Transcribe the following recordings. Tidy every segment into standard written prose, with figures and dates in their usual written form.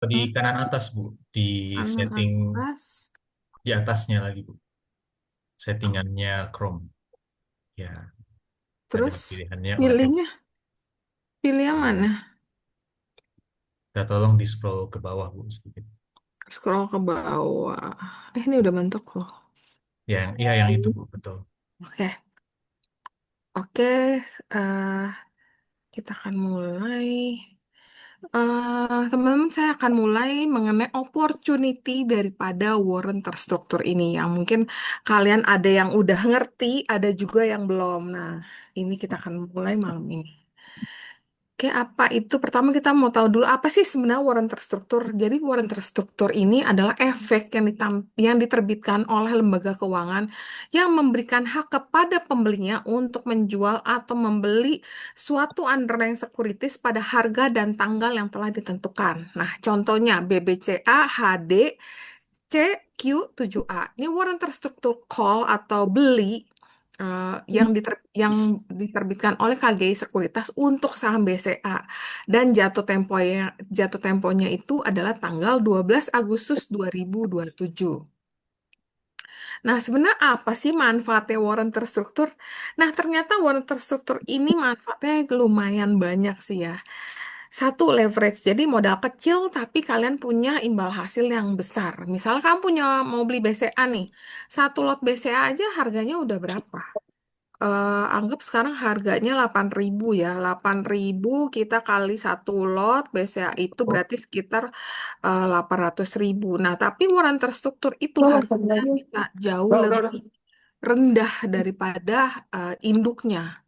Di Hmm, kanan atas, Bu. Di kanan setting atas. di atasnya lagi, Bu. Settingannya Chrome. Ya, ada Terus pilihannya OS. pilihnya, pilih yang mana? Kita tolong di scroll ke bawah, Bu, sedikit. Scroll ke bawah. Ini udah bentuk loh. Iya, yang itu, Bu, betul. Oke, oke. Kita akan mulai. Teman-teman, saya akan mulai mengenai opportunity daripada warren terstruktur ini. Yang mungkin kalian ada yang udah ngerti, ada juga yang belum. Nah, ini kita akan mulai malam ini. Oke, apa itu? Pertama kita mau tahu dulu apa sih sebenarnya warren terstruktur. Jadi warren terstruktur ini adalah efek yang diterbitkan oleh lembaga keuangan yang memberikan hak kepada pembelinya untuk menjual atau membeli suatu underlying securities pada harga dan tanggal yang telah ditentukan. Nah, contohnya BBCA, HD, CQ7A. Ini warren terstruktur call atau beli yang diterbitkan oleh KGI Sekuritas untuk saham BCA dan jatuh temponya itu adalah tanggal 12 Agustus 2027. Nah, sebenarnya apa sih manfaatnya warren terstruktur? Nah, ternyata warren terstruktur ini manfaatnya lumayan banyak sih ya. Satu, leverage. Jadi modal kecil tapi kalian punya imbal hasil yang besar. Misal kamu punya mau beli BCA nih. Satu lot BCA aja harganya udah berapa? Anggap sekarang harganya 8.000 ya. 8.000 kita kali satu lot BCA itu berarti sekitar 800.000. Nah, tapi warren terstruktur itu harganya bisa jauh lebih rendah daripada induknya.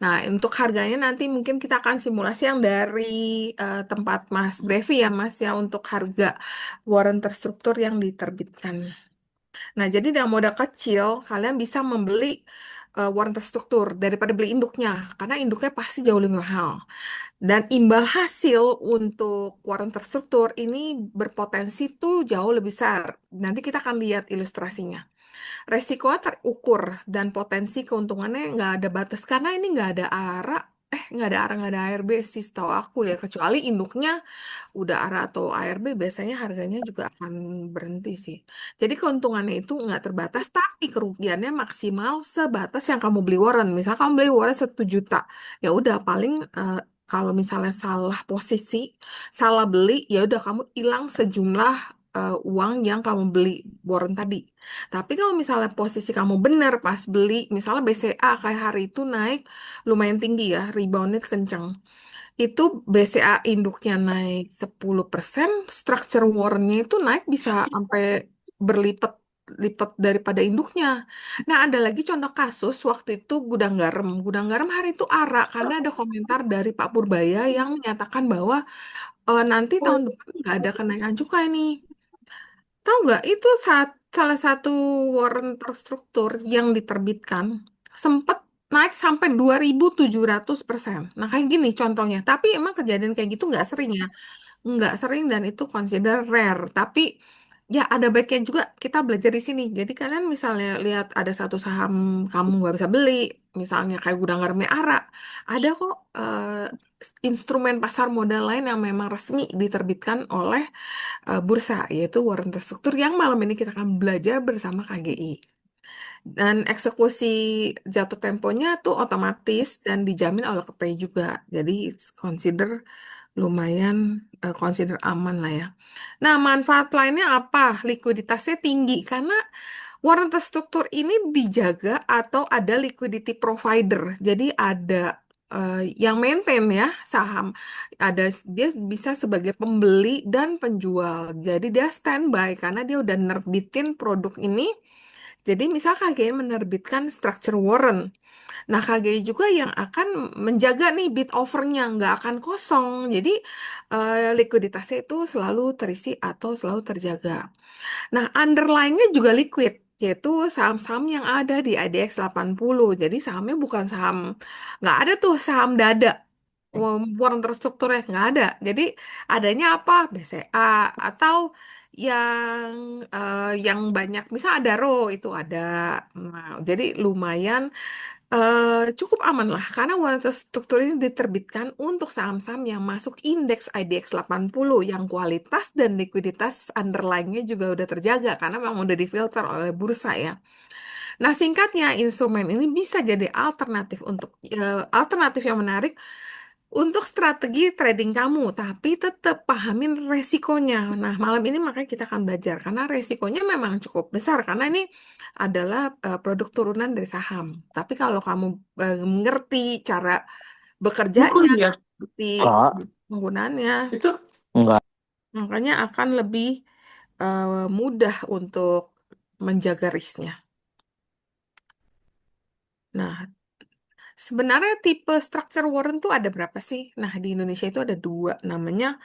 Nah, untuk harganya nanti mungkin kita akan simulasi yang dari tempat Mas Brevi ya, Mas ya, untuk harga warren terstruktur yang diterbitkan. Nah, jadi dalam modal kecil, kalian bisa membeli warren terstruktur daripada beli induknya, karena induknya pasti jauh lebih mahal. Dan imbal hasil untuk warren terstruktur ini berpotensi tuh jauh lebih besar. Nanti kita akan lihat ilustrasinya. Resikonya terukur dan potensi keuntungannya nggak ada batas karena ini nggak ada ARB sih setahu aku ya, kecuali induknya udah ARA atau ARB biasanya harganya juga akan berhenti sih. Jadi keuntungannya itu nggak terbatas tapi kerugiannya maksimal sebatas yang kamu beli warren. Misal kamu beli warren 1 juta, ya udah paling kalau misalnya salah posisi, salah beli, ya udah kamu hilang sejumlah uang yang kamu beli warren tadi. Tapi kalau misalnya posisi kamu benar pas beli, misalnya BCA kayak hari itu naik lumayan tinggi ya, reboundnya kenceng. Itu BCA induknya naik 10%, structure warrant-nya itu naik bisa sampai berlipat lipat daripada induknya. Nah, ada lagi contoh kasus waktu itu gudang garam. Gudang garam hari itu ARA karena ada komentar dari Pak Purbaya yang menyatakan bahwa nanti tahun depan nggak ada kenaikan cukai nih. Tahu nggak, itu salah satu warren terstruktur yang diterbitkan sempat naik sampai 2.700%. Nah, kayak gini contohnya. Tapi emang kejadian kayak gitu nggak sering ya. Nggak sering dan itu consider rare. Tapi ya ada baiknya juga kita belajar di sini. Jadi kalian misalnya lihat ada satu saham kamu nggak bisa beli, misalnya kayak gudang garamnya ARA, ada kok instrumen pasar modal lain yang memang resmi diterbitkan oleh bursa, yaitu warren terstruktur yang malam ini kita akan belajar bersama KGI. Dan eksekusi jatuh temponya tuh otomatis dan dijamin oleh KPI juga. Jadi consider lumayan, consider aman lah ya. Nah, manfaat lainnya apa? Likuiditasnya tinggi karena warren terstruktur ini dijaga atau ada liquidity provider. Jadi ada yang maintain ya saham. Ada dia bisa sebagai pembeli dan penjual. Jadi dia standby karena dia udah nerbitin produk ini. Jadi misal KGI menerbitkan structure warrant. Nah, KGI juga yang akan menjaga nih bid overnya nggak akan kosong. Jadi likuiditasnya itu selalu terisi atau selalu terjaga. Nah, underlying-nya juga liquid, yaitu saham-saham yang ada di IDX 80. Jadi sahamnya bukan saham, nggak ada tuh saham dada. warna terstrukturnya nggak ada. Jadi adanya apa? BCA atau yang yang banyak, misal ada RO itu ada. Nah, jadi lumayan cukup aman lah karena warna terstruktur ini diterbitkan untuk saham-saham yang masuk indeks IDX 80 yang kualitas dan likuiditas underlying-nya juga udah terjaga karena memang udah difilter oleh bursa ya. Nah, singkatnya, instrumen ini bisa jadi alternatif alternatif yang menarik untuk strategi trading kamu, tapi tetap pahamin resikonya. Nah, malam ini makanya kita akan belajar karena resikonya memang cukup besar karena ini adalah produk turunan dari saham. Tapi kalau kamu mengerti cara Lu kok bekerjanya, lihat ngerti kak penggunaannya, itu enggak makanya akan lebih mudah untuk menjaga risknya. Nah, sebenarnya tipe structure warrant tuh ada berapa sih? Nah, di Indonesia itu ada dua, namanya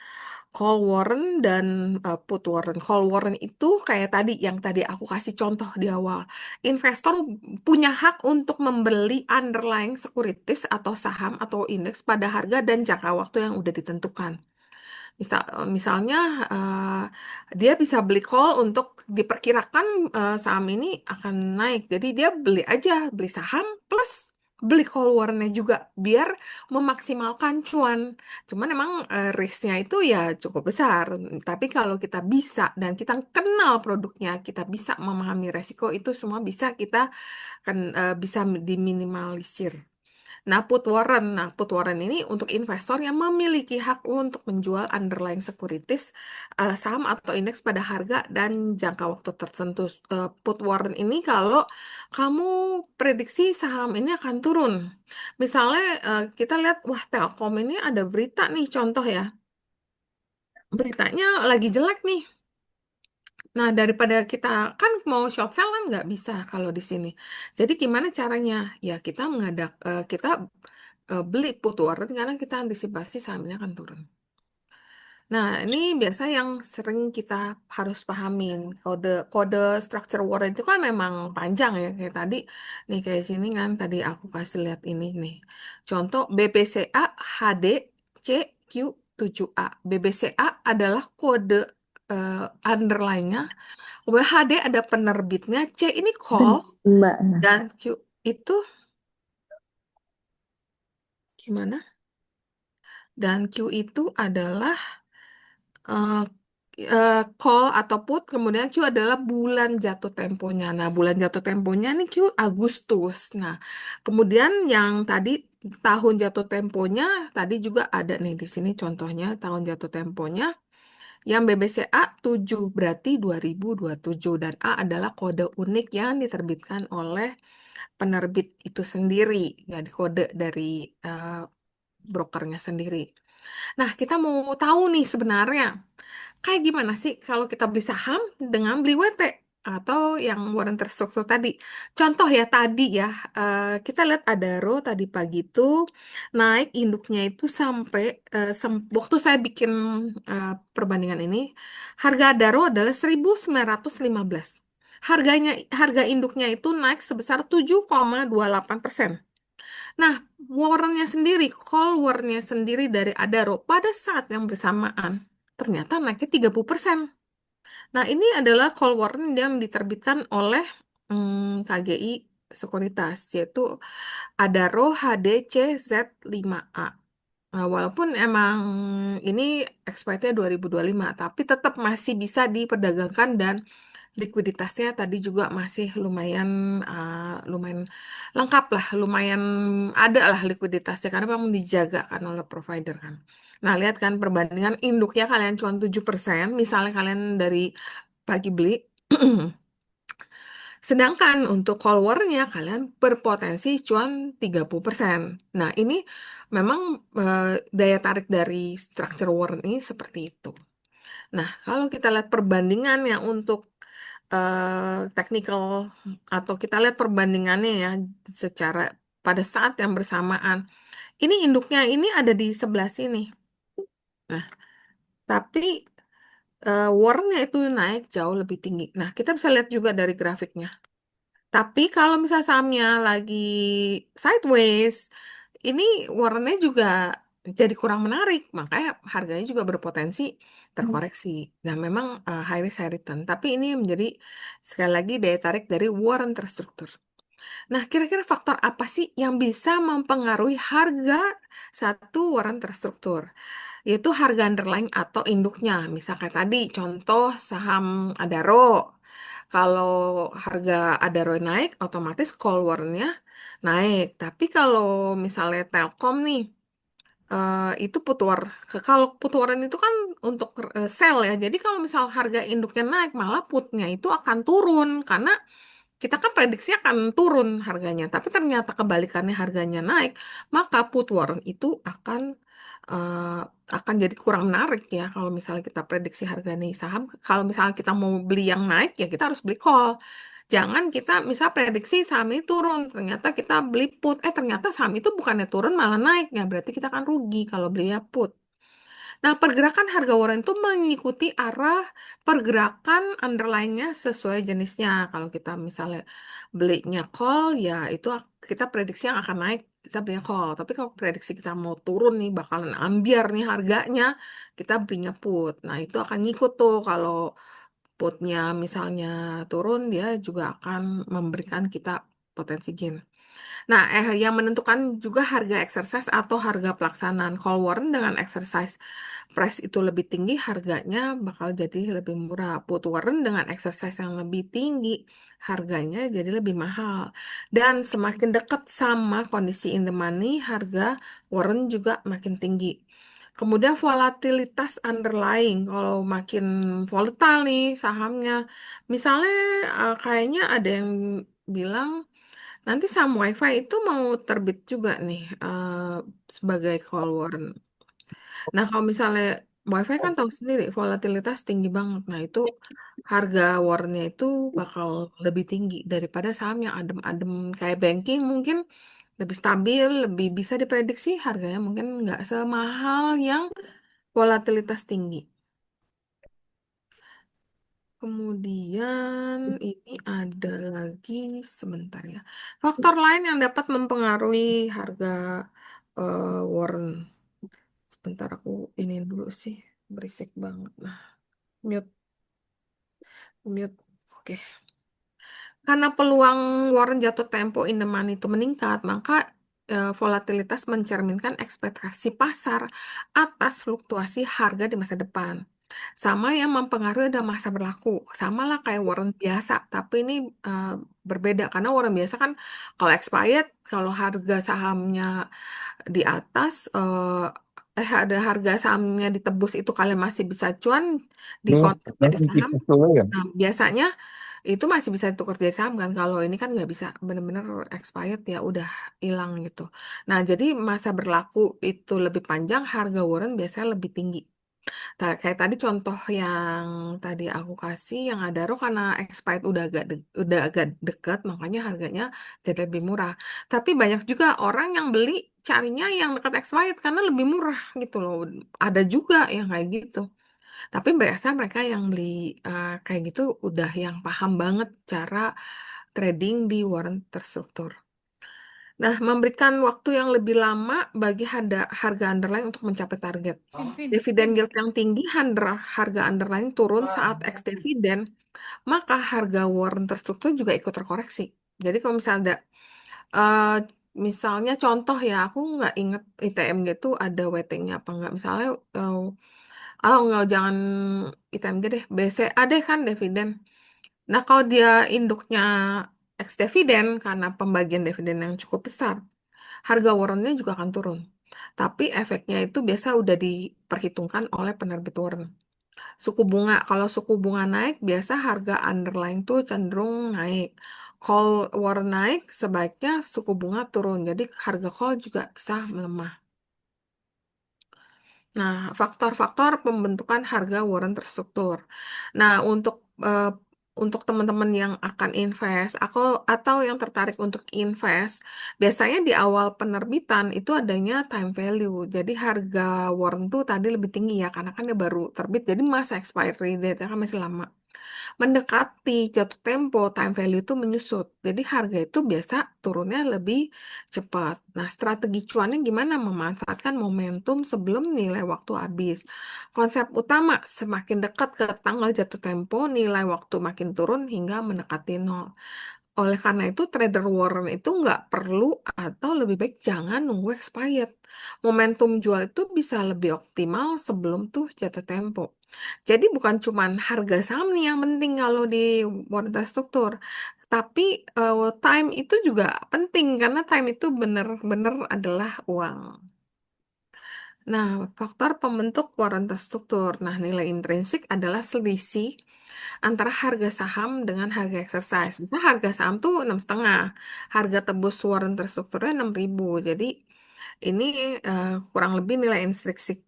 call warrant dan put warrant. Call warrant itu kayak tadi, yang tadi aku kasih contoh di awal. Investor punya hak untuk membeli underlying securities atau saham atau indeks pada harga dan jangka waktu yang udah ditentukan. Misalnya dia bisa beli call untuk diperkirakan saham ini akan naik. Jadi dia beli aja, beli saham plus beli call warrant-nya juga biar memaksimalkan cuan. Cuman emang risk-nya itu ya cukup besar. Tapi kalau kita bisa dan kita kenal produknya, kita bisa memahami resiko itu semua bisa kita kan bisa diminimalisir. Nah, put warrant ini untuk investor yang memiliki hak untuk menjual underlying securities, saham atau indeks pada harga dan jangka waktu tertentu. Put warrant ini kalau kamu prediksi saham ini akan turun. Misalnya kita lihat, wah Telkom ini ada berita nih, contoh ya. Beritanya lagi jelek nih. Nah, daripada kita kan mau short sell kan nggak bisa kalau di sini. Jadi gimana caranya? Ya kita beli put warrant karena kita antisipasi sahamnya akan turun. Nah, ini biasa yang sering kita harus pahamin. Kode structure warrant itu kan memang panjang ya. Kayak tadi, nih kayak sini kan, tadi aku kasih lihat ini nih. Contoh BBCA HDCQ7A. BBCA adalah kode eh, underline-nya. WHD ada penerbitnya, C ini call, Mbak. dan Q itu gimana? Dan Q itu adalah eh, call atau put, kemudian Q adalah bulan jatuh temponya. Nah, bulan jatuh temponya nih Q Agustus. Nah, kemudian yang tadi tahun jatuh temponya tadi juga ada nih di sini contohnya tahun jatuh temponya yang BBCA 7 berarti 2027 dan A adalah kode unik yang diterbitkan oleh penerbit itu sendiri, jadi kode dari eh, brokernya sendiri. Nah, kita mau tahu nih sebenarnya kayak gimana sih kalau kita beli saham dengan beli WT atau yang warrant terstruktur tadi. Contoh ya tadi ya, kita lihat Adaro tadi pagi itu naik induknya itu sampai waktu saya bikin perbandingan ini, harga Adaro adalah 1915. Harga induknya itu naik sebesar 7,28%. Nah, call warrantnya sendiri dari Adaro pada saat yang bersamaan ternyata naiknya 30%. Nah, ini adalah call warrant yang diterbitkan oleh KGI Sekuritas, yaitu Adaro HDCZ5A. Nah, walaupun emang ini expirednya 2025, tapi tetap masih bisa diperdagangkan dan likuiditasnya tadi juga masih lumayan lumayan lengkap lah, lumayan ada lah likuiditasnya karena memang dijaga kan oleh provider kan. Nah, lihat kan perbandingan induknya kalian cuan 7%, misalnya kalian dari pagi beli. Sedangkan untuk call war-nya kalian berpotensi cuan 30%. Nah, ini memang daya tarik dari structure warrant ini seperti itu. Nah, kalau kita lihat perbandingannya untuk technical atau kita lihat perbandingannya ya secara pada saat yang bersamaan. Ini induknya ini ada di sebelah sini. Nah, tapi warnanya itu naik jauh lebih tinggi. Nah, kita bisa lihat juga dari grafiknya. Tapi kalau misalnya sahamnya lagi sideways, ini warnanya juga jadi kurang menarik, makanya harganya juga berpotensi terkoreksi. Nah, memang high risk high return, tapi ini menjadi sekali lagi daya tarik dari warren terstruktur. Nah, kira-kira faktor apa sih yang bisa mempengaruhi harga satu warren terstruktur? Yaitu harga underlying atau induknya. Misalnya tadi, contoh saham Adaro. Kalau harga Adaro naik, otomatis call warrant-nya naik. Tapi kalau misalnya Telkom nih, itu put war. Kalau put warrant itu kan untuk sell ya. Jadi kalau misal harga induknya naik, malah putnya itu akan turun karena kita kan prediksi akan turun harganya, tapi ternyata kebalikannya harganya naik, maka put warrant itu eh, akan jadi kurang menarik ya kalau misalnya kita prediksi harga nih saham. Kalau misalnya kita mau beli yang naik ya kita harus beli call. Jangan kita misal prediksi saham ini turun, ternyata kita beli put, ternyata saham itu bukannya turun malah naik, ya berarti kita akan rugi kalau belinya put. Nah, pergerakan harga waran itu mengikuti arah pergerakan underlying-nya sesuai jenisnya. Kalau kita misalnya belinya call, ya itu kita prediksi yang akan naik, kita belinya call. Tapi kalau prediksi kita mau turun nih, bakalan ambiar nih harganya, kita belinya put. Nah, itu akan ngikut tuh kalau putnya misalnya turun, dia juga akan memberikan kita potensi gain. Nah, yang menentukan juga harga exercise atau harga pelaksanaan. Call warrant dengan exercise price itu lebih tinggi, harganya bakal jadi lebih murah. Put warrant dengan exercise yang lebih tinggi, harganya jadi lebih mahal. Dan semakin dekat sama kondisi in the money, harga warrant juga makin tinggi. Kemudian volatilitas underlying, kalau makin volatile nih sahamnya, misalnya kayaknya ada yang bilang nanti saham WiFi itu mau terbit juga nih sebagai call warrant. Nah, kalau misalnya WiFi kan tahu sendiri volatilitas tinggi banget. Nah, itu harga warrantnya itu bakal lebih tinggi daripada saham yang adem-adem kayak banking mungkin lebih stabil, lebih bisa diprediksi harganya mungkin nggak semahal yang volatilitas tinggi. Kemudian ini ada lagi sebentar ya. Faktor lain yang dapat mempengaruhi harga warren. Sebentar aku ini dulu sih. Berisik banget. Nah, mute, mute. Oke. Karena peluang warren jatuh tempo in the money itu meningkat, maka volatilitas mencerminkan ekspektasi pasar atas fluktuasi harga di masa depan. Sama yang mempengaruhi ada masa berlaku. Sama lah kayak warren biasa, tapi ini berbeda karena warren biasa kan kalau expired, kalau harga sahamnya di atas, ada harga sahamnya ditebus itu kalian masih bisa cuan di Ini kontrak jadi memang saham. tipe tua ya. Nah, biasanya itu masih bisa ditukar jadi saham kan. Kalau ini kan nggak bisa bener-bener expired ya udah hilang gitu. Nah, jadi masa berlaku itu lebih panjang, harga warren biasanya lebih tinggi. Kayak tadi contoh yang tadi aku kasih yang Adaro karena expired udah agak dekat makanya harganya jadi lebih murah. Tapi banyak juga orang yang beli carinya yang dekat expired karena lebih murah gitu loh. Ada juga yang kayak gitu. Tapi biasa mereka yang beli kayak gitu udah yang paham banget cara trading di warren terstruktur. Nah, memberikan waktu yang lebih lama bagi harga underlying untuk mencapai target. Dividen yield yang tinggi, harga underlying turun saat ex dividen, maka harga warren terstruktur juga ikut terkoreksi. Jadi kalau misalnya ada, eh, misalnya contoh ya, aku nggak inget ITMG itu ada weightingnya apa nggak. Misalnya, nggak jangan ITMG deh, BCA deh kan dividen. Nah, kalau dia induknya ex dividen karena pembagian dividen yang cukup besar, harga warrennya juga akan turun. Tapi efeknya itu biasa udah diperhitungkan oleh penerbit warren. Suku bunga, kalau suku bunga naik, biasa harga underlying tuh cenderung naik. Call warren naik, sebaiknya suku bunga turun. Jadi harga call juga bisa melemah. Nah, faktor-faktor pembentukan harga warren terstruktur. Nah, untuk teman-teman yang akan invest, atau yang tertarik untuk invest, biasanya di awal penerbitan itu adanya time value. Jadi harga warren tuh tadi lebih tinggi ya, karena kan dia baru terbit, jadi masa expiry date kan masih lama. Mendekati jatuh tempo, time value itu menyusut. Jadi harga itu biasa turunnya lebih cepat. Nah, strategi cuannya gimana? Memanfaatkan momentum sebelum nilai waktu habis. Konsep utama, semakin dekat ke tanggal jatuh tempo, nilai waktu makin turun hingga mendekati nol. Oleh karena itu, trader warren itu nggak perlu atau lebih baik jangan nunggu expired. Momentum jual itu bisa lebih optimal sebelum tuh jatuh tempo. Jadi bukan cuman harga saham nih yang penting kalau di warren struktur, tapi time itu juga penting karena time itu benar-benar adalah uang. Nah, faktor pembentuk warren struktur. Nah, nilai intrinsik adalah selisih antara harga saham dengan harga exercise. Misalnya harga saham tuh 6,5, harga tebus warren terstrukturnya 6.000. Jadi ini kurang lebih nilai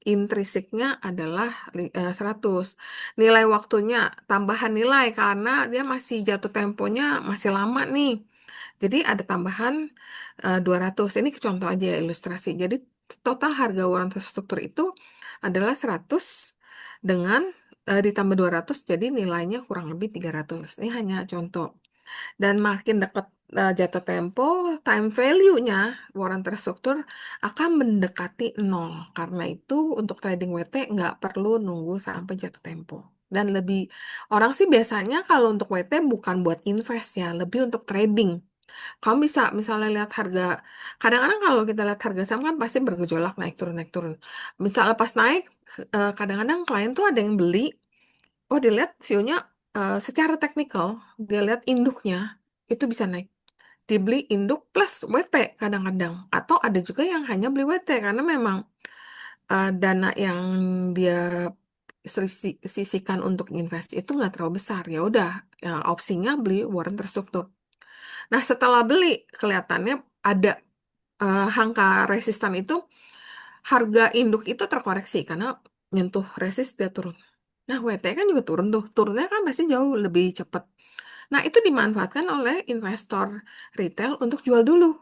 intrinsiknya adalah 100. Nilai waktunya tambahan nilai karena dia masih jatuh temponya masih lama nih. Jadi ada tambahan 200. Ini contoh aja ya, ilustrasi. Jadi total harga warren terstruktur itu adalah 100 dengan ditambah 200 jadi nilainya kurang lebih 300. Ini hanya contoh. Dan makin dekat jatuh tempo, time value-nya warren terstruktur akan mendekati nol. Karena itu untuk trading WT nggak perlu nunggu sampai jatuh tempo. Dan lebih orang sih biasanya kalau untuk WT bukan buat invest ya, lebih untuk trading. Kamu bisa misalnya lihat harga, kadang-kadang kalau kita lihat harga saham kan pasti bergejolak naik turun naik turun. Misalnya pas naik, kadang-kadang klien tuh ada yang beli, oh dilihat view-nya secara teknikal, dia lihat induknya itu bisa naik. Dibeli induk plus WT kadang-kadang. Atau ada juga yang hanya beli WT karena memang dana yang dia sisihkan untuk invest itu nggak terlalu besar. Ya udah, ya, opsinya beli warren terstruktur. Nah, setelah beli, kelihatannya ada angka resistan itu, harga induk itu terkoreksi karena nyentuh resist dia turun. Nah, WT kan juga turun tuh. Turunnya kan pasti jauh lebih cepat. Nah, itu dimanfaatkan oleh investor retail untuk jual dulu.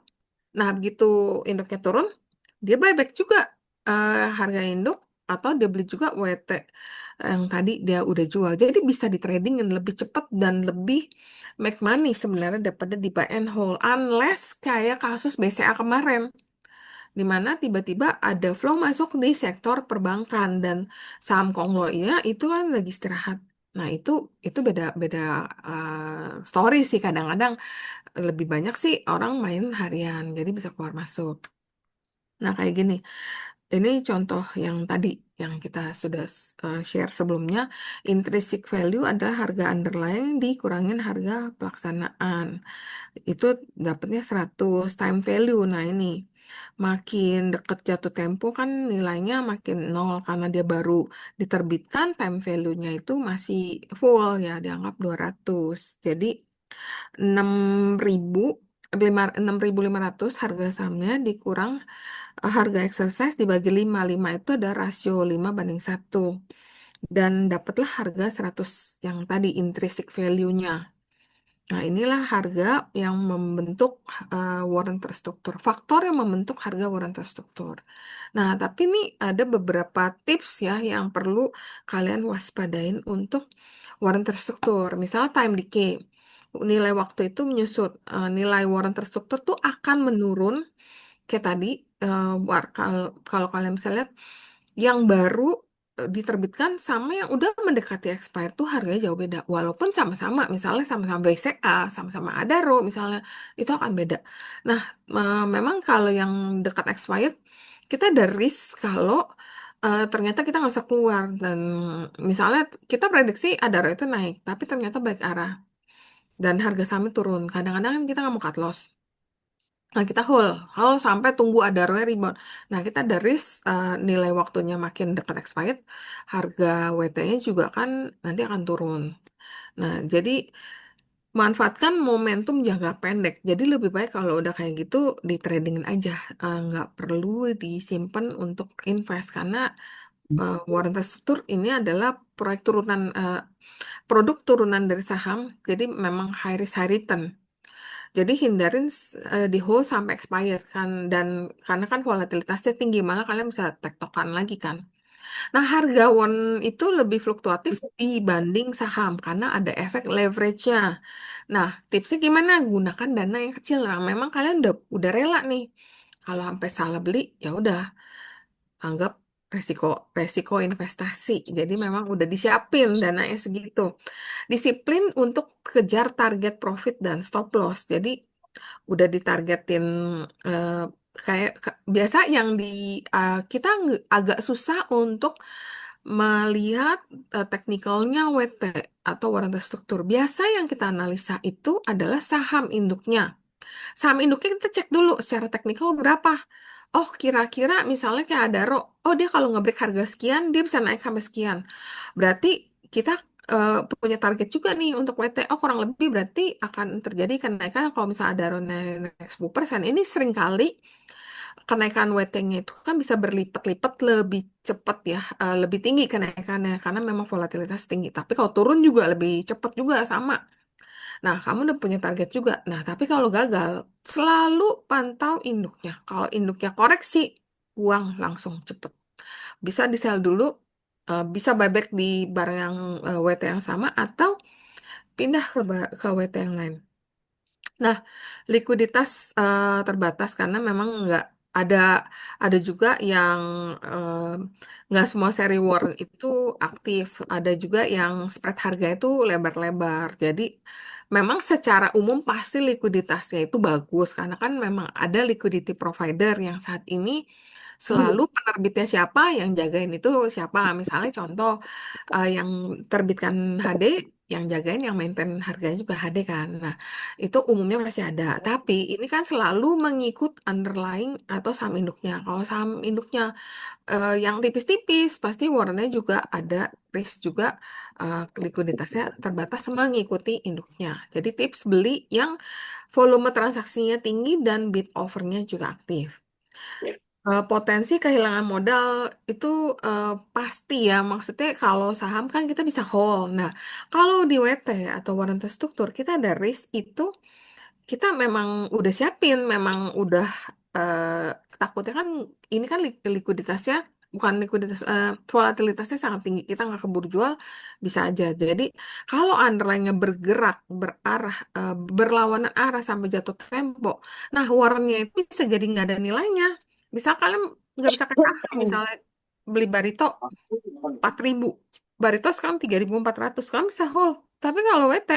Nah, begitu induknya turun, dia buyback juga harga induk atau dia beli juga WT yang tadi dia udah jual. Jadi bisa di trading yang lebih cepat dan lebih make money sebenarnya daripada di buy and hold. Unless kayak kasus BCA kemarin, di mana tiba-tiba ada flow masuk di sektor perbankan dan saham konglonya itu kan lagi istirahat. Nah, itu beda beda story sih kadang-kadang lebih banyak sih orang main harian, jadi bisa keluar masuk. Nah, kayak gini. Ini contoh yang tadi yang kita sudah share sebelumnya. Intrinsic value adalah harga underlying dikurangin harga pelaksanaan. Itu dapatnya 100 time value. Nah, ini makin deket jatuh tempo kan nilainya makin nol karena dia baru diterbitkan, time value-nya itu masih full ya, dianggap 200. Jadi 6.000 6.500 harga sahamnya dikurang harga exercise dibagi 5. 5 itu ada rasio 5:1. Dan dapatlah harga 100 yang tadi intrinsic value-nya. Nah, inilah harga yang membentuk warren terstruktur. Faktor yang membentuk harga warren terstruktur. Nah, tapi ini ada beberapa tips ya yang perlu kalian waspadain untuk warren terstruktur. Misal time decay. Nilai waktu itu menyusut. Nilai warren terstruktur tuh akan menurun kayak tadi kalau kalian bisa lihat yang baru diterbitkan sama yang udah mendekati expired tuh harganya jauh beda walaupun sama-sama misalnya sama-sama BCA sama-sama Adaro misalnya itu akan beda. Nah, memang kalau yang dekat expired kita ada risk kalau ternyata kita nggak usah keluar dan misalnya kita prediksi Adaro itu naik tapi ternyata balik arah dan harga sahamnya turun, kadang-kadang kan kita nggak mau cut loss. Nah, kita hold sampai tunggu ada ROE rebound. Nah, kita ada risk nilai waktunya makin dekat expired, harga WT-nya juga kan nanti akan turun. Nah, jadi manfaatkan momentum jangka pendek. Jadi lebih baik kalau udah kayak gitu di tradingin aja, nggak perlu disimpan untuk invest karena warren terstruktur ini adalah proyek turunan produk turunan dari saham. Jadi memang high risk high return. Jadi hindarin di hold sampai expired kan dan karena kan volatilitasnya tinggi malah kalian bisa tektokan lagi kan. Nah, harga won itu lebih fluktuatif dibanding saham karena ada efek leverage-nya. Nah, tipsnya gimana? Gunakan dana yang kecil. Nah, memang kalian udah rela nih. Kalau sampai salah beli, ya udah anggap resiko resiko investasi. Jadi memang udah disiapin dananya segitu. Disiplin untuk kejar target profit dan stop loss. Jadi udah ditargetin eh, biasa yang kita agak susah untuk melihat teknikalnya WT atau warranty struktur. Biasa yang kita analisa itu adalah saham induknya. Saham induknya kita cek dulu secara teknikal berapa. Oh, kira-kira misalnya kayak Adaro, oh dia kalau ngebreak harga sekian, dia bisa naik sampai sekian. Berarti kita punya target juga nih untuk WT. Oh, kurang lebih berarti akan terjadi kenaikan kalau misalnya Adaro naik 10%. Ini seringkali kenaikan WT-nya itu kan bisa berlipat-lipat lebih cepat ya, lebih tinggi kenaikannya karena memang volatilitas tinggi. Tapi kalau turun juga lebih cepat juga sama. Nah, kamu udah punya target juga. Nah, tapi kalau gagal, selalu pantau induknya. Kalau induknya koreksi, buang langsung cepet. Bisa di sell dulu, bisa buyback di barang yang WT yang sama, atau pindah ke WT yang lain. Nah, likuiditas terbatas karena memang nggak ada ada juga yang eh, nggak semua seri warrant itu aktif. Ada juga yang spread harga itu lebar-lebar. Jadi memang secara umum pasti likuiditasnya itu bagus karena kan memang ada liquidity provider yang saat ini selalu penerbitnya siapa yang jagain itu siapa. Misalnya contoh yang terbitkan HD, yang jagain yang maintain harganya juga HD kan. Nah, itu umumnya masih ada. Tapi ini kan selalu mengikut underlying atau saham induknya. Kalau saham induknya yang tipis-tipis, pasti warnanya juga ada risk juga likuiditasnya terbatas mengikuti induknya. Jadi tips beli yang volume transaksinya tinggi dan bid overnya juga aktif. Potensi kehilangan modal itu pasti ya. Maksudnya kalau saham kan kita bisa hold. Nah, kalau di WT atau warrant terstruktur kita ada risk itu kita memang udah siapin, memang udah takutnya kan ini kan likuiditasnya bukan likuiditas volatilitasnya sangat tinggi, kita nggak keburu jual bisa aja. Jadi kalau underlying-nya bergerak berarah berlawanan arah sampai jatuh tempo, nah warnanya itu bisa jadi nggak ada nilainya. Misal kalian nggak bisa kayak apa, misalnya beli Barito 4.000, Barito sekarang 3.400, kalian bisa hold. Tapi kalau WT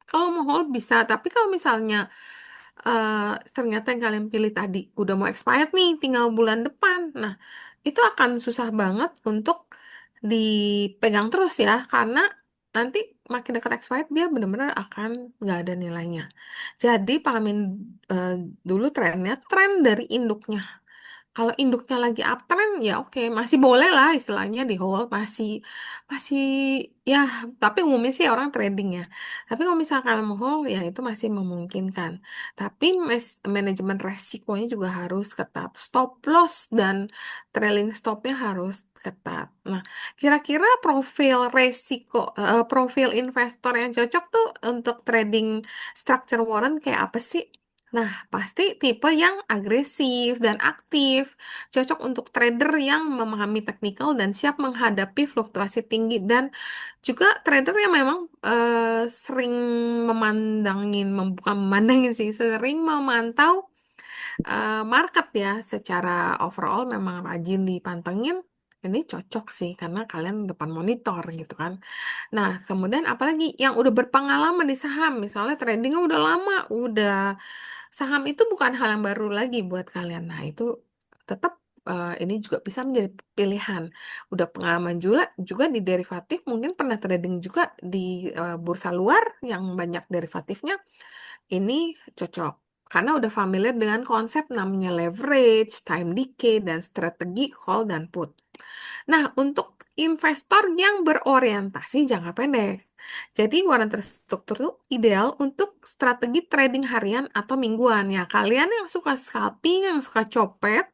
kalau mau hold bisa, tapi kalau misalnya eh, ternyata yang kalian pilih tadi udah mau expired nih, tinggal bulan depan. Nah, itu akan susah banget untuk dipegang terus ya, karena nanti makin dekat expired dia benar-benar akan nggak ada nilainya. Jadi pahamin eh, dulu trennya, tren dari induknya. Kalau induknya lagi uptrend ya oke, masih boleh lah istilahnya di hold, masih masih ya, tapi umumnya sih orang trading ya. Tapi kalau misalkan mau hold ya itu masih memungkinkan. Tapi manajemen resikonya juga harus ketat. Stop loss dan trailing stopnya harus ketat. Nah, kira-kira profil investor yang cocok tuh untuk trading structure warrant kayak apa sih? Nah, pasti tipe yang agresif dan aktif, cocok untuk trader yang memahami teknikal dan siap menghadapi fluktuasi tinggi, dan juga trader yang memang sering bukan memandangin sih, sering memantau market ya, secara overall memang rajin dipantengin. Ini cocok sih karena kalian depan monitor gitu kan. Nah, kemudian apalagi yang udah berpengalaman di saham, misalnya tradingnya udah lama, udah saham itu bukan hal yang baru lagi buat kalian. Nah, itu tetap ini juga bisa menjadi pilihan. Udah pengalaman juga di derivatif, mungkin pernah trading juga di bursa luar yang banyak derivatifnya. Ini cocok. Karena udah familiar dengan konsep namanya leverage, time decay, dan strategi call dan put. Nah, untuk investor yang berorientasi jangka pendek. Jadi, warren terstruktur itu ideal untuk strategi trading harian atau mingguan. Ya, kalian yang suka scalping, yang suka copet,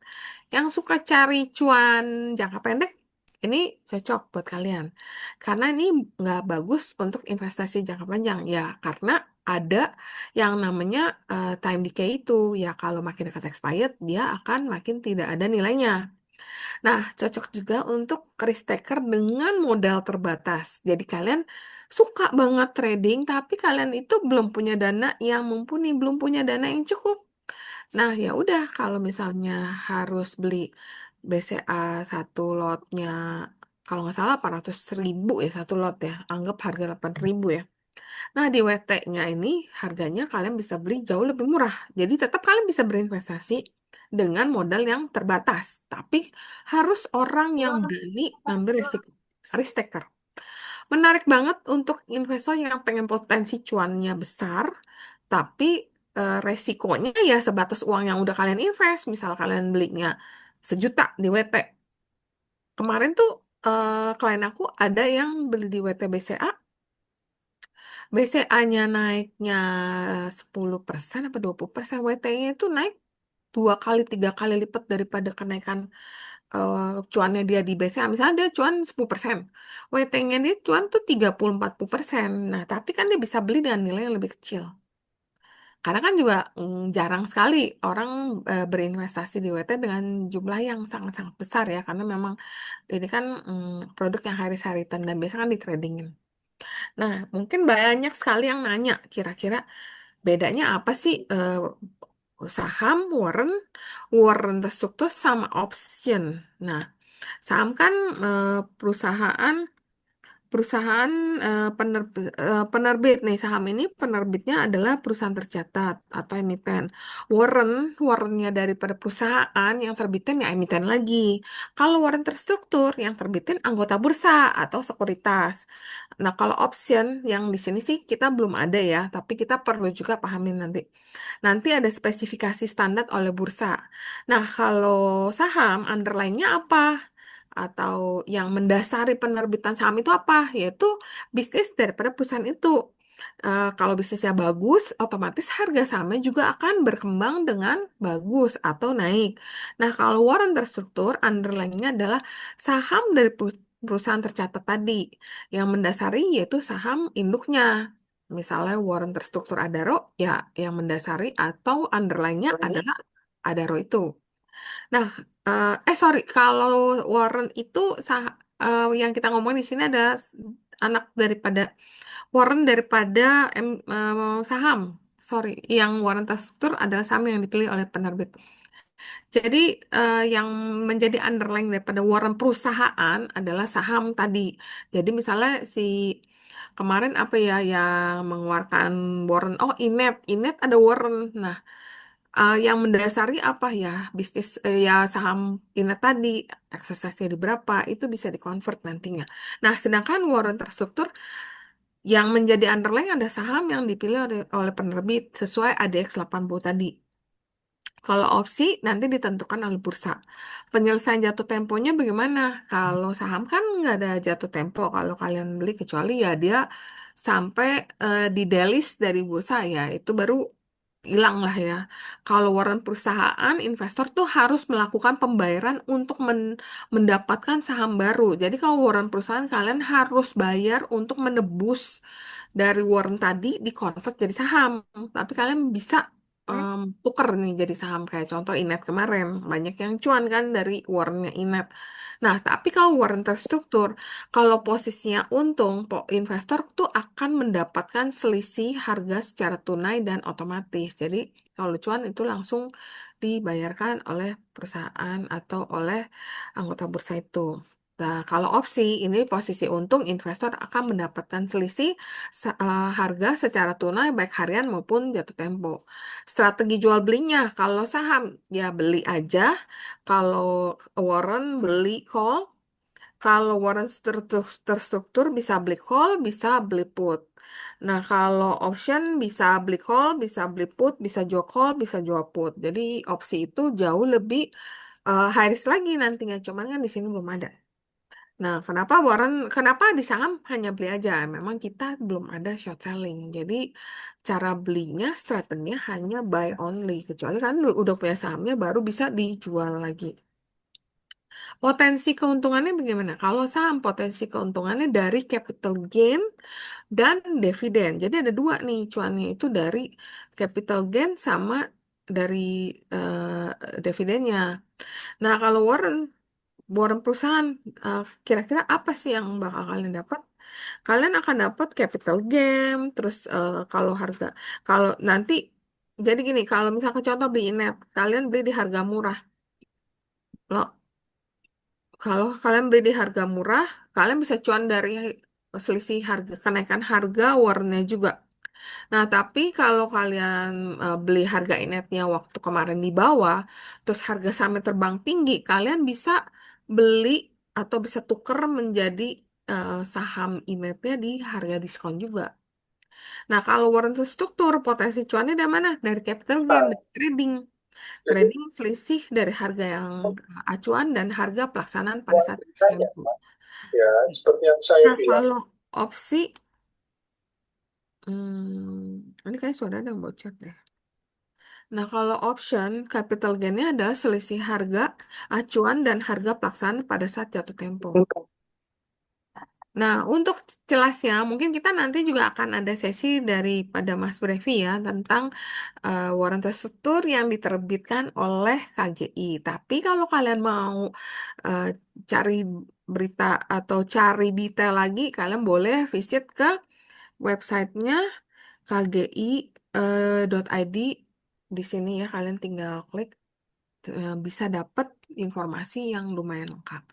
yang suka cari cuan jangka pendek, ini cocok buat kalian. Karena ini nggak bagus untuk investasi jangka panjang. Ya, karena ada yang namanya time decay itu. Ya, kalau makin dekat expired, dia akan makin tidak ada nilainya. Nah, cocok juga untuk risk taker dengan modal terbatas. Jadi kalian suka banget trading, tapi kalian itu belum punya dana yang mumpuni, belum punya dana yang cukup. Nah, ya udah kalau misalnya harus beli BCA satu lotnya, kalau nggak salah 800.000 ya satu lot ya, anggap harga 8.000 ya. Nah, di WT-nya ini harganya kalian bisa beli jauh lebih murah. Jadi tetap kalian bisa berinvestasi dengan modal yang terbatas. Tapi harus orang yang berani ambil risiko. Risk taker. Menarik banget untuk investor yang pengen potensi cuannya besar, tapi resikonya ya sebatas uang yang udah kalian invest. Misal kalian belinya 1 juta di WT. Kemarin tuh klien aku ada yang beli di WT BCA, BCA-nya naiknya 10% apa 20%, WT-nya itu naik 2 kali, 3 kali lipat daripada kenaikan cuannya dia di BCA. Misalnya dia cuan 10%, WT-nya dia cuan tuh 30-40%. Nah, tapi kan dia bisa beli dengan nilai yang lebih kecil. Karena kan juga jarang sekali orang berinvestasi di WT dengan jumlah yang sangat-sangat besar ya. Karena memang ini kan produk yang haris-haritan dan biasanya kan di tradingin. Nah, mungkin banyak sekali yang nanya, kira-kira bedanya apa sih saham, warren terstruktur sama option. Nah, saham kan perusahaan perusahaan penerbit nih, saham ini penerbitnya adalah perusahaan tercatat atau emiten. Warrennya daripada perusahaan yang terbitin ya emiten lagi. Kalau warren terstruktur yang terbitin anggota bursa atau sekuritas. Nah, kalau option yang di sini sih kita belum ada ya, tapi kita perlu juga pahamin nanti. Nanti ada spesifikasi standar oleh bursa. Nah, kalau saham underlying-nya apa? Atau yang mendasari penerbitan saham itu apa? Yaitu bisnis daripada perusahaan itu. Kalau bisnisnya bagus, otomatis harga sahamnya juga akan berkembang dengan bagus atau naik. Nah, kalau warren terstruktur, underlying-nya adalah saham dari perusahaan tercatat tadi. Yang mendasari yaitu saham induknya. Misalnya warren terstruktur Adaro, ya yang mendasari atau underlying-nya adalah Adaro itu. Nah, sorry, kalau Warren itu yang kita ngomong di sini ada anak daripada Warren daripada saham. Sorry, yang Warren terstruktur adalah saham yang dipilih oleh penerbit. Jadi yang menjadi underlying daripada Warren perusahaan adalah saham tadi. Jadi misalnya si kemarin apa ya yang mengeluarkan Warren, oh Inet ada Warren. Nah, yang mendasari apa ya bisnis ya saham ini tadi eksersisnya di berapa itu bisa dikonvert nantinya. Nah, sedangkan warren terstruktur yang menjadi underlying ada saham yang dipilih oleh penerbit sesuai ADX 80 tadi. Kalau opsi nanti ditentukan oleh bursa. Penyelesaian jatuh temponya bagaimana? Kalau saham kan nggak ada jatuh tempo kalau kalian beli kecuali ya dia sampai di delist dari bursa ya itu baru hilang lah ya. Kalau warren perusahaan, investor tuh harus melakukan pembayaran untuk mendapatkan saham baru. Jadi kalau warren perusahaan kalian harus bayar untuk menebus dari warren tadi dikonvert jadi saham. Tapi kalian bisa tuker nih jadi saham kayak contoh Inet kemarin. Banyak yang cuan kan dari warrennya Inet. Nah, tapi kalau warren terstruktur, kalau posisinya untung, investor tuh akan mendapatkan selisih harga secara tunai dan otomatis. Jadi, kalau cuan itu langsung dibayarkan oleh perusahaan atau oleh anggota bursa itu. Nah, kalau opsi, ini posisi untung, investor akan mendapatkan selisih harga secara tunai baik harian maupun jatuh tempo. Strategi jual belinya, kalau saham ya beli aja, kalau warren beli call, kalau warren terstruktur bisa beli call, bisa beli put. Nah, kalau option bisa beli call, bisa beli put, bisa jual call, bisa jual put. Jadi opsi itu jauh lebih high risk lagi nantinya. Cuman kan di sini belum ada. Nah, kenapa di saham hanya beli aja? Memang kita belum ada short selling. Jadi cara belinya, strateginya hanya buy only. Kecuali kan udah punya sahamnya baru bisa dijual lagi. Potensi keuntungannya bagaimana? Kalau saham potensi keuntungannya dari capital gain dan dividen. Jadi ada dua nih cuannya itu dari capital gain sama dari dividennya. Nah, kalau warren warren perusahaan, kira-kira apa sih yang bakal kalian dapat? Kalian akan dapat capital gain, terus kalau nanti jadi gini, kalau misalkan contoh beli net, kalian beli di harga murah. Lo Kalau kalian beli di harga murah, kalian bisa cuan dari selisih harga, kenaikan harga warnanya juga. Nah, tapi kalau kalian beli harga inetnya waktu kemarin di bawah, terus harga sahamnya terbang tinggi, kalian bisa beli atau bisa tuker menjadi saham inetnya di harga diskon juga. Nah, kalau warren terstruktur, potensi cuannya dari mana? Dari capital gain, dari trading. Jadi Trading selisih dari harga yang acuan dan harga pelaksanaan pada buat saat beritanya tertentu. ya seperti yang saya Nah, bilang. kalau opsi, ini kayak sudah ada yang bocor deh. Nah, kalau option, capital gain-nya adalah selisih harga acuan dan harga pelaksanaan pada saat jatuh tempo. Nah, untuk jelasnya, mungkin kita nanti juga akan ada sesi daripada Mas Brevi ya tentang warrant terstruktur yang diterbitkan oleh KGI. Tapi kalau kalian mau eh, cari berita atau cari detail lagi, kalian boleh visit ke websitenya kgi.id. Di sini ya, kalian tinggal klik bisa dapat informasi yang lumayan lengkap.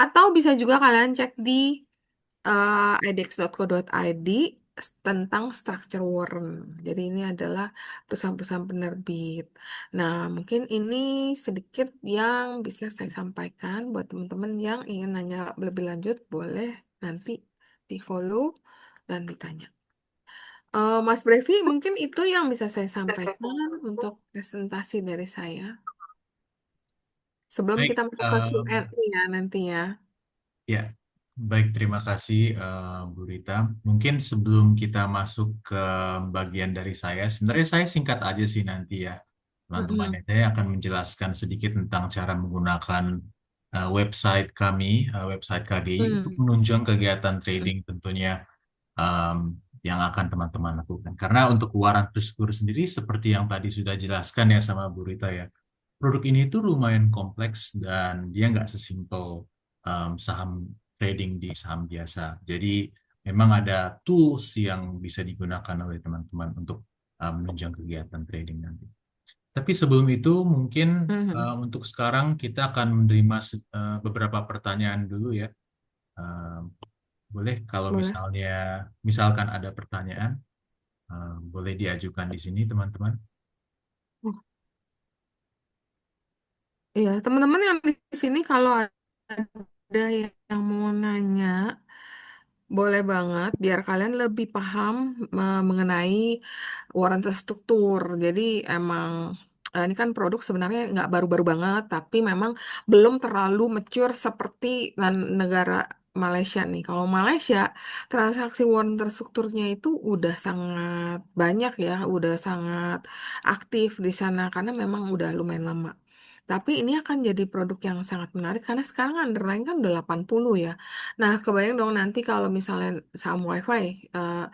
Atau bisa juga kalian cek di idx.co.id tentang structure warrant. Jadi ini adalah perusahaan-perusahaan penerbit. Nah, mungkin ini sedikit yang bisa saya sampaikan buat teman-teman yang ingin nanya lebih lanjut, boleh nanti di follow dan ditanya. Mas Brevi, mungkin itu yang bisa saya sampaikan untuk presentasi dari saya. Sebelum Baik, kita masuk ke Q&A ya nantinya. ya, baik, terima kasih Bu Rita. Mungkin sebelum kita masuk ke bagian dari saya, sebenarnya saya singkat aja sih nanti ya, teman-teman. Mm-mm. Saya akan menjelaskan sedikit tentang cara menggunakan website kami, website KGI, untuk Hmm. menunjang kegiatan trading tentunya um, yang akan teman-teman lakukan. Karena untuk waran terstruktur sendiri, seperti yang tadi sudah jelaskan ya sama Bu Rita ya, produk ini tuh lumayan kompleks dan dia nggak sesimpel saham trading di saham biasa. Jadi memang ada tools yang bisa digunakan oleh teman-teman untuk menunjang kegiatan trading nanti. Tapi sebelum itu mungkin Mhm. untuk sekarang kita akan menerima beberapa pertanyaan dulu ya. Um, Boleh kalau Boleh. misalkan ada pertanyaan, boleh diajukan di sini teman-teman. Oh, iya, teman-teman yang di sini kalau ada yang mau nanya, boleh banget biar kalian lebih paham mengenai warna terstruktur. Jadi emang ini kan produk sebenarnya nggak baru-baru banget, tapi memang belum terlalu mature seperti negara Malaysia nih. Kalau Malaysia, transaksi warna terstrukturnya itu udah sangat banyak ya, udah sangat aktif di sana karena memang udah lumayan lama. Tapi ini akan jadi produk yang sangat menarik karena sekarang underlying kan udah 80 ya. Nah, kebayang dong nanti kalau misalnya saham WiFi eh,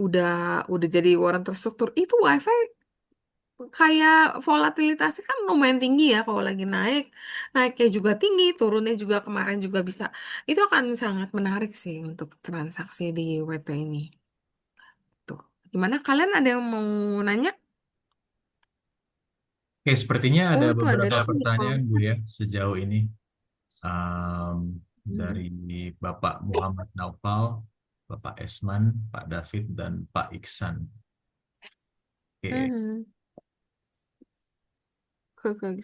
udah udah jadi waran terstruktur, itu WiFi kayak volatilitasnya kan lumayan tinggi ya kalau lagi naik, naiknya juga tinggi, turunnya juga kemarin juga bisa. Itu akan sangat menarik sih untuk transaksi di WT ini. Tuh, gimana kalian ada yang mau nanya? Oke, sepertinya Oh, ada itu ada beberapa di kolom pertanyaan Bu chat. ya sejauh ini. Um, dari Mhm. Bapak Muhammad Naufal, Bapak Esman, Pak David, dan Pak Iksan. Oke, Mhm.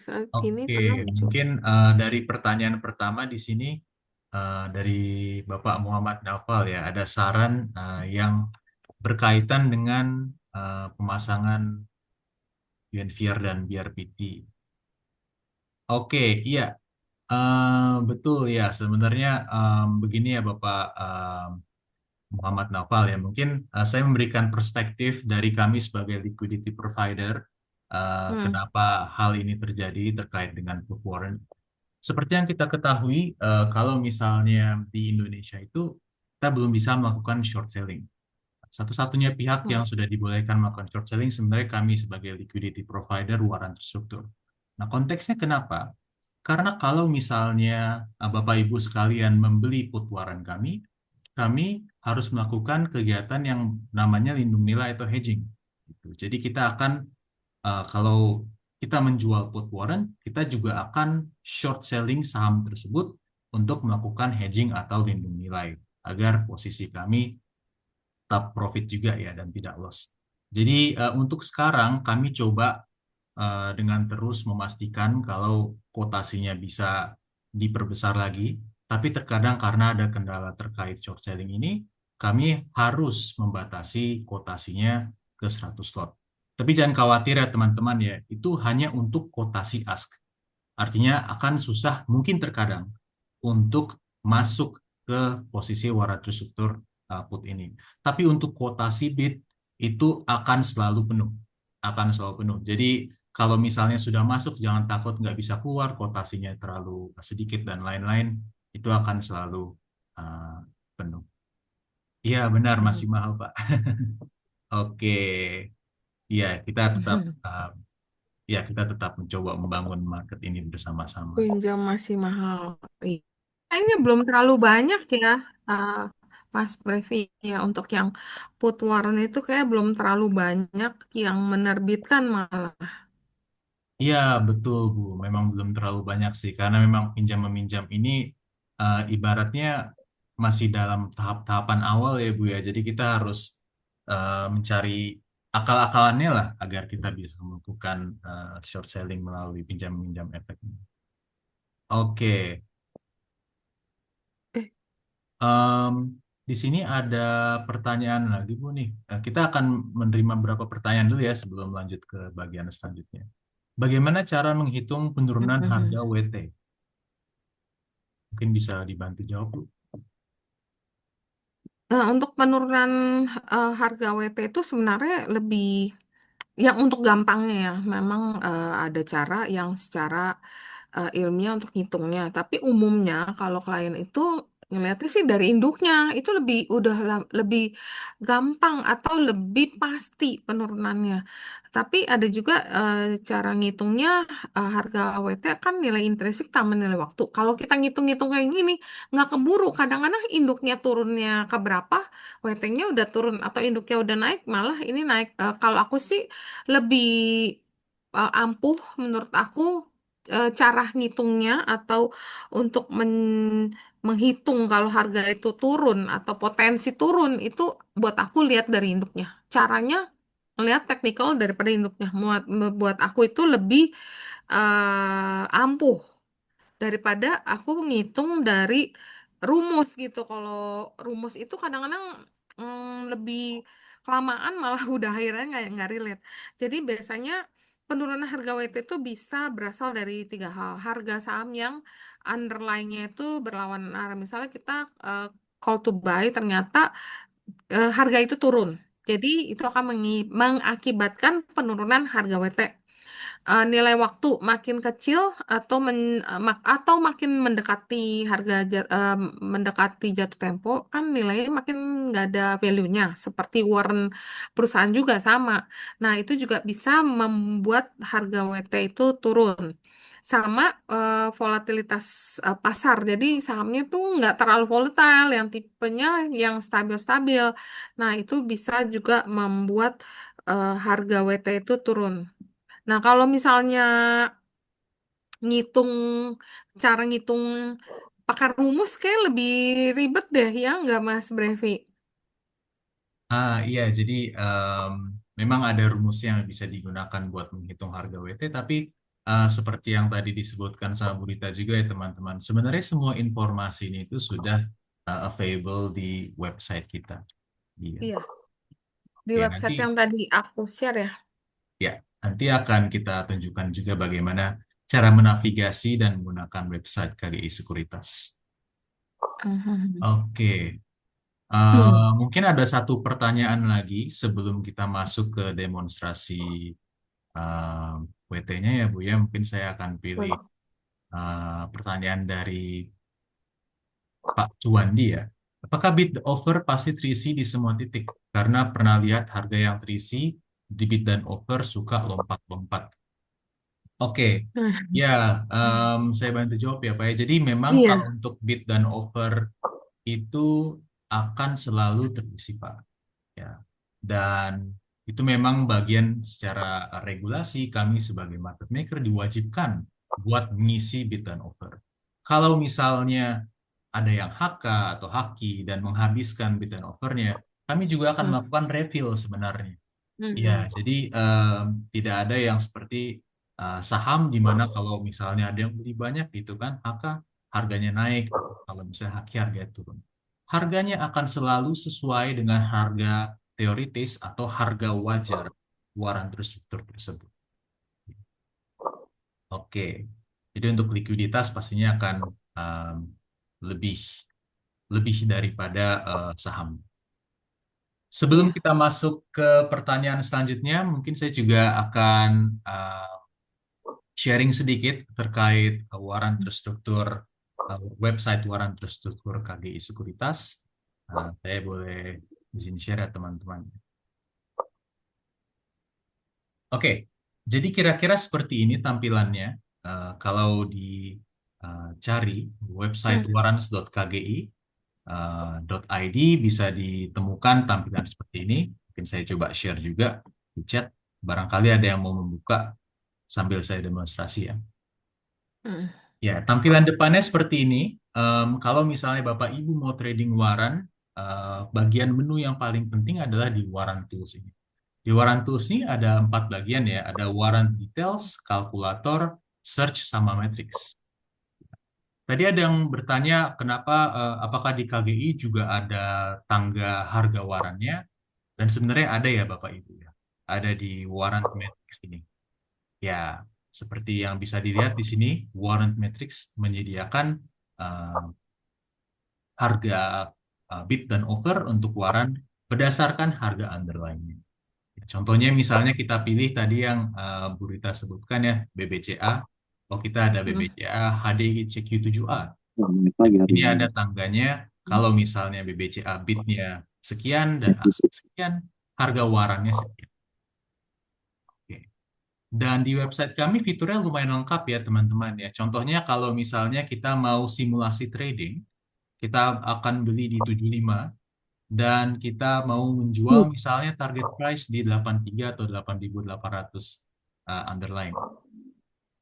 Saat ini oke, tengah muncul. mungkin dari pertanyaan pertama di sini dari Bapak Muhammad Naufal ya, ada saran yang berkaitan dengan pemasangan UNVR dan BRPT. Oke, iya, betul ya. Sebenarnya begini ya Bapak Muhammad Naufal ya. Mungkin saya memberikan perspektif dari kami sebagai liquidity provider. Hmm. Kenapa hal ini terjadi terkait dengan book warrant. Seperti yang kita ketahui, kalau misalnya di Indonesia itu kita belum bisa melakukan short selling. Satu-satunya pihak yang sudah dibolehkan melakukan short selling sebenarnya kami sebagai liquidity provider waran terstruktur. Nah, konteksnya kenapa? Karena kalau misalnya Bapak Ibu sekalian membeli put warrant kami harus melakukan kegiatan yang namanya lindung nilai atau hedging. Gitu. Jadi kita akan kalau kita menjual put warrant, kita juga akan short selling saham tersebut untuk melakukan hedging atau lindung nilai agar posisi kami tetap profit juga ya dan tidak loss. Jadi untuk sekarang kami coba dengan terus memastikan kalau kotasinya bisa diperbesar lagi, tapi terkadang karena ada kendala terkait short selling ini, kami harus membatasi kotasinya ke 100 lot. Tapi jangan khawatir ya teman-teman ya, itu hanya untuk kotasi ask. Artinya akan susah mungkin terkadang untuk masuk ke posisi waratu struktur put ini. Tapi untuk kuotasi bid itu akan selalu penuh. Akan selalu penuh. Jadi kalau misalnya sudah masuk, jangan takut nggak bisa keluar, kuotasinya terlalu sedikit dan lain-lain, itu akan selalu uh, penuh. Iya benar, masih mahal Pak. Oke, iya kita tetap mencoba membangun market ini bersama-sama. Pinjam masih mahal. Iya. Kayaknya belum terlalu banyak ya, uh, Mas Brevi. Ya, untuk yang put warrant itu kayak belum terlalu banyak yang menerbitkan malah. Iya, betul, Bu. Memang belum terlalu banyak sih, karena memang pinjam-meminjam ini ibaratnya masih dalam tahap-tahapan awal ya, Bu ya. Jadi kita harus mencari akal-akalannya lah agar kita bisa melakukan short selling melalui pinjam-meminjam efek ini. Oke, Eh, em, di sini ada pertanyaan lagi, Bu nih. Kita akan menerima beberapa pertanyaan dulu ya sebelum lanjut ke bagian selanjutnya. Bagaimana cara menghitung penurunan harga mhm. WT? Mungkin bisa dibantu jawab, Bu. Untuk penurunan harga WT itu sebenarnya lebih yang untuk gampangnya ya, memang ada cara yang secara ilmiah untuk ngitungnya. Tapi umumnya kalau klien itu ngeliatnya sih dari induknya itu lebih gampang atau lebih pasti penurunannya. Tapi ada juga cara ngitungnya harga AWT kan nilai intrinsik tambah nilai waktu. Kalau kita ngitung-ngitung kayak gini nggak keburu. Kadang-kadang induknya turunnya ke berapa, WT-nya udah turun atau induknya udah naik, malah ini naik. Kalau aku sih lebih ampuh menurut aku cara ngitungnya atau untuk menghitung kalau harga itu turun atau potensi turun itu buat aku lihat dari induknya. Caranya lihat teknikal daripada induknya. Buat aku itu lebih ampuh daripada aku ngitung dari rumus gitu. Kalau rumus itu kadang-kadang lebih kelamaan malah udah akhirnya nggak relate. Jadi biasanya penurunan harga WT itu bisa berasal dari tiga hal. Harga saham yang underlying-nya itu berlawanan arah. Misalnya kita call to buy ternyata harga itu turun. Jadi itu akan mengakibatkan penurunan harga WT. Nilai waktu makin kecil atau atau makin mendekati jatuh tempo kan nilainya makin nggak ada value-nya seperti warrant perusahaan juga sama. Nah, itu juga bisa membuat harga WT itu turun. Sama volatilitas pasar. Jadi sahamnya tuh nggak terlalu volatile, yang tipenya yang stabil-stabil. Nah, itu bisa juga membuat harga WT itu turun. Nah, kalau misalnya ngitung, cara ngitung pakai rumus kayak lebih ribet deh, ya nggak Mas Brevi? Iya, jadi memang ada rumus yang bisa digunakan buat menghitung harga WT, tapi seperti yang tadi disebutkan sama Bu Rita juga ya teman-teman, sebenarnya semua informasi ini itu sudah available di website kita. Iya. Iya, di Oke, website yang tadi aku share ya. ya, nanti akan kita tunjukkan juga bagaimana cara menavigasi dan menggunakan website KGI Sekuritas. Mhm. Oke, Hmm. mungkin ada satu pertanyaan lagi sebelum kita masuk ke demonstrasi WT-nya ya Bu ya. Mungkin saya akan pilih Boleh. pertanyaan dari Pak Cuandi ya. Apakah bid offer pasti terisi di semua titik? Karena pernah lihat harga yang terisi di bid dan offer suka lompat-lompat. Oke, Nah, ya, saya bantu jawab ya Pak ya. Jadi memang kalau iya. untuk bid dan offer itu akan selalu terisi Pak. Ya. Dan itu memang bagian secara regulasi kami sebagai market maker diwajibkan buat mengisi bid dan offer. Kalau misalnya ada yang HK atau haki dan menghabiskan bid dan offernya, kami juga akan Hmm. melakukan refill sebenarnya. Ya, Hmm. jadi tidak ada yang seperti saham di mana kalau misalnya ada yang beli banyak gitu kan, maka harganya naik atau kalau misalnya haki harganya turun. Harganya akan selalu sesuai dengan harga teoritis atau harga wajar waran terstruktur tersebut. Oke, jadi untuk likuiditas pastinya akan um, lebih lebih daripada saham. Sebelum Iya. kita masuk ke pertanyaan selanjutnya, mungkin saya juga akan sharing sedikit terkait waran terstruktur website waran terstruktur KGI Sekuritas. Saya boleh izin share ya teman-teman. Oke, jadi kira-kira seperti ini tampilannya. Kalau dicari website Hmm. warans.kgi.id bisa ditemukan tampilan seperti ini. Mungkin saya coba share juga di chat. Barangkali ada yang mau membuka sambil saya demonstrasi ya. Hmm. Ya, tampilan depannya seperti ini. Kalau misalnya Bapak Ibu mau trading waran, bagian menu yang paling penting adalah di waran tools ini. Di waran tools ini ada 4 bagian ya. Ada waran details, kalkulator, search, sama matrix. Tadi ada yang bertanya kenapa, apakah di KGI juga ada tangga harga warannya? Dan sebenarnya ada ya Bapak Ibu ya. Ada di warrant matrix ini. Ya, seperti yang bisa dilihat di sini, warrant matrix menyediakan uh, harga bid dan offer untuk waran berdasarkan harga underlying. Contohnya misalnya kita pilih tadi yang Bu Rita sebutkan ya, BBCA. Oh, kita ada Hmm. BBCA HDCQ7A. Lagi hari Ini ini. ada tangganya, kalau misalnya BBCA bidnya sekian dan ASIC sekian, harga warannya sekian. Oke. Dan di website kami fiturnya lumayan lengkap ya teman-teman ya. Contohnya kalau misalnya kita mau simulasi trading, kita akan beli di 75 dan kita mau menjual misalnya target price di 83 atau 8.800 underline.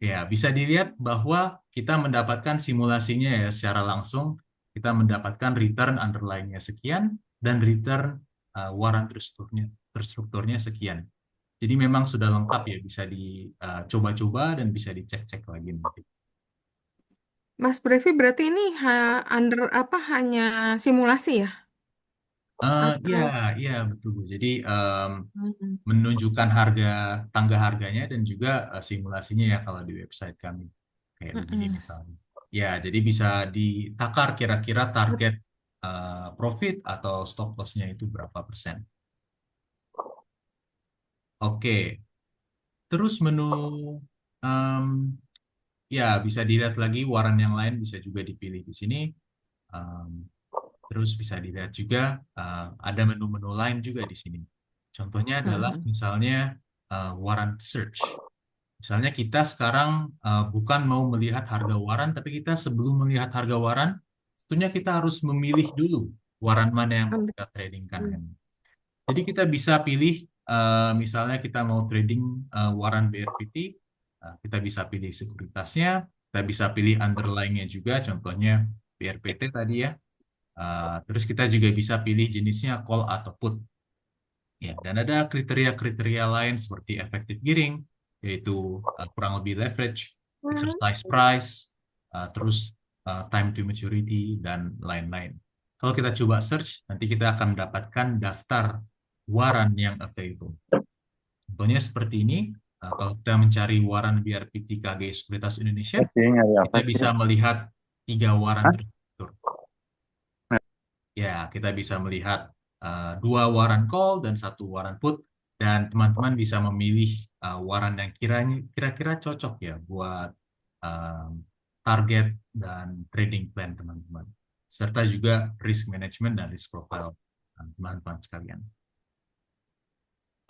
Ya, bisa dilihat bahwa kita mendapatkan simulasinya ya secara langsung, kita mendapatkan return underlying-nya sekian dan return waran terstrukturnya sekian. Jadi memang sudah lengkap ya, bisa dicoba-coba dan bisa dicek-cek lagi nanti. Mas Brevi berarti ini hanya simulasi ya? Ya, Atau ya betul Bu. Jadi Hmm. menunjukkan tangga harganya dan juga simulasinya ya kalau di website kami kayak begini Mm-mm. misalnya. Ya, jadi bisa ditakar kira-kira target profit atau stop loss-nya itu berapa persen. Oke, terus menu em, ya bisa dilihat lagi waran yang lain bisa juga dipilih di sini. Em, Terus bisa dilihat juga ada menu-menu lain juga di sini. Contohnya adalah Mhm. misalnya warrant search. Misalnya kita sekarang bukan mau melihat harga waran, tapi kita sebelum melihat harga waran, tentunya kita harus memilih dulu waran mana yang mau kita tradingkan kan. Jadi kita bisa pilih, misalnya kita mau trading waran BRPT, kita bisa pilih sekuritasnya, kita bisa pilih underlying-nya juga, contohnya BRPT tadi ya. Terus kita juga bisa pilih jenisnya call atau put. Ya, dan ada kriteria-kriteria lain seperti effective gearing, yaitu kurang lebih leverage, exercise price, terus time to maturity, dan lain-lain. Kalau kita coba search, nanti kita akan mendapatkan daftar waran yang available. Contohnya seperti ini, kalau kita mencari waran BRPT KG Sekuritas Indonesia, Oke, nyari apa kita sih? bisa melihat 3 waran Hah? terstruktur. Ya, kita bisa melihat 2 waran call dan 1 waran put, dan teman-teman bisa memilih waran yang kira-kira cocok ya buat um, target dan trading plan teman-teman, serta juga risk management dan risk profile teman-teman sekalian.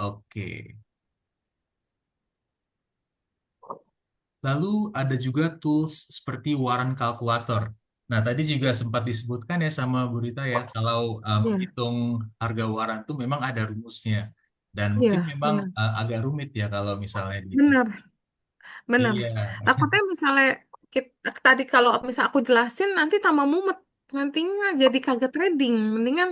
Oke, Lalu ada juga tools seperti Warren Calculator. Nah, tadi juga sempat disebutkan ya sama Bu Rita ya, kalau Iya, menghitung harga waran itu memang ada rumusnya. Dan iya, mungkin memang benar. agak rumit ya kalau misalnya dihitung. Benar, benar. Iya, Takutnya misalnya tadi kalau misal aku jelasin nanti tambah mumet. Nantinya jadi kagak trading. Mendingan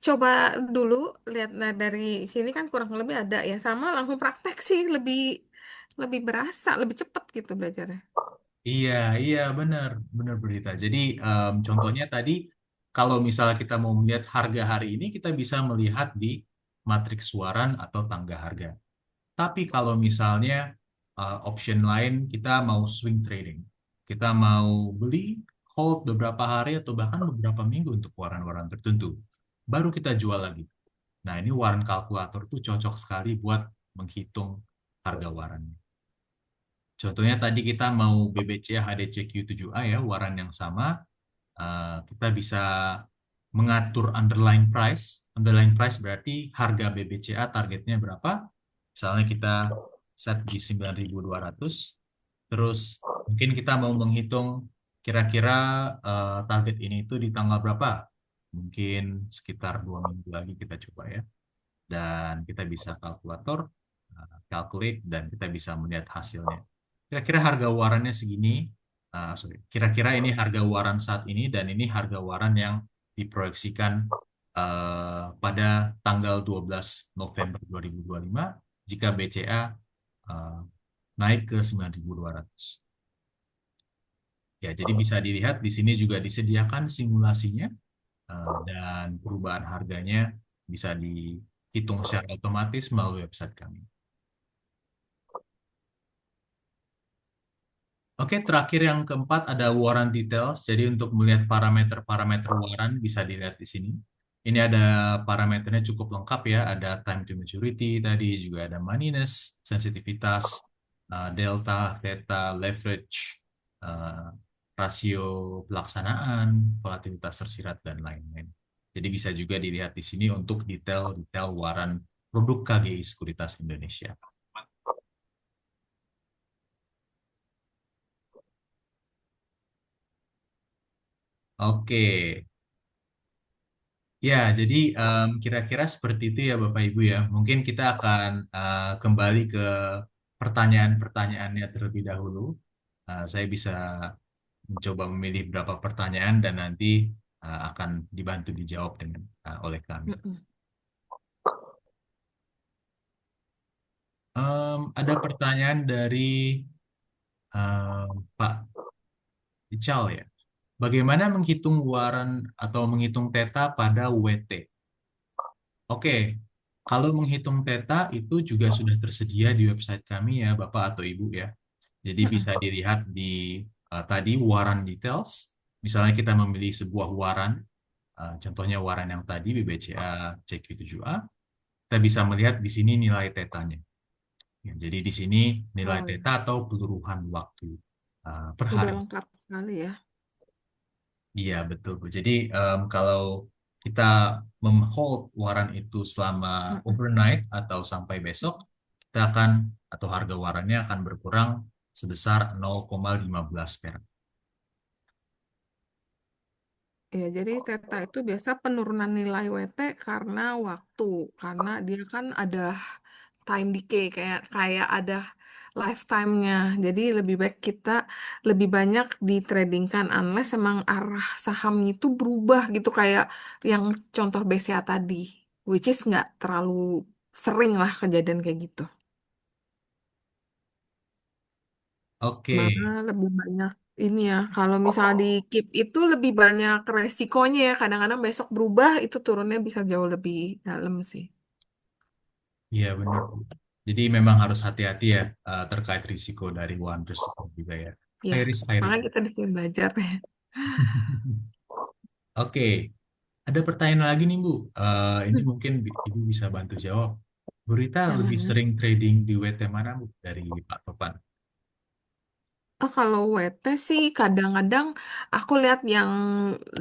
coba dulu lihat dari sini kan kurang lebih ada ya sama langsung praktek sih lebih lebih berasa, lebih cepet gitu belajarnya. iya, iya, benar, benar berita. Jadi contohnya tadi, kalau misalnya kita mau melihat harga hari ini, kita bisa melihat di matriks waran atau tangga harga. Tapi kalau misalnya option lain, kita mau swing trading, kita mau beli, hold beberapa hari atau bahkan beberapa minggu untuk waran-waran tertentu, baru kita jual lagi. Nah, ini waran kalkulator tuh cocok sekali buat menghitung harga waran. Contohnya tadi kita mau BBC HDCQ7A ya, waran yang sama. Kita bisa mengatur underlying price. Underlying price berarti harga BBCA targetnya berapa. Misalnya kita set di 9.200. Terus mungkin kita mau menghitung kira-kira target ini itu di tanggal berapa. Mungkin sekitar 2 minggu lagi kita coba ya. Dan kita bisa kalkulator, calculate, dan kita bisa melihat hasilnya. Kira-kira harga warannya segini, sorry, kira-kira ini harga waran saat ini, dan ini harga waran yang diproyeksikan pada tanggal 12 November 2025 jika BCA eh, naik ke 9.200. Ya, jadi bisa dilihat di sini juga disediakan simulasinya dan perubahan harganya bisa dihitung secara otomatis melalui website kami. Oke, terakhir yang keempat ada warrant details. Jadi untuk melihat parameter-parameter warrant bisa dilihat di sini. Ini ada parameternya cukup lengkap ya. Ada time to maturity tadi, juga ada moneyness, sensitivitas, delta, theta, leverage, eh, rasio pelaksanaan, volatilitas tersirat, dan lain-lain. Jadi bisa juga dilihat di sini untuk detail-detail warrant produk KGI Sekuritas Indonesia. Oke, ya, jadi kira-kira seperti itu ya Bapak Ibu ya. Mungkin kita akan kembali ke pertanyaan-pertanyaannya terlebih dahulu. Saya bisa mencoba memilih beberapa pertanyaan dan nanti akan dibantu dijawab oleh kami. Mm-mm. Ada pertanyaan dari Pak Ical ya. Bagaimana menghitung waran atau menghitung theta pada WT? Oke, kalau menghitung theta itu juga sudah tersedia di website kami ya, Bapak atau Ibu ya. Jadi bisa Mm-mm. dilihat di tadi waran details. Misalnya kita memilih sebuah waran, contohnya waran yang tadi BBCA CQ7A, kita bisa melihat di sini nilai tetanya. Ya, jadi di sini nilai Oh, teta atau peluruhan waktu per udah hari. lengkap sekali ya. Iya, betul, Bu. Jadi kalau kita memhold waran itu selama Mm-mm. overnight atau sampai besok, kita akan atau harga warannya akan berkurang sebesar 0,15 perak. Ya, jadi theta itu biasa penurunan nilai WT karena waktu, karena dia kan ada time decay kayak kayak ada lifetime-nya. Jadi lebih baik kita lebih banyak ditradingkan unless emang arah sahamnya itu berubah gitu kayak yang contoh BCA tadi, which is nggak terlalu sering lah kejadian kayak gitu. Oke, Malah lebih banyak ini ya, kalau misal di keep itu lebih banyak resikonya ya. Kadang-kadang besok berubah itu turunnya bisa jauh lebih dalam sih. iya benar, Bu. Jadi memang harus hati-hati ya terkait risiko dari waran tersebut juga ya. Ya, High risk, high makanya return. kita di sini belajar. Oke, ada pertanyaan lagi nih Bu. Ini mungkin Ibu bisa bantu jawab. Bu Rita Yang lebih mana? sering trading di WT mana Bu dari Pak Topan? Oh, kalau WT sih kadang-kadang aku lihat yang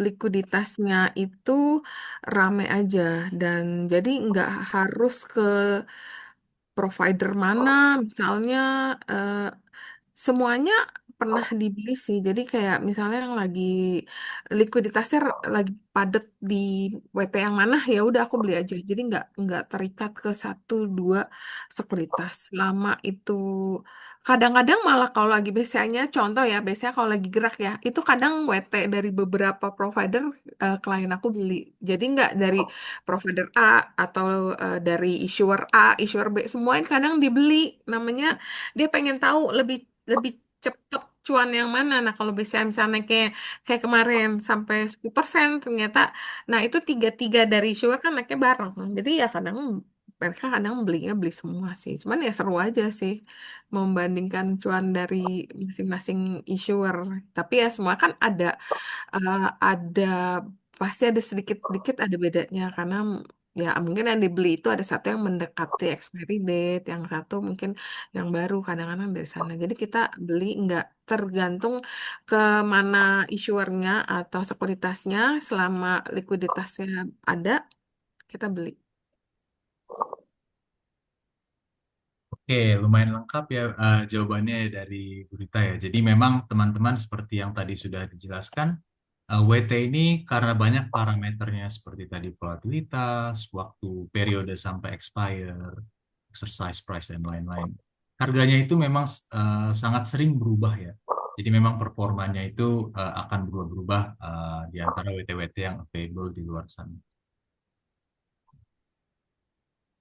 likuiditasnya itu rame aja dan jadi nggak harus ke provider mana, misalnya Semuanya pernah dibeli sih. Jadi kayak misalnya yang lagi likuiditasnya lagi padat di WT yang mana, ya udah aku beli aja. Jadi nggak terikat ke satu dua sekuritas. Lama itu kadang-kadang malah kalau lagi BCA-nya, contoh ya, BCA kalau lagi gerak ya, itu kadang WT dari beberapa provider klien aku beli. Jadi nggak dari provider A atau dari issuer B, semuanya kadang dibeli. Namanya dia pengen tahu lebih lebih cepet cuan yang mana. Nah, kalau bisa misalnya kayak kayak kemarin sampai 10% ternyata, nah itu tiga-tiga dari issuer kan naiknya bareng. Jadi ya kadang mereka kadang belinya beli semua sih. Cuman ya seru aja sih membandingkan cuan dari masing-masing issuer. Tapi ya semua kan ada pasti ada sedikit-dikit ada bedanya karena ya mungkin yang dibeli itu ada satu yang mendekati expiry date, yang satu mungkin yang baru kadang-kadang dari sana. Jadi kita beli nggak tergantung ke mana issuernya atau sekuritasnya, selama likuiditasnya ada, kita beli. Oke, lumayan lengkap ya jawabannya dari Bu Rita ya. Jadi memang teman-teman seperti yang tadi sudah dijelaskan, WT ini karena banyak parameternya seperti tadi volatilitas, waktu periode sampai expire, exercise price dan lain-lain. Harganya itu memang sangat sering berubah ya. Jadi memang performanya itu akan berubah-ubah di antara WT-WT yang available di luar sana.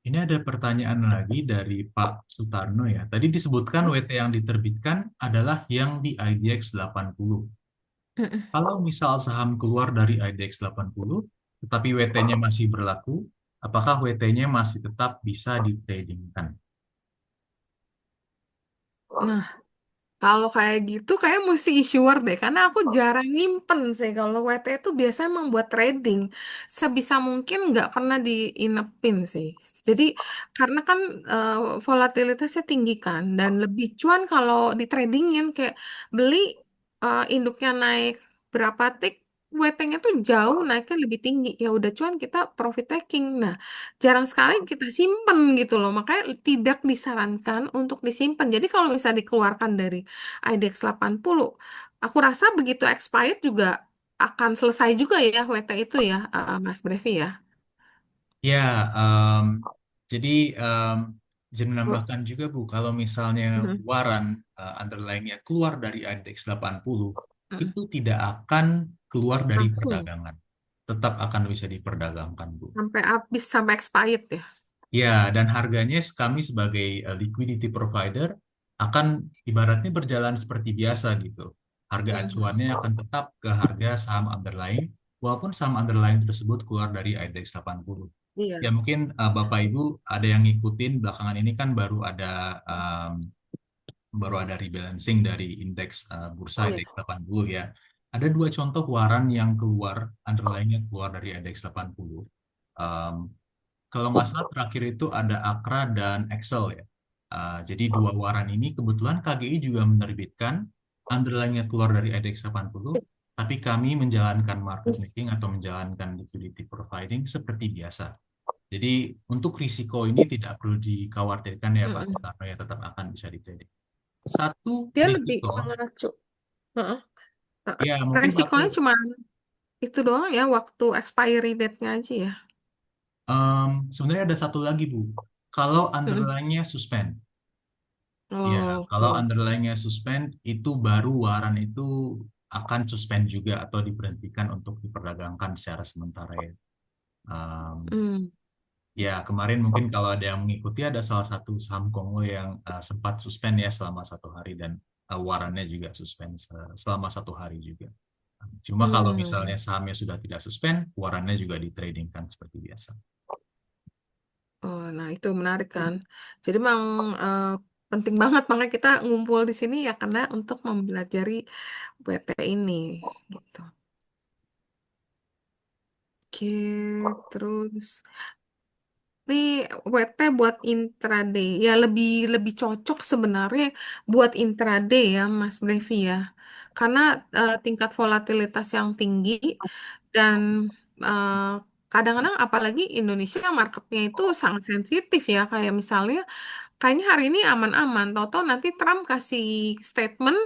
Ini ada pertanyaan lagi dari Pak Sutarno ya. Tadi disebutkan WT yang diterbitkan adalah yang di IDX 80. Mm-mm. Kalau misal saham keluar dari IDX 80, tetapi WT-nya masih berlaku, apakah WT-nya masih tetap bisa ditradingkan? Nah, kalau kayak gitu kayak mesti issuer deh, karena aku jarang nyimpen sih. Kalau WT itu biasanya emang buat trading. Sebisa mungkin nggak pernah diinepin sih. Jadi karena kan eh, volatilitasnya tinggi kan, dan lebih cuan kalau di tradingin kayak beli induknya naik berapa tik, WT-nya tuh jauh naiknya lebih tinggi. Ya udah cuan kita profit taking. Nah, jarang sekali kita simpen gitu loh. Makanya tidak disarankan untuk disimpan. Jadi kalau misalnya dikeluarkan dari IDX 80, aku rasa begitu expired juga akan selesai juga ya WT itu ya, Mas Brevi ya. Ya, em, jadi izin Oh, menambahkan juga Bu, kalau misalnya mhm. waran underlying-nya keluar dari IDX 80, Mhm. itu tidak akan keluar dari Langsung perdagangan. Tetap akan bisa diperdagangkan, Bu. sampai habis sampai expired ya. Ya, dan harganya kami sebagai liquidity provider akan ibaratnya berjalan seperti biasa gitu. Harga Mhm. acuannya akan tetap ke harga saham underlying, walaupun saham underlying tersebut keluar dari IDX 80. Iya. Ya mungkin Bapak Ibu ada yang ngikutin belakangan ini kan baru ada rebalancing dari indeks bursa Iya. indeks 80 ya. Ada dua contoh waran yang keluar underlying-nya keluar dari indeks 80. Um, Kalau nggak salah terakhir itu ada Akra dan Excel ya. Jadi dua waran ini kebetulan KGI juga menerbitkan underlying-nya keluar dari IDX 80, tapi kami menjalankan market making atau menjalankan liquidity providing seperti biasa. Jadi untuk risiko ini tidak perlu dikhawatirkan ya Pak, Mhm. karena ya tetap akan bisa ditrading. Satu Dia lebih risiko, mengacu. Heeh. ya mungkin Resikonya satu, cuma itu doang ya, waktu expiry date-nya aja ya. sebenarnya ada satu lagi Bu. Kalau Mhm. underlying-nya suspend, ya, kalau Oke. underlying-nya suspend, itu baru waran itu akan suspend juga atau diberhentikan untuk diperdagangkan secara sementara ya. Um, Hmm. ya, kemarin mungkin kalau ada yang mengikuti ada salah satu saham Kongo yang sempat suspend ya selama 1 hari dan warannya juga suspend selama 1 hari juga. Cuma kalau misalnya Hmm. sahamnya sudah tidak suspend, warannya juga ditradingkan seperti biasa. Oh, nah itu menarik kan. Jadi memang eh, penting banget makanya kita ngumpul di sini ya karena untuk mempelajari WT ini gitu. Oke, terus ini WT buat intraday ya lebih lebih cocok sebenarnya buat intraday ya Mas Brevi ya. Karena tingkat volatilitas yang tinggi dan eh, kadang-kadang apalagi Indonesia marketnya itu sangat sensitif ya kayak misalnya kayaknya hari ini aman-aman. Tahu-tahu nanti Trump kasih statement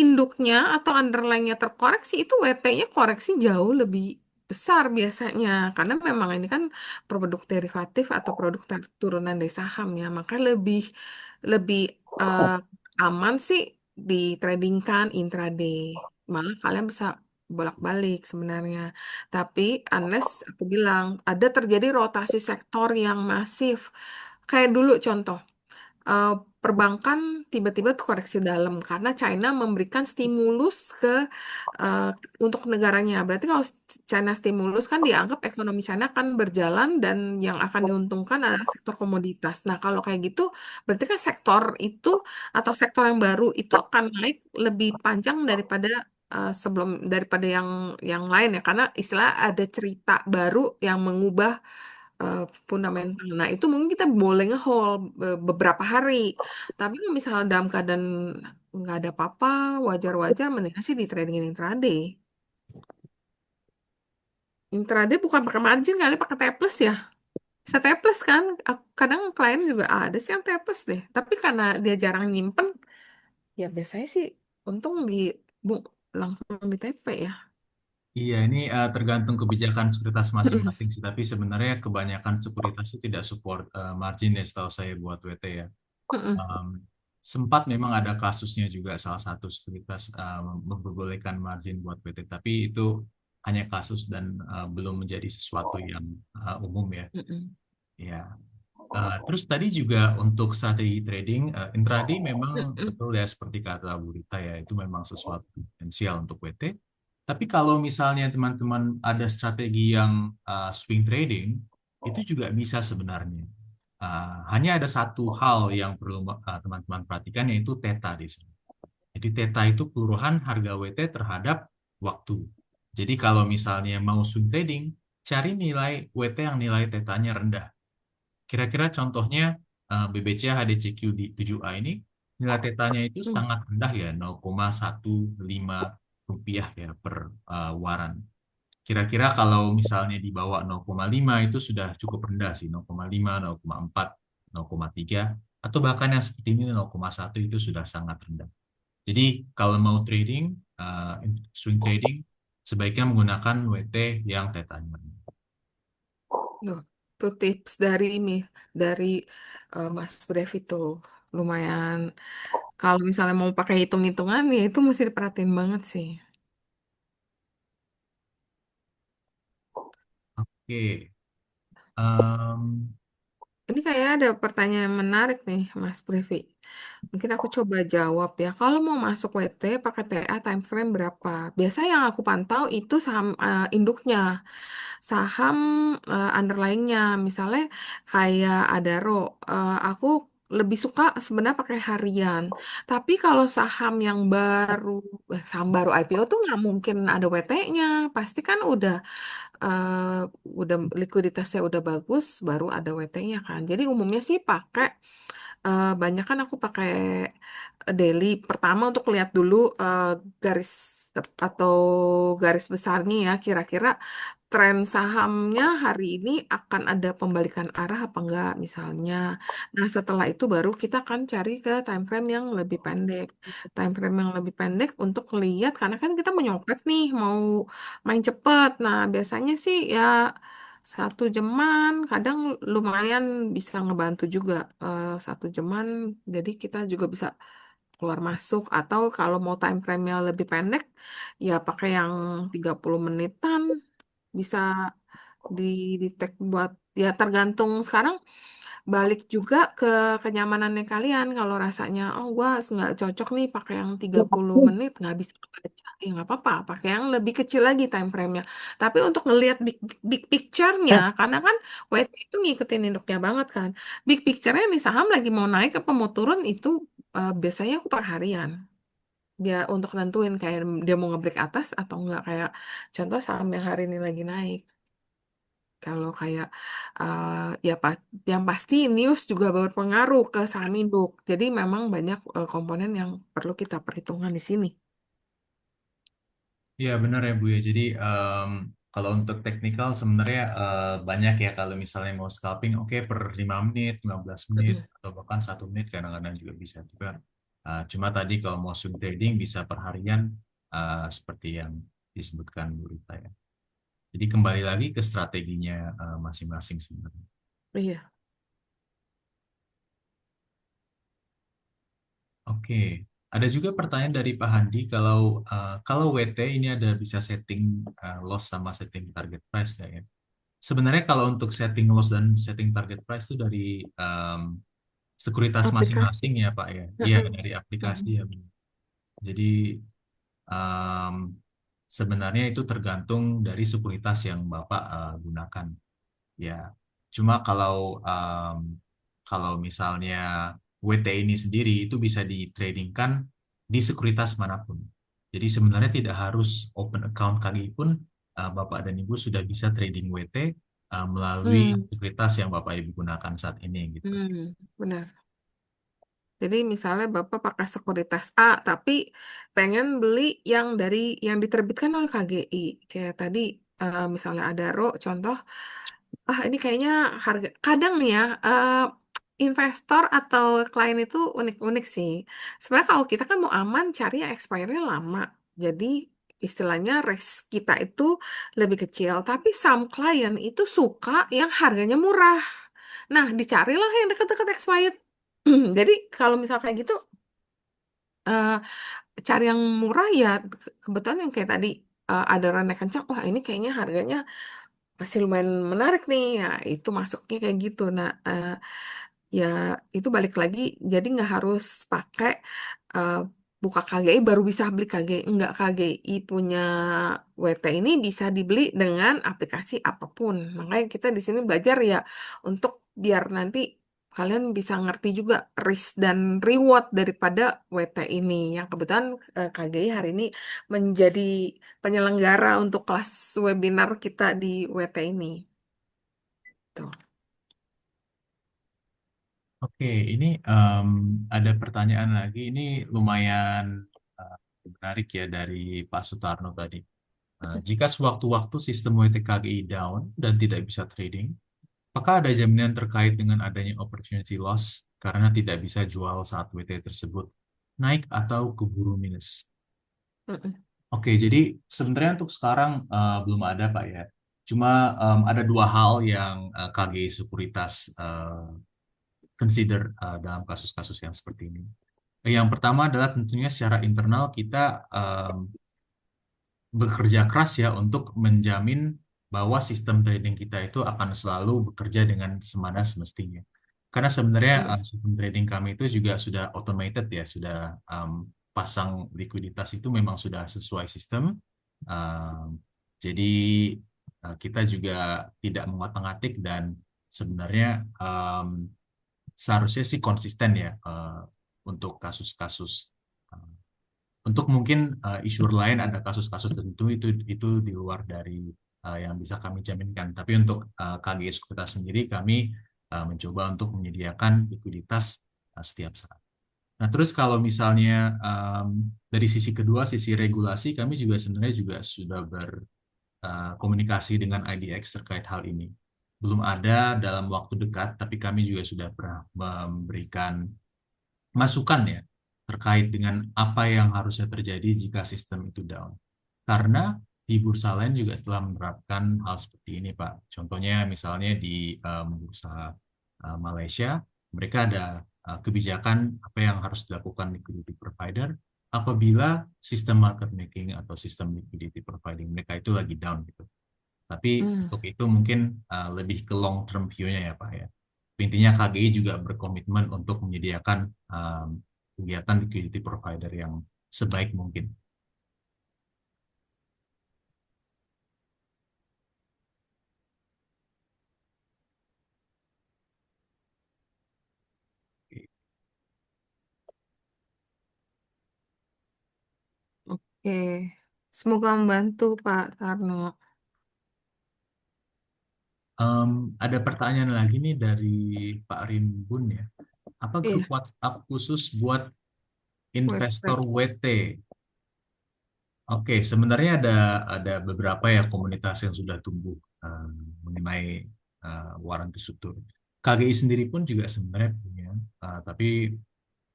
induknya atau underlying-nya terkoreksi itu WT-nya koreksi jauh lebih besar biasanya karena memang ini kan produk derivatif atau produk turunan dari saham ya maka lebih lebih eh, aman sih di trading kan intraday malah kalian bisa bolak-balik sebenarnya tapi unless aku bilang ada terjadi rotasi sektor yang masif kayak dulu contoh eh, perbankan tiba-tiba tuh koreksi dalam karena China memberikan stimulus ke eh, untuk negaranya. Berarti kalau China stimulus kan dianggap ekonomi China akan berjalan dan yang akan diuntungkan adalah sektor komoditas. Nah, kalau kayak gitu berarti kan sektor itu atau sektor yang baru itu akan naik lebih panjang daripada sebelum daripada yang lain ya karena istilah ada cerita baru yang mengubah eh, fundamental. Nah, itu mungkin kita boleh nge-hold beberapa hari. Tapi kalau misalnya dalam keadaan nggak ada apa-apa, wajar-wajar mendingan sih di trading intraday. Intraday bukan pakai margin kali, pakai T plus ya. Bisa T plus kan? Kadang klien juga ada sih yang T plus deh. Tapi karena dia jarang nyimpen, ya biasanya sih untung bu- langsung di TP ya. Iya, ini tergantung kebijakan sekuritas masing-masing sih. Tapi sebenarnya kebanyakan sekuritas itu tidak support margin ya setahu saya buat WT ya. Um, Sempat memang ada kasusnya juga salah satu sekuritas memperbolehkan margin buat PT, tapi itu hanya kasus dan belum menjadi sesuatu yang umum ya. Ya. Terus tadi juga untuk strategi trading, intraday memang betul ya seperti kata Bu Rita ya, itu memang sesuatu potensial untuk WT. Tapi kalau misalnya teman-teman ada strategi yang swing trading, itu juga bisa sebenarnya. Hanya ada satu hal yang perlu teman-teman perhatikan yaitu theta di sini. Jadi theta itu peluruhan harga WT terhadap waktu. Jadi kalau misalnya mau swing trading, cari nilai WT yang nilai tetanya rendah. Kira-kira contohnya BBC HDCQ di 7A ini nilai tetanya itu sangat rendah ya 0,15 rupiah ya per waran. Kira-kira kalau misalnya di bawah 0,5 itu sudah cukup rendah sih 0,5, 0,4, 0,3 atau bahkan yang seperti ini 0,1 itu sudah sangat rendah. Jadi kalau mau trading, swing trading sebaiknya menggunakan WT yang tetanya rendah. Loh, itu tips dari ini, dari Mas Brev itu lumayan. Kalau misalnya mau pakai hitung-hitungan, ya itu mesti diperhatiin banget sih. Oke. Em, Ini kayak ada pertanyaan menarik nih, Mas Brevi. Mungkin aku coba jawab ya. Kalau mau masuk WT pakai TA time frame berapa? Biasa yang aku pantau itu saham induknya. Saham underlying-nya misalnya kayak Adaro aku lebih suka sebenarnya pakai harian tapi kalau saham yang baru saham baru IPO tuh nggak mungkin ada WT-nya pasti kan udah likuiditasnya udah bagus baru ada WT-nya kan jadi umumnya sih pakai banyak kan aku pakai daily pertama untuk lihat dulu garis atau garis besarnya ya kira-kira tren sahamnya hari ini akan ada pembalikan arah apa enggak misalnya. Nah, setelah itu baru kita akan cari ke time frame yang lebih pendek. Time frame yang lebih pendek untuk lihat karena kan kita mau nyopet nih, mau main cepet. Nah, biasanya sih ya 1 jaman, kadang lumayan bisa ngebantu juga 1 jaman. Jadi kita juga bisa keluar masuk atau kalau mau time frame-nya lebih pendek ya pakai yang 30 menitan bisa di detect buat ya tergantung sekarang balik juga ke kenyamanannya kalian kalau rasanya oh gua nggak cocok nih pakai yang 30 menit nggak bisa baca ya nggak apa-apa pakai yang lebih kecil lagi time frame-nya tapi untuk ngelihat big picture-nya karena kan WT itu ngikutin induknya banget kan big picture-nya nih saham lagi mau naik apa mau turun itu biasanya aku per harian dia untuk nentuin kayak dia mau ngebreak atas atau enggak kayak contoh saham yang hari ini lagi naik kalau kayak ya yang pasti news juga berpengaruh ke saham induk. Jadi memang banyak komponen yang perlu kita perhitungkan di sini. Iya benar ya Bu ya. Jadi Kalau untuk teknikal sebenarnya banyak ya kalau misalnya mau scalping, oke per 5 menit, 15 menit, Mm-mm. atau bahkan 1 menit kadang-kadang juga bisa juga. Cuma tadi kalau mau swing trading bisa per harian seperti yang disebutkan Bu Rita ya. Jadi kembali lagi ke strateginya masing-masing sebenarnya. Iya. Oke, ada juga pertanyaan dari Pak Handi kalau WT ini ada bisa setting loss sama setting target price nggak ya? Sebenarnya kalau untuk setting loss dan setting target price itu dari sekuritas Aplikasi. masing-masing ya Pak ya. Iya Mm-mm. dari aplikasi Mm-mm. ya. Bu. Jadi em, sebenarnya itu tergantung dari sekuritas yang Bapak gunakan. Ya, cuma kalau misalnya WT ini sendiri itu bisa ditradingkan di sekuritas manapun. Jadi sebenarnya tidak harus open account KGI pun Bapak dan Ibu sudah bisa trading WT melalui Hmm. sekuritas yang Bapak Ibu gunakan saat ini gitu. Benar. Jadi misalnya Bapak pakai sekuritas A, tapi pengen beli yang diterbitkan oleh KGI. Kayak tadi misalnya ada contoh, ini kayaknya harga, kadang nih ya, investor atau klien itu unik-unik sih. Sebenarnya kalau kita kan mau aman, cari yang expiry-nya lama. Jadi istilahnya risk kita itu lebih kecil. Tapi some klien itu suka yang harganya murah. Nah, dicarilah yang dekat-dekat expired. Jadi kalau misal kayak gitu, eh, cari yang murah ya, kebetulan yang kayak tadi ada rane kencang. Wah, ini kayaknya harganya masih lumayan menarik nih. Ya, itu masuknya kayak gitu. Nah, ya itu balik lagi. Jadi nggak harus pakai eh, buka KGI baru bisa beli KGI. Nggak, KGI punya WT ini bisa dibeli dengan aplikasi apapun. Makanya kita di sini belajar ya untuk biar nanti kalian bisa ngerti juga risk dan reward daripada WT ini. Yang kebetulan KGI hari ini menjadi penyelenggara untuk kelas webinar kita di WT ini. Tuh. Oke, ini ada pertanyaan lagi. Ini lumayan uh, menarik ya dari Pak Sutarno tadi. Jika sewaktu-waktu sistem WTKGI down dan tidak bisa trading, apakah ada jaminan terkait dengan adanya opportunity loss karena tidak bisa jual saat WT tersebut naik atau keburu minus? Mm-mm. Oke, jadi sebenarnya untuk sekarang belum ada Pak ya. Cuma ada dua hal yang KGI Sekuritas consider dalam kasus-kasus yang seperti ini. Yang pertama adalah tentunya secara internal kita bekerja keras ya untuk menjamin bahwa sistem trading kita itu akan selalu bekerja dengan semana semestinya. Karena sebenarnya Mm. sistem trading kami itu juga sudah automated ya, sudah pasang likuiditas itu memang sudah sesuai sistem. Um, jadi kita juga tidak mengotak-atik dan sebenarnya seharusnya sih konsisten ya untuk kasus-kasus untuk mungkin isu lain ada kasus-kasus tertentu itu di luar dari yang bisa kami jaminkan. Tapi untuk KGI Sekuritas sendiri kami mencoba untuk menyediakan likuiditas setiap saat. Nah, terus kalau misalnya dari sisi kedua, sisi regulasi, kami juga sebenarnya juga sudah berkomunikasi dengan IDX terkait hal ini. Belum ada dalam waktu dekat, tapi kami juga sudah pernah memberikan masukan ya terkait dengan apa yang harusnya terjadi jika sistem itu down. Karena di bursa lain juga telah menerapkan hal seperti ini, Pak. Contohnya misalnya di bursa Malaysia, mereka ada kebijakan apa yang harus dilakukan liquidity provider apabila sistem market making atau sistem liquidity providing mereka itu lagi down gitu. Tapi Mm. untuk itu mungkin lebih ke long term view-nya ya Pak ya. Intinya KGI juga berkomitmen untuk menyediakan kegiatan liquidity provider yang sebaik mungkin. Oke, semoga membantu Pak Tarno. Ada pertanyaan lagi nih dari Pak Rimbun ya. Apa grup Iya, WhatsApp khusus buat web. investor WT? Oke, sebenarnya ada beberapa ya komunitas yang sudah tumbuh eh, mengenai waran struktur. KGI sendiri pun juga sebenarnya punya, tapi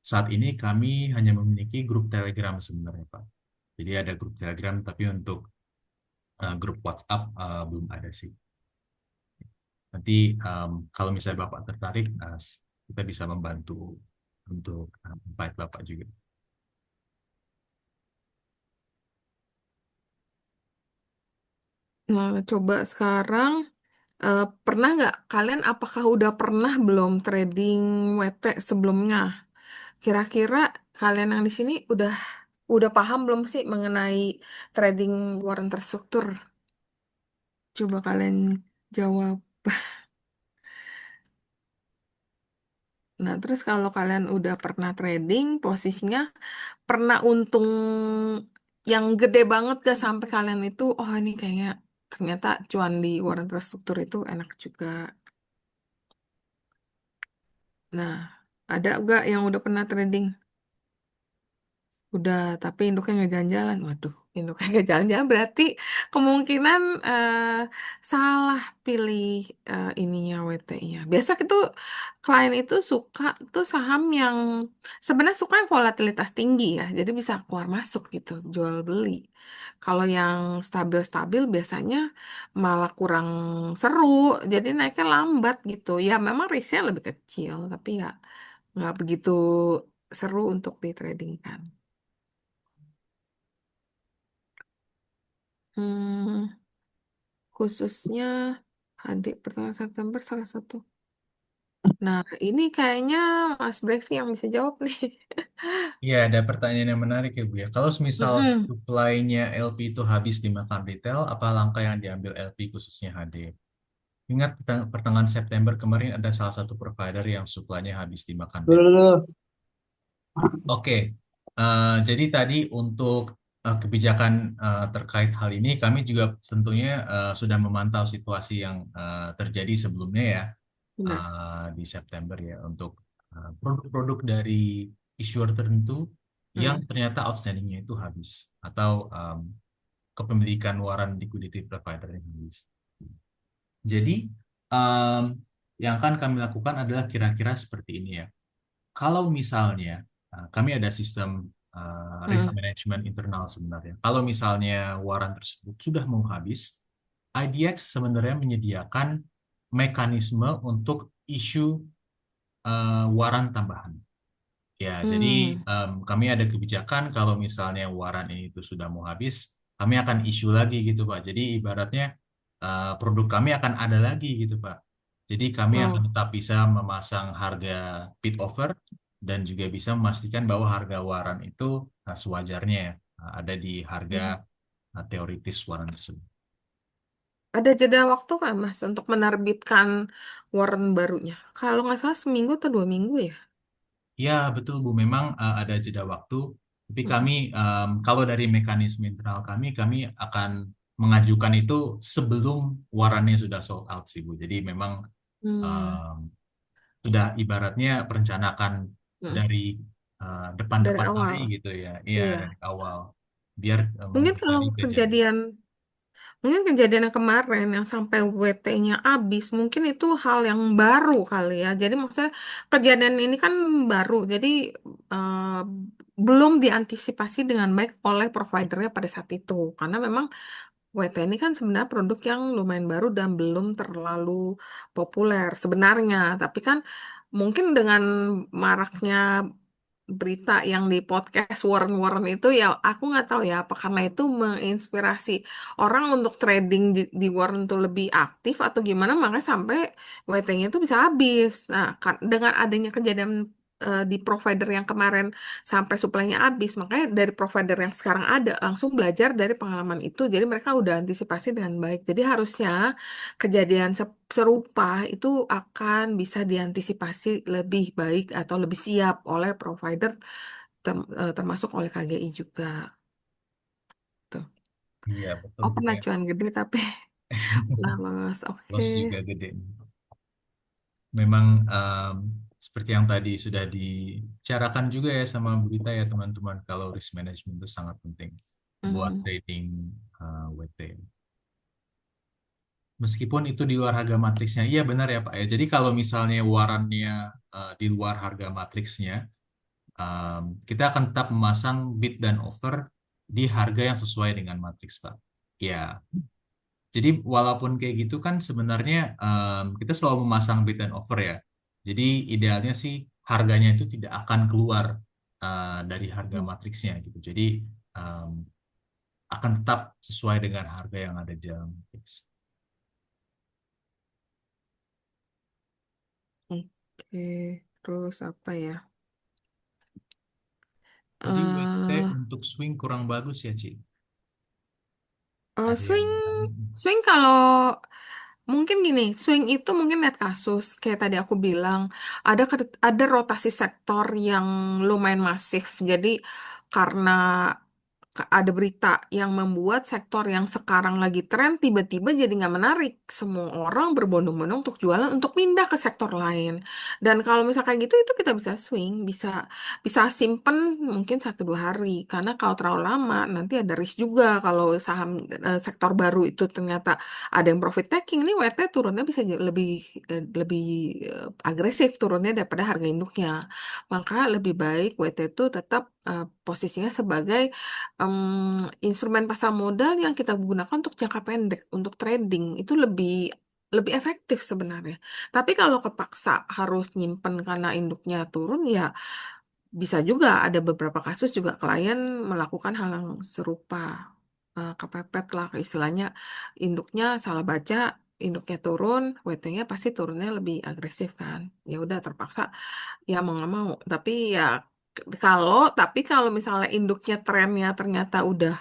saat ini kami hanya memiliki grup Telegram sebenarnya, Pak. Jadi ada grup Telegram, tapi untuk grup WhatsApp belum ada sih. Nanti kalau misalnya Bapak tertarik, kita bisa membantu untuk invite Bapak juga. Nah, coba sekarang pernah nggak kalian apakah udah pernah belum trading WT sebelumnya? Kira-kira kalian yang di sini udah paham belum sih mengenai trading waran terstruktur? Coba kalian jawab. Nah, terus kalau kalian udah pernah trading, posisinya pernah untung yang gede banget gak sampai kalian itu, oh ini kayaknya ternyata cuan di waran terstruktur itu enak juga. Nah, ada gak yang udah pernah trading? Udah, tapi induknya nggak jalan-jalan. Waduh, induknya nggak jalan-jalan berarti kemungkinan salah pilih ininya WT-nya. Biasa itu klien itu suka tuh saham yang sebenarnya suka yang volatilitas tinggi ya. Jadi bisa keluar masuk gitu, jual beli. Kalau yang stabil-stabil biasanya malah kurang seru. Jadi naiknya lambat gitu. Ya memang risknya lebih kecil, tapi ya nggak begitu seru untuk di trading kan. Hmm, khususnya adik pertengahan September salah satu. Nah, ini kayaknya Mas Brevi yang bisa jawab nih. Iya, ada pertanyaan yang menarik ya Bu ya. Kalau misal Mm-mm. supply-nya LP itu habis dimakan retail, apa langkah yang diambil LP khususnya HD? Ingat pertengahan September kemarin ada salah satu provider yang supply-nya habis dimakan retail. Dulu. Oke, jadi tadi untuk kebijakan terkait hal ini, kami juga tentunya sudah memantau situasi yang terjadi sebelumnya ya Benar. di September ya untuk produk-produk dari issuer tertentu yang Mm. ternyata outstandingnya itu habis atau kepemilikan waran liquidity provider yang habis. Jadi em, yang akan kami lakukan adalah kira-kira seperti ini ya. Kalau misalnya kami ada sistem risk Mm. management internal sebenarnya. Kalau misalnya waran tersebut sudah mau habis, IDX sebenarnya menyediakan mekanisme untuk isu waran tambahan. Ya, jadi Mm. kami ada kebijakan kalau misalnya waran ini itu sudah mau habis, kami akan isu lagi gitu Pak. Jadi ibaratnya produk kami akan ada lagi gitu Pak. Jadi kami akan Oh. tetap bisa memasang harga bid offer dan juga bisa memastikan bahwa harga waran itu sewajarnya ya, ada di harga Mm. teoritis waran tersebut. Ada jeda waktu kan Mas untuk menerbitkan warren barunya? Kalau nggak salah seminggu atau 2 minggu ya? Ya, betul Bu. Memang ada jeda waktu. Tapi kami, Mm. kalau dari mekanisme internal kami akan mengajukan itu sebelum warannya sudah sold out sih Bu. Jadi memang Hmm. em, sudah ibaratnya perencanaan Mm. dari Dari depan-depan hari awal. gitu ya. Iya, dari Iya. awal. Biar Mungkin kalau menghindari kejadian. kejadian Mungkin kejadian yang kemarin yang sampai WT-nya habis, mungkin itu hal yang baru kali ya. Jadi maksudnya kejadian ini kan baru, jadi eh, belum diantisipasi dengan baik oleh providernya pada saat itu. Karena memang WT ini kan sebenarnya produk yang lumayan baru dan belum terlalu populer sebenarnya. Tapi kan mungkin dengan maraknya berita yang di podcast Warren itu ya aku nggak tahu ya apa karena itu menginspirasi orang untuk trading di Warren itu lebih aktif atau gimana makanya sampai WT-nya itu bisa habis. Nah, dengan adanya kejadian di provider yang kemarin sampai suplainya habis, makanya dari provider yang sekarang ada langsung belajar dari pengalaman itu. Jadi mereka udah antisipasi dengan baik. Jadi harusnya kejadian serupa itu akan bisa diantisipasi lebih baik atau lebih siap oleh provider termasuk oleh KGI juga. Tuh. Iya, betul Oh Bu pernah ya. cuan gede tapi pernah loss. Oke. Loss juga gede. Memang seperti yang tadi sudah dibicarakan juga ya sama berita ya teman-teman kalau risk management itu sangat penting. buat Mhm. trading WT. Meskipun itu di luar harga matriksnya, iya benar ya Pak ya. Jadi kalau misalnya warannya di luar harga matriksnya, kita akan tetap memasang bid dan offer di harga yang sesuai dengan matriks Pak. Ya, jadi walaupun kayak gitu kan sebenarnya kita selalu memasang bid dan offer ya. Jadi idealnya sih harganya itu tidak akan keluar dari harga matriksnya gitu. Jadi em, akan tetap sesuai dengan harga yang ada di dalam matriks. Oke, terus apa ya? Jadi WT eh untuk swing kurang bagus ya, Ci. eh, Ada yang swing, tadi. swing kalau mungkin gini, swing itu mungkin lihat kasus kayak tadi aku bilang ada rotasi sektor yang lumayan masif. Jadi karena ada berita yang membuat sektor yang sekarang lagi tren tiba-tiba jadi nggak menarik. Semua orang berbondong-bondong untuk jualan untuk pindah ke sektor lain. Dan kalau misalkan gitu itu kita bisa swing, bisa bisa simpen mungkin 1 2 hari. Karena kalau terlalu lama nanti ada risk juga kalau saham sektor baru itu ternyata ada yang profit taking. Ini WT turunnya bisa lebih agresif turunnya daripada harga induknya. Maka lebih baik WT itu tetap posisinya sebagai instrumen pasar modal yang kita gunakan untuk jangka pendek, untuk trading itu lebih lebih efektif sebenarnya. Tapi kalau kepaksa harus nyimpen karena induknya turun, ya bisa juga ada beberapa kasus juga klien melakukan hal yang serupa. Kepepet lah istilahnya, induknya salah baca, induknya turun, WT-nya pasti turunnya lebih agresif kan. Ya udah terpaksa ya mau nggak mau, tapi ya tapi kalau misalnya induknya trennya ternyata udah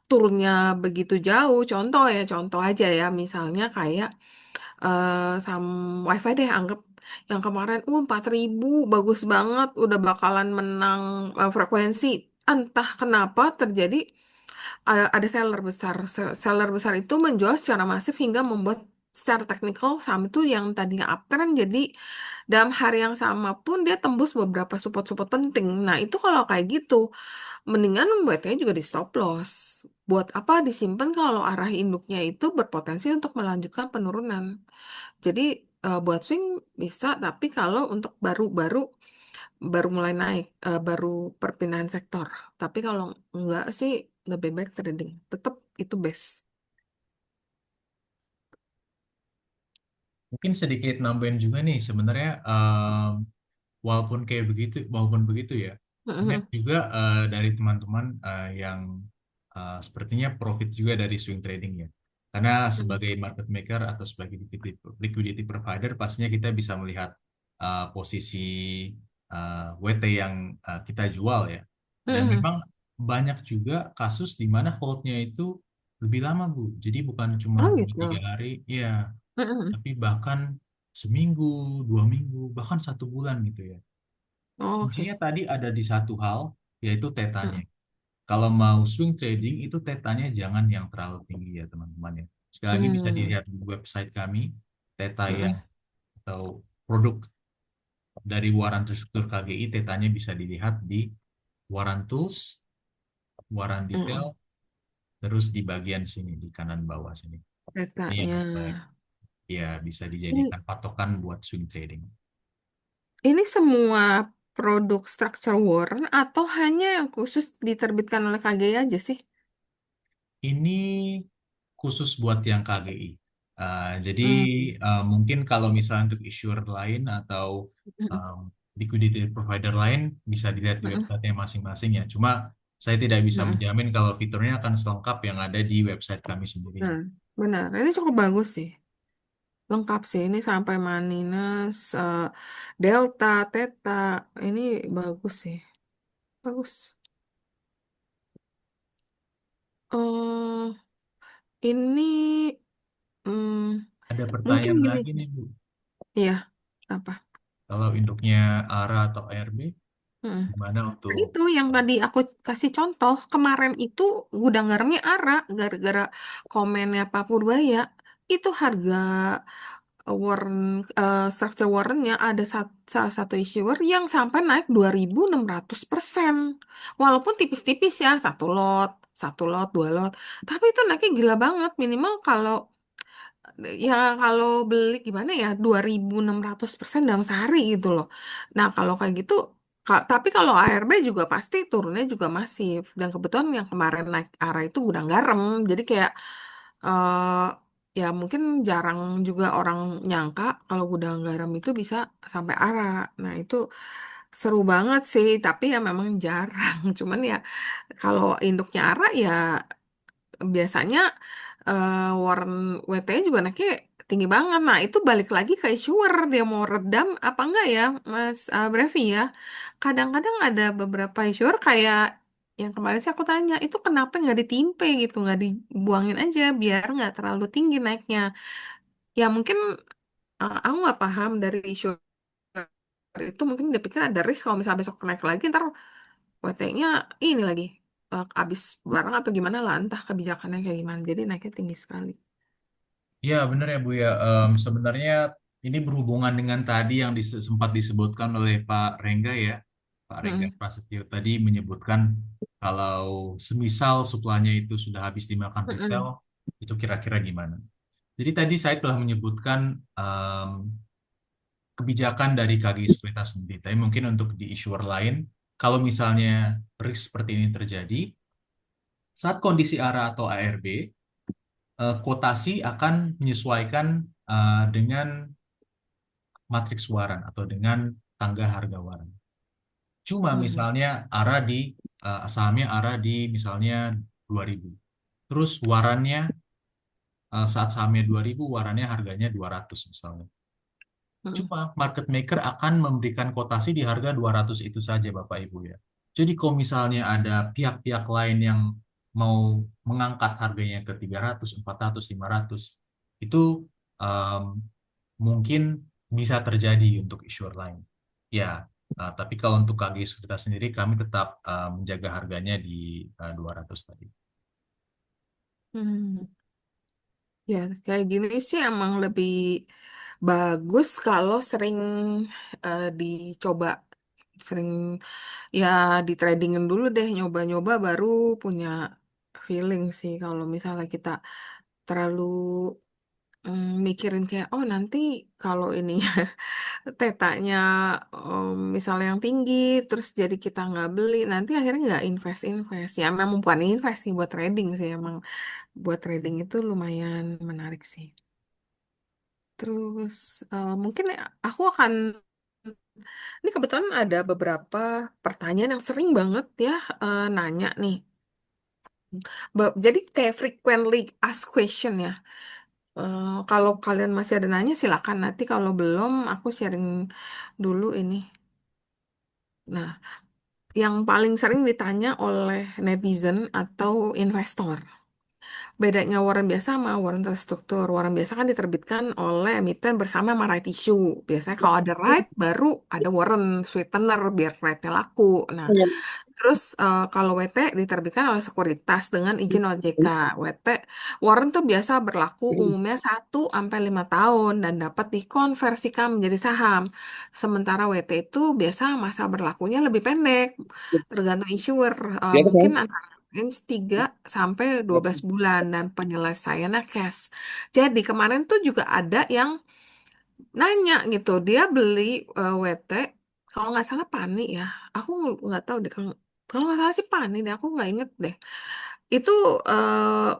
turunnya begitu jauh, contoh aja ya, misalnya kayak sam WiFi deh, anggap yang kemarin 4.000 bagus banget, udah bakalan menang frekuensi, entah kenapa terjadi ada seller besar itu menjual secara masif hingga membuat secara teknikal saham itu yang tadinya uptrend jadi dalam hari yang sama pun dia tembus beberapa support-support penting. Nah, itu kalau kayak gitu mendingan buatnya juga di stop loss. Buat apa disimpan kalau arah induknya itu berpotensi untuk melanjutkan penurunan. Jadi buat swing bisa, tapi kalau untuk baru-baru baru mulai naik, baru perpindahan sektor. Tapi kalau enggak sih lebih baik trading. Tetap itu best. Mungkin sedikit nambahin juga nih sebenarnya walaupun begitu ya, banyak Mhm, juga dari teman-teman yang sepertinya profit juga dari swing trading ya. Karena mhm, sebagai market maker atau sebagai liquidity provider pastinya kita bisa melihat posisi WT yang kita jual ya. Dan mhm. memang banyak juga kasus di mana holdnya itu lebih lama Bu. Jadi bukan cuma Oh dua gitu. tiga hari, ya, Mhm. tapi bahkan seminggu, 2 minggu, bahkan 1 bulan gitu ya. Oh, Kuncinya oke. tadi ada di satu hal, yaitu tetanya. Mhm. Kalau mau swing trading, itu tetanya jangan yang terlalu tinggi ya teman-teman ya. Sekali lagi bisa Hmm. dilihat di website kami, teta yang Mhm. atau produk dari waran terstruktur KGI, tetanya bisa dilihat di waran tools, waran detail, Mhm. terus di bagian sini, di kanan bawah sini. Ini yang Petanya. terbaik. Ya, bisa Ini, dijadikan patokan buat swing trading. ini semua produk structure warrant atau hanya yang khusus diterbitkan oleh KGI aja sih? Ini khusus buat yang KGI. Jadi Hmm. mungkin kalau misalnya untuk issuer lain atau Mhm. um, liquidity provider lain bisa dilihat di Mhm. websitenya masing-masing ya. Cuma saya tidak bisa Mhm. menjamin kalau fiturnya akan selengkap yang ada di website kami sendiri. Nah, benar. Ini cukup bagus sih. Lengkap sih. Ini sampai Maninas, Delta, Theta. Ini bagus sih. Bagus. eh ini hmm, Ada mungkin pertanyaan gini. lagi nih Bu. Iya, apa? Kalau induknya ARA atau ARB, Hmm. gimana Nah, untuk itu yang tadi aku kasih contoh. Kemarin itu gudang garamnya ARA gara-gara komennya Pak Purbaya. Itu harga structure warrantnya ada salah satu issuer yang sampai naik 2.600%. Walaupun tipis-tipis ya, satu lot. satu lot, dua lot. Tapi itu naiknya gila banget. Minimal ya kalau beli gimana ya 2.600% dalam sehari gitu loh. Nah kalau kayak gitu, tapi kalau ARB juga pasti turunnya juga masif. Dan kebetulan yang kemarin naik ARA itu gudang garam. Jadi kayak eh ya mungkin jarang juga orang nyangka kalau gudang garam itu bisa sampai ARA. Nah itu seru banget sih, tapi ya memang jarang. Cuman ya kalau induknya ARA ya biasanya Warren WT juga naiknya tinggi banget. Nah, itu balik lagi ke issuer dia mau redam apa enggak ya, Mas Brevi ya. Kadang-kadang ada beberapa issuer kayak yang kemarin sih aku tanya, itu kenapa nggak ditimpe gitu, nggak dibuangin aja biar nggak terlalu tinggi naiknya. Ya mungkin aku nggak paham dari issuer itu, mungkin dia pikir ada risk kalau misalnya besok naik lagi ntar WT-nya ini lagi habis barang atau gimana lah, entah kebijakannya kayak gimana. Jadi naiknya tinggi sekali. Iya, benar ya Bu ya. Sebenarnya ini berhubungan dengan tadi yang sempat disebutkan oleh Pak Rengga ya. Pak Rengga Mm-mm. Prasetyo tadi menyebutkan kalau semisal suplainya itu sudah habis dimakan retail, Mm-mm. itu kira-kira gimana? Jadi tadi saya telah menyebutkan kebijakan dari KGI Sekuritas sendiri. Tapi mungkin untuk di issuer lain, kalau misalnya risk seperti ini terjadi, saat kondisi ARA atau ARB, kuotasi akan menyesuaikan dengan matriks waran atau dengan tangga harga waran. Cuma Mm-mm. misalnya ARA di sahamnya ARA di misalnya 2.000. Terus warannya saat sahamnya 2.000, warannya harganya 200 misalnya. Mm-mm. Cuma market maker akan memberikan kotasi di harga 200 itu saja Bapak Ibu ya. Jadi kalau misalnya ada pihak-pihak lain yang mau mengangkat harganya ke 300, 400, 500, itu um, mungkin bisa terjadi untuk issuer lain. Ya, tapi kalau untuk KGI Sekuritas sendiri kami tetap menjaga harganya di 200 tadi. Hmm. Ya, kayak gini sih emang lebih bagus kalau sering dicoba, sering ya di tradingin dulu deh, nyoba-nyoba baru punya feeling sih. Kalau misalnya kita terlalu mikirin kayak, oh nanti kalau ini tetanya misalnya yang tinggi, terus jadi kita nggak beli, nanti akhirnya nggak invest-invest. Ya memang bukan invest sih, buat trading sih, emang buat trading itu lumayan menarik sih. Terus mungkin aku akan, ini kebetulan ada beberapa pertanyaan yang sering banget ya nanya nih. Jadi kayak frequently asked question ya. Kalau kalian masih ada nanya silakan, nanti kalau belum aku sharing dulu ini. Nah, yang paling sering ditanya oleh netizen atau investor. Bedanya warren biasa sama warren terstruktur. Warren biasa kan diterbitkan oleh emiten bersama sama right issue. Biasanya kalau ada right, baru ada warren sweetener biar right-nya laku. Nah, terus kalau WT diterbitkan oleh sekuritas dengan izin OJK. WT warrant tuh biasa berlaku umumnya 1 sampai 5 tahun dan dapat dikonversikan menjadi saham. Sementara WT itu biasa masa berlakunya lebih pendek, tergantung issuer. Mungkin antara range 3 sampai 12 bulan dan penyelesaiannya cash. Jadi kemarin tuh juga ada yang nanya gitu, dia beli WT kalau nggak salah Pani ya, aku nggak tahu deh, kalau nggak salah sih Pani deh, aku nggak inget deh itu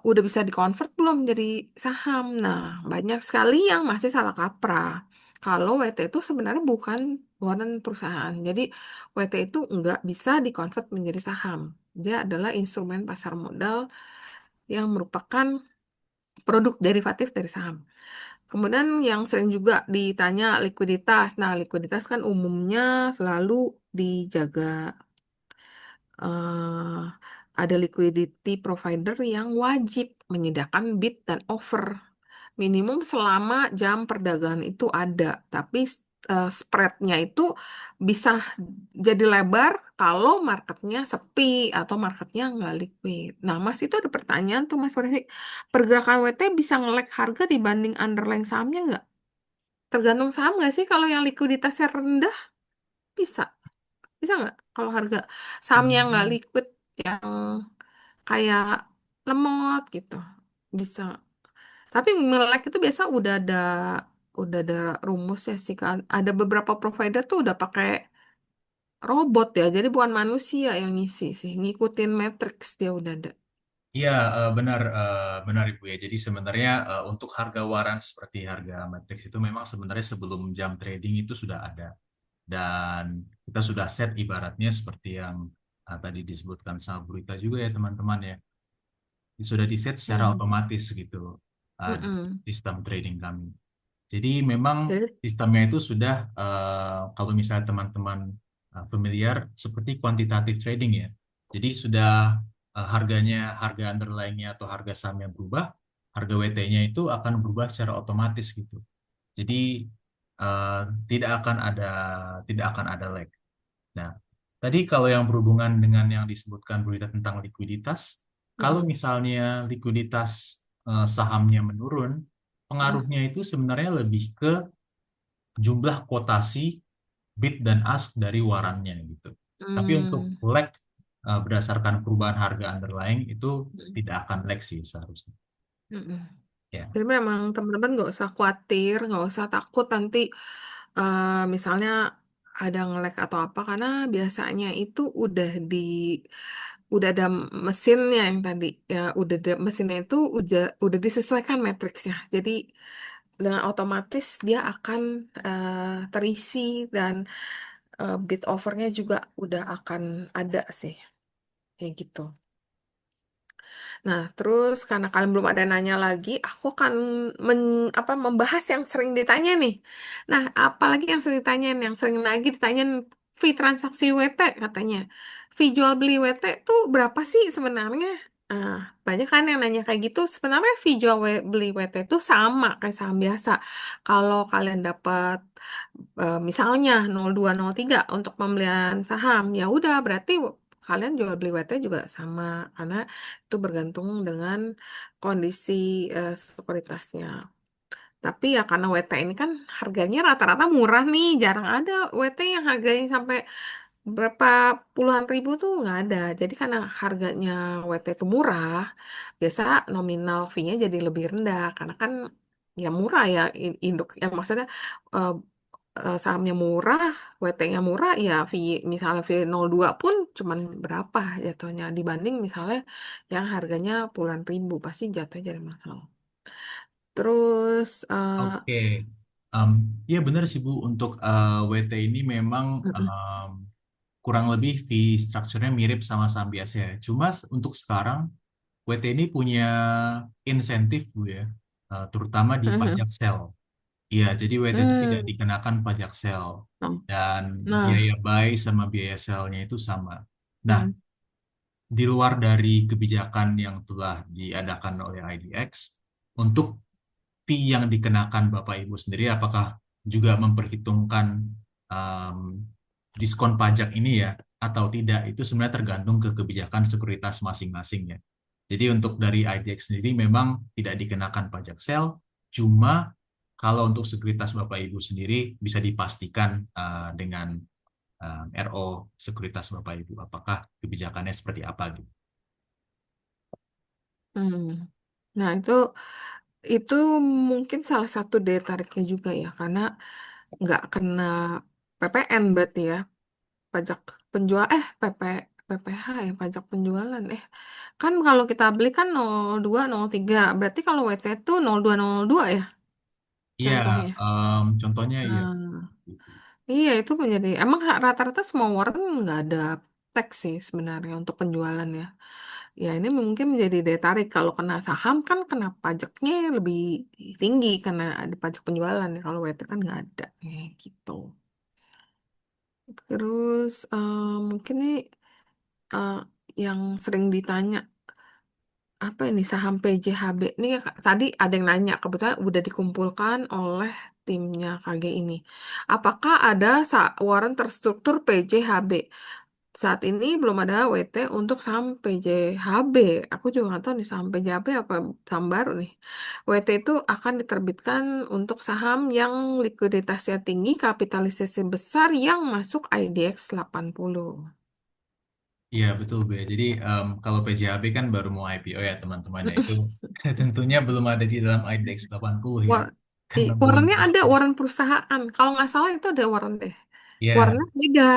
udah bisa dikonvert belum jadi saham. Nah, banyak sekali yang masih salah kaprah kalau WT itu sebenarnya bukan waran perusahaan. Jadi WT itu nggak bisa dikonvert menjadi saham. Dia adalah instrumen pasar modal yang merupakan produk derivatif dari saham. Kemudian yang sering juga ditanya likuiditas. Nah, likuiditas kan umumnya selalu dijaga. eh ada liquidity provider yang wajib menyediakan bid dan offer minimum selama jam perdagangan itu ada. Tapi spreadnya itu bisa jadi lebar kalau marketnya sepi atau marketnya nggak liquid. Nah, Mas itu ada pertanyaan tuh Mas Fredrik. Pergerakan WT bisa nge-lag harga dibanding underlying sahamnya nggak? Tergantung saham nggak sih? Kalau yang likuiditasnya rendah bisa. Bisa nggak? Kalau harga sahamnya nggak Hmm. liquid yang kayak lemot gitu. Bisa. Tapi melek itu biasa udah ada rumusnya sih kan. Ada beberapa provider tuh udah pakai robot ya. Jadi bukan manusia yang ngisi sih, ngikutin matrix dia udah ada. Iya, benar, benar Ibu ya. Jadi sebenarnya untuk harga waran seperti harga matrix itu memang sebenarnya sebelum jam trading itu sudah ada. Dan kita sudah set ibaratnya seperti yang tadi disebutkan sama Burita juga ya teman-teman ya. Sudah di set secara Hmm. otomatis gitu di Mm-mm. sistem trading kami. Jadi memang Jadi, sistemnya itu sudah kalau misalnya teman-teman familiar seperti kuantitatif trading ya. Jadi sudah harganya, harga underlying-nya atau harga sahamnya berubah, harga WT-nya itu akan berubah secara otomatis gitu. Jadi eh, tidak akan ada lag. Nah, tadi kalau yang berhubungan dengan yang disebutkan berita tentang likuiditas, kalau mm-mm. misalnya likuiditas sahamnya menurun, Mm. pengaruhnya itu sebenarnya lebih ke jumlah kuotasi bid dan ask dari warannya gitu. Tapi untuk Hmm. lag berdasarkan perubahan harga underlying itu tidak akan lag sih seharusnya. Mm-mm. Ya. Jadi memang teman-teman nggak usah khawatir, nggak usah takut nanti misalnya ada nge-lag atau apa karena biasanya itu udah ada mesinnya yang tadi ya udah ada mesinnya itu udah disesuaikan matriksnya. Jadi dengan otomatis dia akan terisi dan bid overnya juga udah akan ada sih kayak gitu. Nah, terus karena kalian belum ada nanya lagi, aku akan membahas yang sering ditanya nih. Nah, apalagi yang sering ditanyain, yang sering lagi ditanyain fee transaksi WT katanya. Fee jual beli WT tuh berapa sih sebenarnya? Nah, banyak kan yang nanya kayak gitu. Sebenarnya fee jual beli WT itu sama kayak saham biasa. Kalau kalian dapat misalnya 0203 untuk pembelian saham, ya udah berarti kalian jual beli WT juga sama karena itu bergantung dengan kondisi sekuritasnya. Tapi ya karena WT ini kan harganya rata-rata murah nih, jarang ada WT yang harganya sampai berapa puluhan ribu tuh nggak ada. Jadi karena harganya WT itu murah, biasa nominal fee-nya jadi lebih rendah karena kan ya murah ya induk yang maksudnya eh, sahamnya murah, WT-nya murah, ya fee misalnya fee 02 pun cuman berapa jatuhnya dibanding misalnya yang harganya puluhan ribu pasti jatuhnya jadi mahal. Terus Oke. Ya benar sih Bu, untuk WT ini memang mm-mm, kurang lebih fee structure-nya mirip sama saham biasa ya. Cuma untuk sekarang WT ini punya insentif Bu ya, terutama di mm-mm, pajak sel. Iya, jadi WT itu tidak mm, dikenakan pajak sel oh, dan biaya nah, buy sama biaya selnya itu sama. Nah, mm, di luar dari kebijakan yang telah diadakan oleh IDX, untuk fee yang dikenakan Bapak Ibu sendiri, apakah juga memperhitungkan um, diskon pajak ini ya, atau tidak, itu sebenarnya tergantung ke kebijakan sekuritas masing-masing ya. Jadi untuk dari IDX sendiri memang tidak dikenakan pajak sel, cuma kalau untuk sekuritas Bapak Ibu sendiri bisa dipastikan dengan RO sekuritas Bapak Ibu, apakah kebijakannya seperti apa gitu. mm. Nah itu mungkin salah satu daya tariknya juga ya karena nggak kena PPN berarti ya pajak penjual PPH ya pajak penjualan kan kalau kita beli kan 0203 berarti kalau WT itu 0202 ya Iya, contohnya. contohnya iya. Nah, iya itu menjadi emang rata-rata semua warung nggak ada tax sih sebenarnya untuk penjualan ya. Ya ini mungkin menjadi daya tarik kalau kena saham kan kena pajaknya lebih tinggi karena ada pajak penjualan ya kalau WT kan nggak ada gitu. Terus mungkin nih eh, yang sering ditanya apa ini saham PJHB ini tadi ada yang nanya kebetulan udah dikumpulkan oleh timnya KG ini. Apakah ada waran terstruktur PJHB? Saat ini belum ada WT untuk saham PJHB. Aku juga nggak tahu nih saham PJHB apa saham baru nih. WT itu akan diterbitkan untuk saham yang likuiditasnya tinggi, kapitalisasi besar yang masuk IDX 80. Iya betul Be. Jadi kalau PJHB kan baru mau IPO ya teman-teman ya itu tentunya belum ada di dalam IDX 80 ya War karena belum Warrennya ada, listing. warren perusahaan. Kalau nggak salah itu ada warren deh. Ya, Warrennya beda.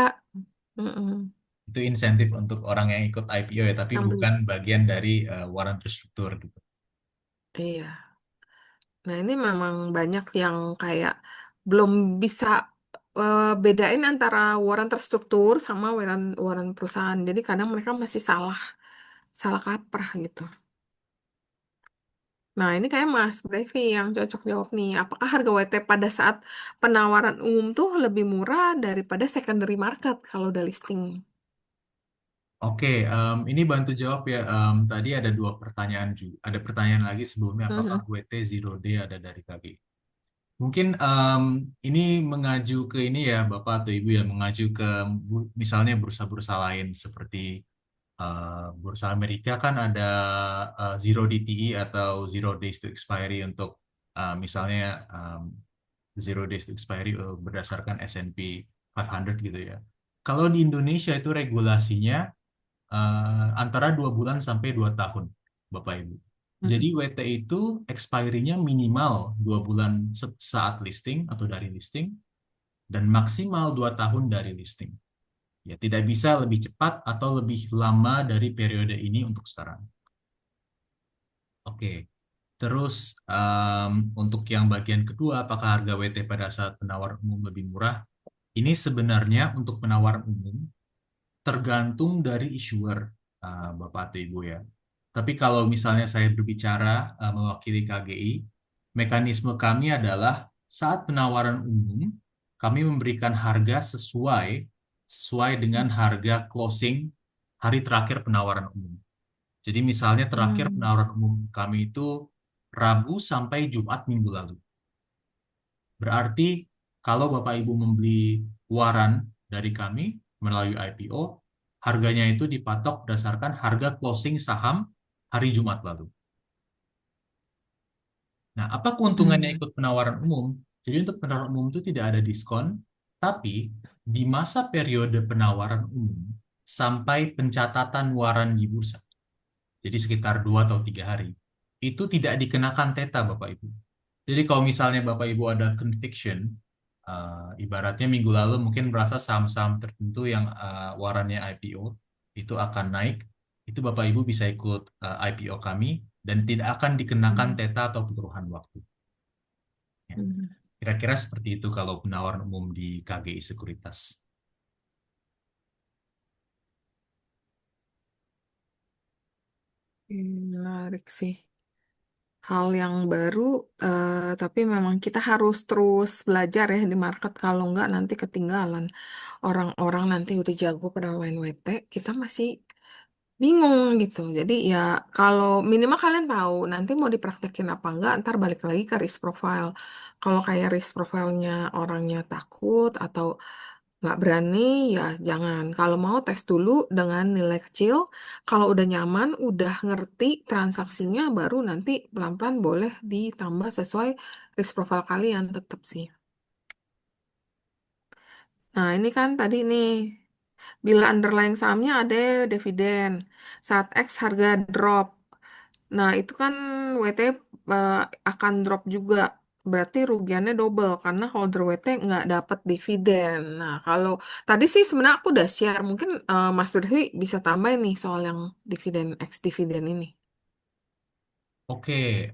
Mm-mm. itu insentif untuk orang yang ikut IPO ya, tapi Yang bukan beli. bagian dari waran terstruktur gitu. Iya. Nah, ini memang banyak yang kayak belum bisa bedain antara waran terstruktur sama waran waran perusahaan. Jadi kadang mereka masih salah salah kaprah gitu. Nah, ini kayak Mas Brevi yang cocok jawab nih. Apakah harga WT pada saat penawaran umum tuh lebih murah daripada secondary market kalau udah listing? Oke, ini bantu jawab ya. Tadi ada dua pertanyaan juga. Ada pertanyaan lagi sebelumnya, apakah Mhm. WT Zero D ada dari KGI? Mungkin ini mengacu ke ini ya, Bapak atau Ibu ya, mengacu ke misalnya bursa-bursa lain seperti bursa Amerika kan ada Zero DTE atau Zero Days to Expiry untuk misalnya Zero Days to Expiry berdasarkan S&P 500 gitu ya. Kalau di Indonesia itu regulasinya antara 2 bulan sampai 2 tahun, Bapak Ibu. Jadi Mhm. WT itu expiry-nya minimal 2 bulan saat listing atau dari listing dan maksimal 2 tahun dari listing. Ya, tidak bisa lebih cepat atau lebih lama dari periode ini untuk sekarang. Oke. Terus untuk yang bagian kedua, apakah harga WT pada saat penawar umum lebih murah? Ini sebenarnya untuk penawaran umum tergantung dari issuer, Bapak atau Ibu ya. Tapi kalau misalnya saya berbicara mewakili KGI, mekanisme kami adalah saat penawaran umum, kami memberikan harga sesuai dengan harga closing hari terakhir penawaran umum. Jadi misalnya terakhir Hmm. penawaran umum kami itu Rabu sampai Jumat minggu lalu. Berarti kalau Bapak Ibu membeli waran dari kami melalui IPO, harganya itu dipatok berdasarkan harga closing saham hari Jumat lalu. Nah, apa keuntungannya Hmm. ikut penawaran umum? Jadi untuk penawaran umum itu tidak ada diskon, tapi di masa periode penawaran umum sampai pencatatan waran di bursa, jadi sekitar 2 atau 3 hari, itu tidak dikenakan teta Bapak Ibu. Jadi kalau misalnya Bapak Ibu ada conviction, ibaratnya minggu lalu mungkin merasa saham-saham tertentu yang warannya IPO itu akan naik, itu Bapak Ibu bisa ikut IPO kami dan tidak akan dikenakan Hmm. teta atau perubahan waktu. Ya. Hmm. Kira-kira seperti itu kalau penawaran umum di KGI Sekuritas. Menarik sih. Hal yang baru, tapi memang kita harus terus belajar ya di market. Kalau nggak nanti ketinggalan. Orang-orang nanti udah jago pada main WT, kita masih bingung gitu. Jadi ya kalau minimal kalian tahu nanti mau dipraktekin apa enggak, ntar balik lagi ke risk profile. Kalau kayak risk profile-nya orangnya takut atau nggak berani, ya jangan. Kalau mau tes dulu dengan nilai kecil. Kalau udah nyaman, udah ngerti transaksinya, baru nanti pelan-pelan boleh ditambah sesuai risk profile kalian tetap sih. Nah, ini kan tadi nih, bila underlying sahamnya ada dividen, saat X harga drop. Nah, itu kan WT eh, akan drop juga. Berarti rugiannya double karena holder WT nggak dapat dividen. Nah, kalau tadi sih sebenarnya aku udah share. Mungkin Mas Durfi bisa tambahin nih soal yang dividen, X dividen ini. Oke,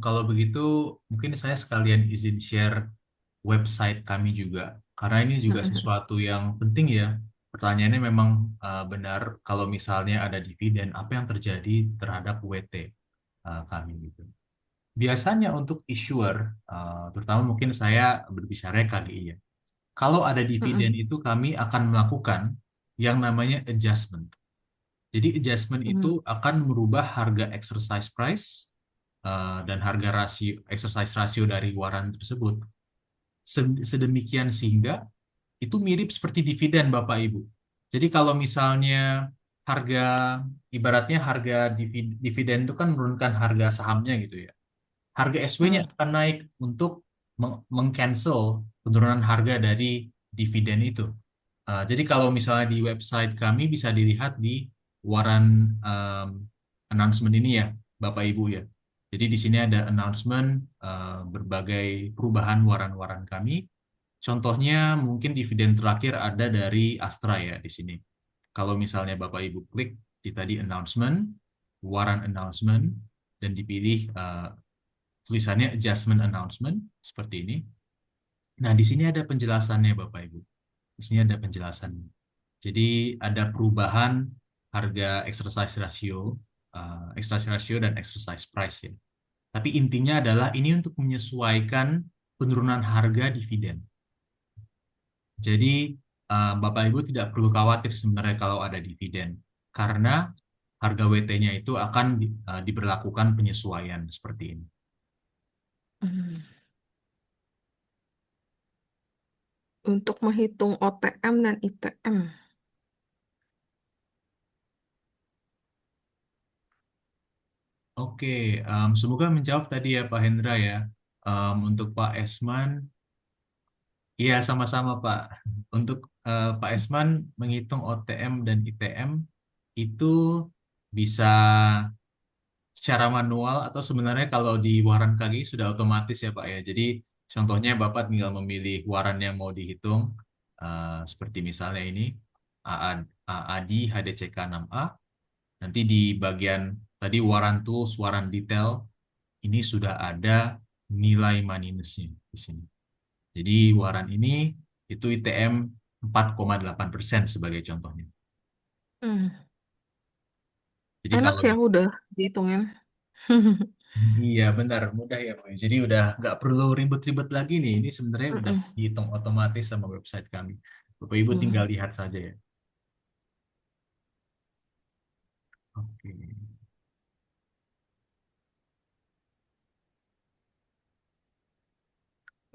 kalau begitu mungkin saya sekalian izin share website kami juga, karena ini juga sesuatu yang penting ya. Pertanyaannya memang benar, kalau misalnya ada dividen, apa yang terjadi terhadap WT kami gitu. Biasanya untuk issuer, terutama mungkin saya berbicara KGI ya. Kalau ada dividen itu kami akan melakukan yang namanya adjustment. Jadi adjustment itu akan merubah harga exercise price dan harga rasio exercise ratio dari waran tersebut sedemikian sehingga itu mirip seperti dividen Bapak Ibu. Jadi kalau misalnya harga ibaratnya harga dividen itu kan menurunkan harga sahamnya gitu ya. Harga SW-nya akan naik untuk meng-cancel penurunan harga dari dividen itu. Jadi kalau misalnya di website kami bisa dilihat di waran um, announcement ini ya, Bapak Ibu ya. Jadi di sini ada announcement berbagai perubahan waran-waran kami. Contohnya mungkin dividen terakhir ada dari Astra ya di sini. Kalau misalnya Bapak Ibu klik di tadi announcement, waran announcement, dan dipilih tulisannya adjustment announcement seperti ini. Nah, di sini ada penjelasannya Bapak Ibu. Di sini ada penjelasannya. Jadi ada perubahan harga exercise ratio dan exercise price ya. Tapi intinya adalah ini untuk menyesuaikan penurunan harga dividen. Jadi Bapak Ibu tidak perlu khawatir sebenarnya kalau ada dividen, karena harga WT-nya itu akan diberlakukan penyesuaian seperti ini. Hmm. Untuk menghitung OTM dan ITM. Oke, semoga menjawab tadi ya Pak Hendra ya. Untuk Pak Esman, iya sama-sama Pak. Untuk Pak Esman menghitung OTM dan ITM itu bisa secara manual atau sebenarnya kalau di waran KGI sudah otomatis ya Pak ya. Jadi contohnya Bapak tinggal memilih waran yang mau dihitung seperti misalnya ini AA, AAD HDCK 6A. Nanti di bagian tadi waran tools, waran detail ini sudah ada nilai minusnya di sini. Jadi waran ini itu ITM 4,8% sebagai contohnya. Hmm. Jadi Enak kalau ya udah dihitungin. iya benar mudah ya Boy. Jadi udah nggak perlu ribet-ribet lagi nih. Ini sebenarnya udah Mm-mm. dihitung otomatis sama website kami. Bapak Ibu Hmm. tinggal lihat saja ya. Oke.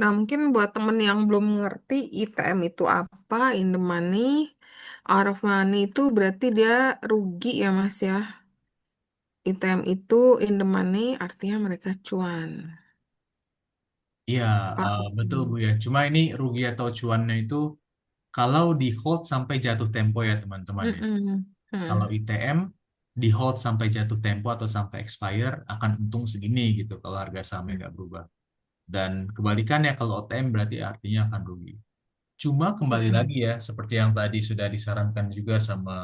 Nah, mungkin buat temen yang belum ngerti ITM itu apa, in the money, out of money itu berarti dia rugi ya Mas ya. ITM itu in the money artinya mereka cuan. Iya, Out of betul Bu money. ya. Cuma ini rugi atau cuannya itu kalau di hold sampai jatuh tempo ya teman-teman ya. Mm-mm. Kalau Mm-mm. ITM di hold sampai jatuh tempo atau sampai expire akan untung segini gitu kalau harga sahamnya nggak berubah. Dan kebalikannya kalau OTM berarti artinya akan rugi. Cuma kembali Mm-mm. lagi ya, seperti yang tadi sudah disarankan juga sama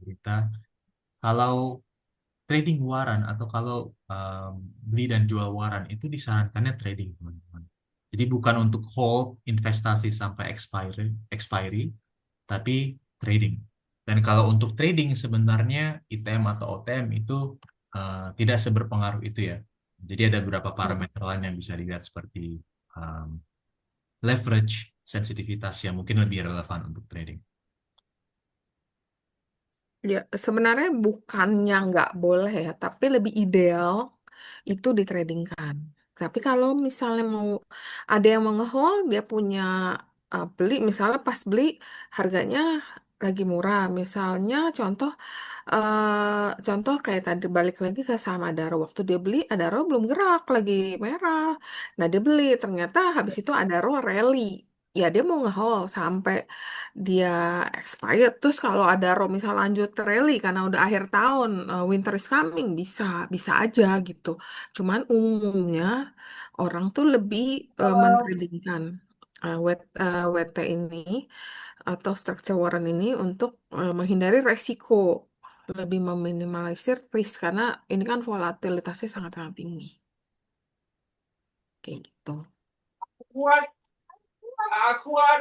Berita, kalau trading waran atau kalau um, beli dan jual waran itu disarankannya trading, teman-teman. Jadi bukan untuk hold investasi sampai expiry, tapi trading. Dan kalau untuk trading sebenarnya ITM atau OTM itu tidak seberpengaruh itu ya. Jadi ada beberapa Mm. parameter lain yang bisa dilihat seperti um, leverage, sensitivitas yang mungkin lebih relevan untuk trading. Ya, sebenarnya bukannya nggak boleh ya, tapi lebih ideal itu ditradingkan. Tapi kalau misalnya mau ada yang mau ngehold, dia punya beli, misalnya pas beli harganya lagi murah. Misalnya contoh kayak tadi balik lagi ke saham Adaro. Waktu dia beli, Adaro belum gerak, lagi merah. Nah dia beli, ternyata habis itu Adaro rally. Ya dia mau ngehold sampai dia expired. Terus kalau Adaro misal lanjut rally karena udah akhir tahun, winter is coming, bisa, bisa aja gitu. Cuman umumnya orang tuh lebih mentradingkan WT ini atau structure warrant ini untuk menghindari resiko, lebih meminimalisir risk karena ini kan volatilitasnya sangat-sangat tinggi. Kayak gitu. Kuat, kuat.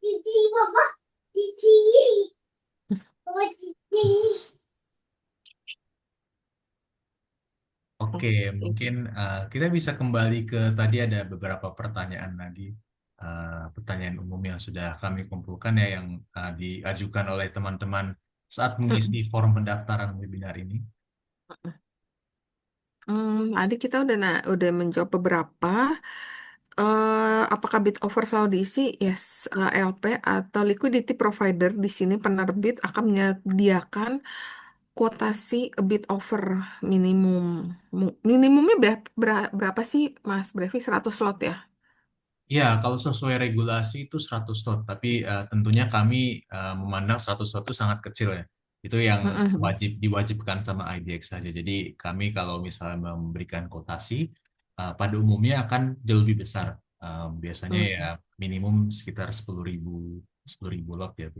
Cici, Papa. Cici. Papa, Cici. Oke, Oke. mungkin kita bisa kembali ke tadi ada beberapa pertanyaan lagi, pertanyaan umum yang sudah kami kumpulkan ya, yang diajukan oleh teman-teman saat mengisi Mm-mm. form pendaftaran webinar ini. Tadi kita udah menjawab beberapa. Apakah bid offer selalu diisi? Yes, LP atau liquidity provider di sini penerbit akan menyediakan kuotasi bid offer minimum. Minimumnya berapa sih, Mas Brevi? 100 slot ya? Ya, kalau sesuai regulasi itu 100 lot, tapi tentunya kami memandang 100 lot itu sangat kecil ya. Itu yang Mm-mm. diwajibkan sama IDX saja. Jadi kami kalau misalnya memberikan kotasi, pada umumnya akan jauh lebih besar. Biasanya ya Mm. minimum sekitar 10.000 lot ya.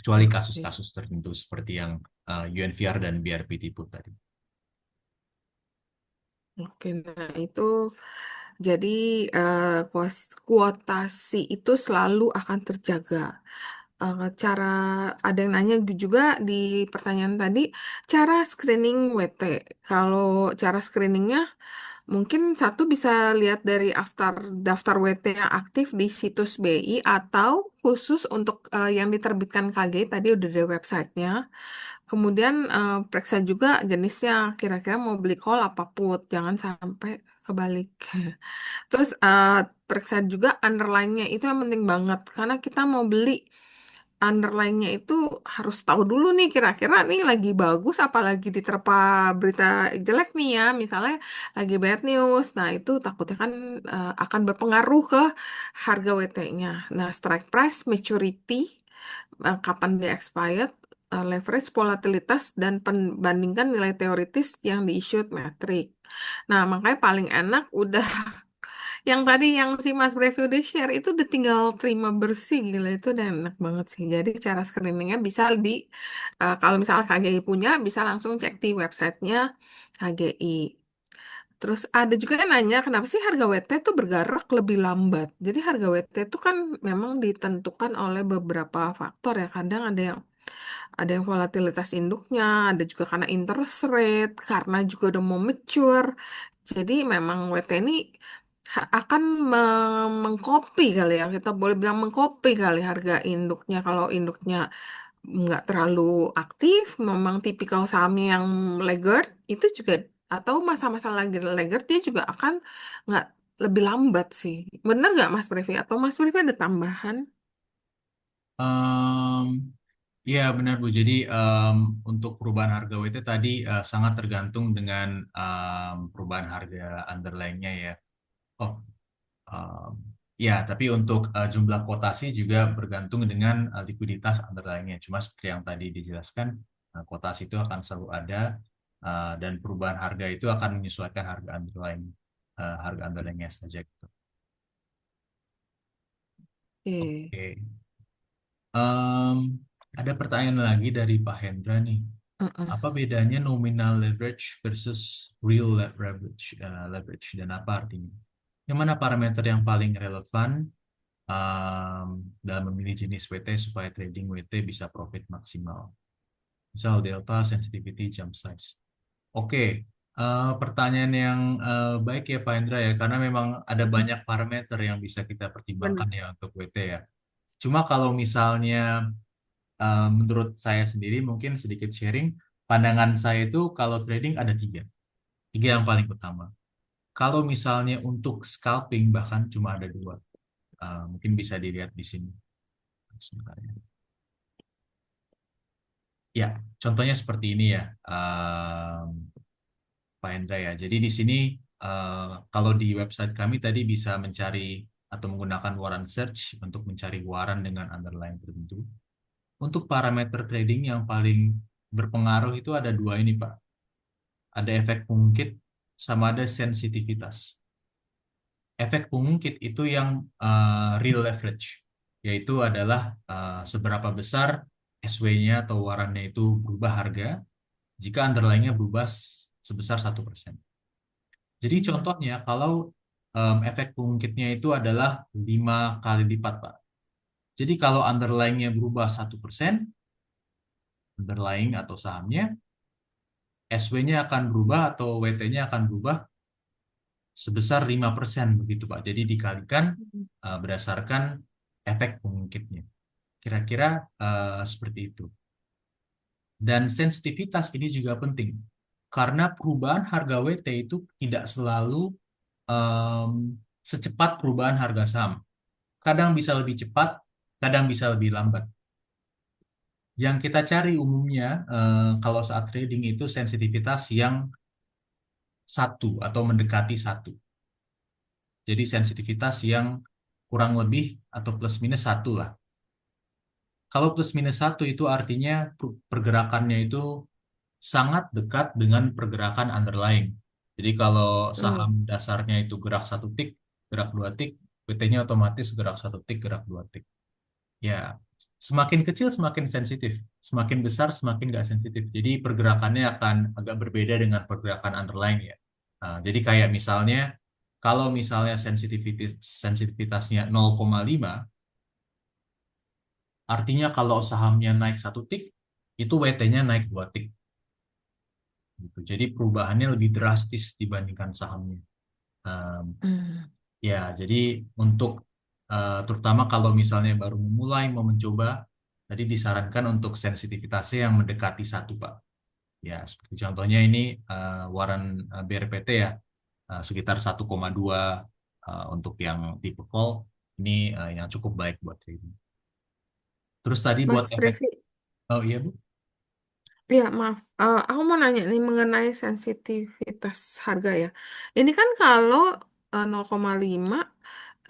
Kecuali Oke. kasus-kasus tertentu seperti yang UNVR dan BRPT put tadi. Oke, nah itu jadi kuotasi itu selalu akan terjaga. Cara ada yang nanya juga di pertanyaan tadi, cara screening WT. Kalau cara screeningnya mungkin satu bisa lihat dari daftar WT yang aktif di situs BI atau khusus untuk yang diterbitkan KGI tadi udah di websitenya. Kemudian periksa juga jenisnya, kira-kira mau beli call apa put, jangan sampai kebalik. Terus periksa juga underline-nya, itu yang penting banget karena kita mau beli underline-nya itu harus tahu dulu nih kira-kira nih lagi bagus apalagi diterpa berita jelek nih ya, misalnya lagi bad news. Nah, itu takutnya kan akan berpengaruh ke harga WT-nya. Nah, strike price, maturity, kapan dia expired, leverage, volatilitas, dan bandingkan nilai teoritis yang di-issued metric. Nah, makanya paling enak udah yang tadi yang si Mas Brevi udah share itu udah tinggal terima bersih, gila itu udah enak banget sih. Jadi cara screeningnya bisa kalau misalnya KGI punya bisa langsung cek di websitenya KGI. Terus ada juga yang nanya kenapa sih harga WT itu bergerak lebih lambat. Jadi harga WT itu kan memang ditentukan oleh beberapa faktor ya. Kadang ada yang volatilitas induknya, ada juga karena interest rate, karena juga udah mau mature. Jadi memang WT ini akan mengcopy kali ya, kita boleh bilang mengcopy kali harga induknya. Kalau induknya nggak terlalu aktif, memang tipikal sahamnya yang laggard, itu juga atau masa-masa lagi laggard dia juga akan nggak lebih lambat sih. Bener nggak Mas Brevi? Atau Mas Brevi ada tambahan? Em, Iya benar Bu. Jadi untuk perubahan harga WT tadi sangat tergantung dengan perubahan harga underlying-nya ya. Oh, em, ya tapi untuk jumlah kotasi juga bergantung dengan likuiditas underlying-nya. Cuma seperti yang tadi dijelaskan, kotasi itu akan selalu ada dan perubahan harga itu akan menyesuaikan harga underlying-nya saja gitu. Oke. Oke. Em, ada pertanyaan lagi dari Pak Hendra nih. Mm-mm. Apa bedanya nominal leverage versus real leverage dan apa artinya? Yang mana parameter yang paling relevan dalam memilih jenis WT supaya trading WT bisa profit maksimal? Misal delta, sensitivity, jump size. Oke, pertanyaan yang baik ya Pak Hendra ya, karena memang ada banyak parameter yang bisa kita Benar. pertimbangkan ya untuk WT ya. Cuma kalau misalnya menurut saya sendiri mungkin sedikit sharing, pandangan saya itu kalau trading ada tiga yang paling utama. Kalau misalnya untuk scalping bahkan cuma ada dua. Mungkin bisa dilihat di sini. Sebentar ya. Ya, contohnya seperti ini ya, Pak Hendra ya. Jadi di sini kalau di website kami tadi bisa mencari atau menggunakan waran search untuk mencari waran dengan underlying tertentu. Untuk parameter trading yang paling berpengaruh itu ada dua ini, Pak. Ada efek pungkit sama ada sensitivitas. Efek pungkit itu yang real leverage, yaitu adalah seberapa besar SW-nya atau warannya itu berubah harga jika underlying-nya berubah sebesar 1%. Jadi contohnya kalau efek pungkitnya itu adalah 5 kali lipat, Pak. Jadi kalau underlying-nya berubah 1%, underlying atau sahamnya, SW-nya akan berubah atau WT-nya akan berubah sebesar 5% begitu Pak. Jadi dikalikan berdasarkan efek pengungkitnya. Kira-kira seperti itu. Dan sensitivitas ini juga penting karena perubahan harga WT itu tidak selalu em, secepat perubahan harga saham. Kadang bisa lebih cepat, kadang bisa lebih lambat. Yang kita cari umumnya kalau saat trading itu sensitivitas yang satu atau mendekati satu. Jadi sensitivitas yang kurang lebih atau plus minus satu lah. Kalau plus minus satu itu artinya pergerakannya itu sangat dekat dengan pergerakan underlying. Jadi kalau Hmm. saham dasarnya itu gerak satu tik, gerak dua tik, PT-nya otomatis gerak satu tik, gerak dua tik. Ya, semakin kecil semakin sensitif, semakin besar semakin nggak sensitif. Jadi pergerakannya akan agak berbeda dengan pergerakan underlying ya. Jadi kayak misalnya, kalau misalnya sensitivitasnya 0,5, artinya kalau sahamnya naik satu tik, itu WT-nya naik dua tik. Gitu. Jadi perubahannya lebih drastis dibandingkan sahamnya. Um, Hmm. Ya, jadi untuk terutama kalau misalnya baru memulai mau mencoba, tadi disarankan untuk sensitivitasnya yang mendekati satu, Pak. Ya, seperti contohnya ini waran BRPT ya, sekitar 1,2 untuk yang tipe call, ini yang cukup baik buat trading. Terus tadi buat Mas efek, Brevi, oh iya Bu. ya maaf, aku mau nanya nih mengenai sensitivitas harga ya. Ini kan kalau 0,5,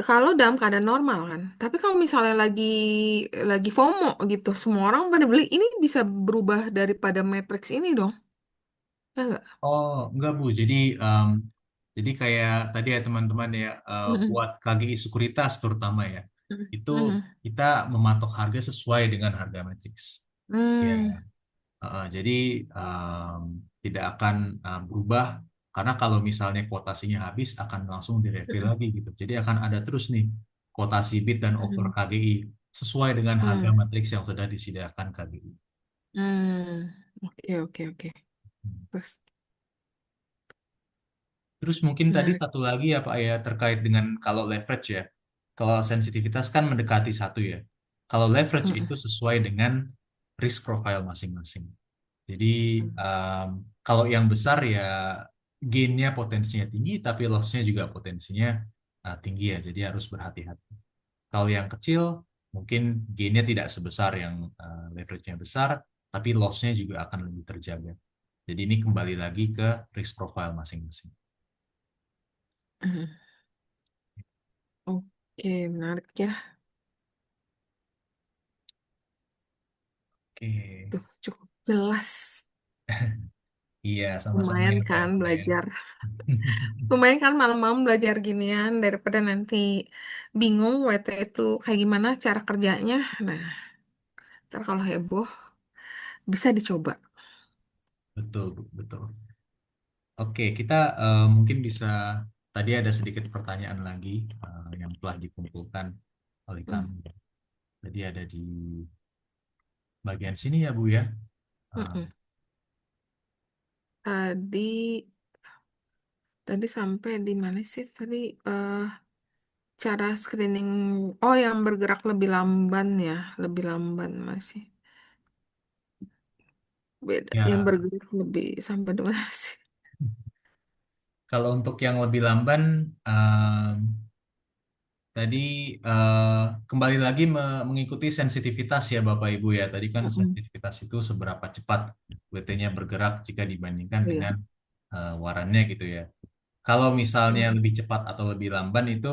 kalau dalam keadaan normal kan. Tapi kalau misalnya lagi FOMO gitu, semua orang pada beli, ini bisa berubah daripada matrix ini dong, ya nggak? Oh, enggak Bu. Jadi kayak tadi ya teman-teman ya, Mm-mm. buat KGI Sekuritas terutama ya, itu Mm-mm. kita mematok harga sesuai dengan harga matrix. Ya, Hmm. jadi tidak akan berubah karena kalau misalnya kuotasinya habis akan langsung direfill Mm-mm. lagi gitu. Jadi akan ada terus nih kuotasi bid dan over Mm-mm. KGI sesuai dengan harga Hmm. matriks yang sudah disediakan KGI. Hmm. Oke, oke, oke. Terus Terus mungkin tadi menarik. satu lagi ya Pak ya terkait dengan kalau leverage ya. Kalau sensitivitas kan mendekati satu ya. Kalau leverage itu Mm-mm. sesuai dengan risk profile masing-masing. Jadi um, kalau yang besar ya gainnya potensinya tinggi, tapi lossnya juga potensinya tinggi ya. Jadi harus berhati-hati. Kalau yang kecil mungkin gainnya tidak sebesar yang leverage-nya besar, tapi lossnya juga akan lebih terjaga. Jadi ini kembali lagi ke risk profile masing-masing. Mm. Oke, menarik ya. Oke. Tuh, cukup jelas. Iya, sama-sama Lumayan ya Pak kan Eko ya. belajar. Lumayan kan malam-malam belajar ginian daripada nanti bingung WT itu kayak gimana cara kerjanya. Nah, ntar kalau heboh bisa dicoba. Betul, Bu, betul. Oke, kita mungkin bisa, tadi ada sedikit pertanyaan lagi yang telah dikumpulkan oleh Hmm. kami. Jadi ada di bagian sini ya, Bu ya. Eh, Mm-mm. Tadi tadi sampai di mana sih tadi eh, cara screening, oh yang bergerak lebih lamban ya, lebih lamban masih beda. Yang ya, bergerak lebih sampai di mana sih? kalau untuk yang lebih lamban, tadi eh, kembali lagi mengikuti sensitivitas ya Bapak Ibu ya. Tadi kan Mm-mm. sensitivitas itu seberapa cepat WT-nya bergerak jika dibandingkan dengan Iya. warannya gitu ya. Kalau misalnya Mm. lebih cepat atau lebih lamban itu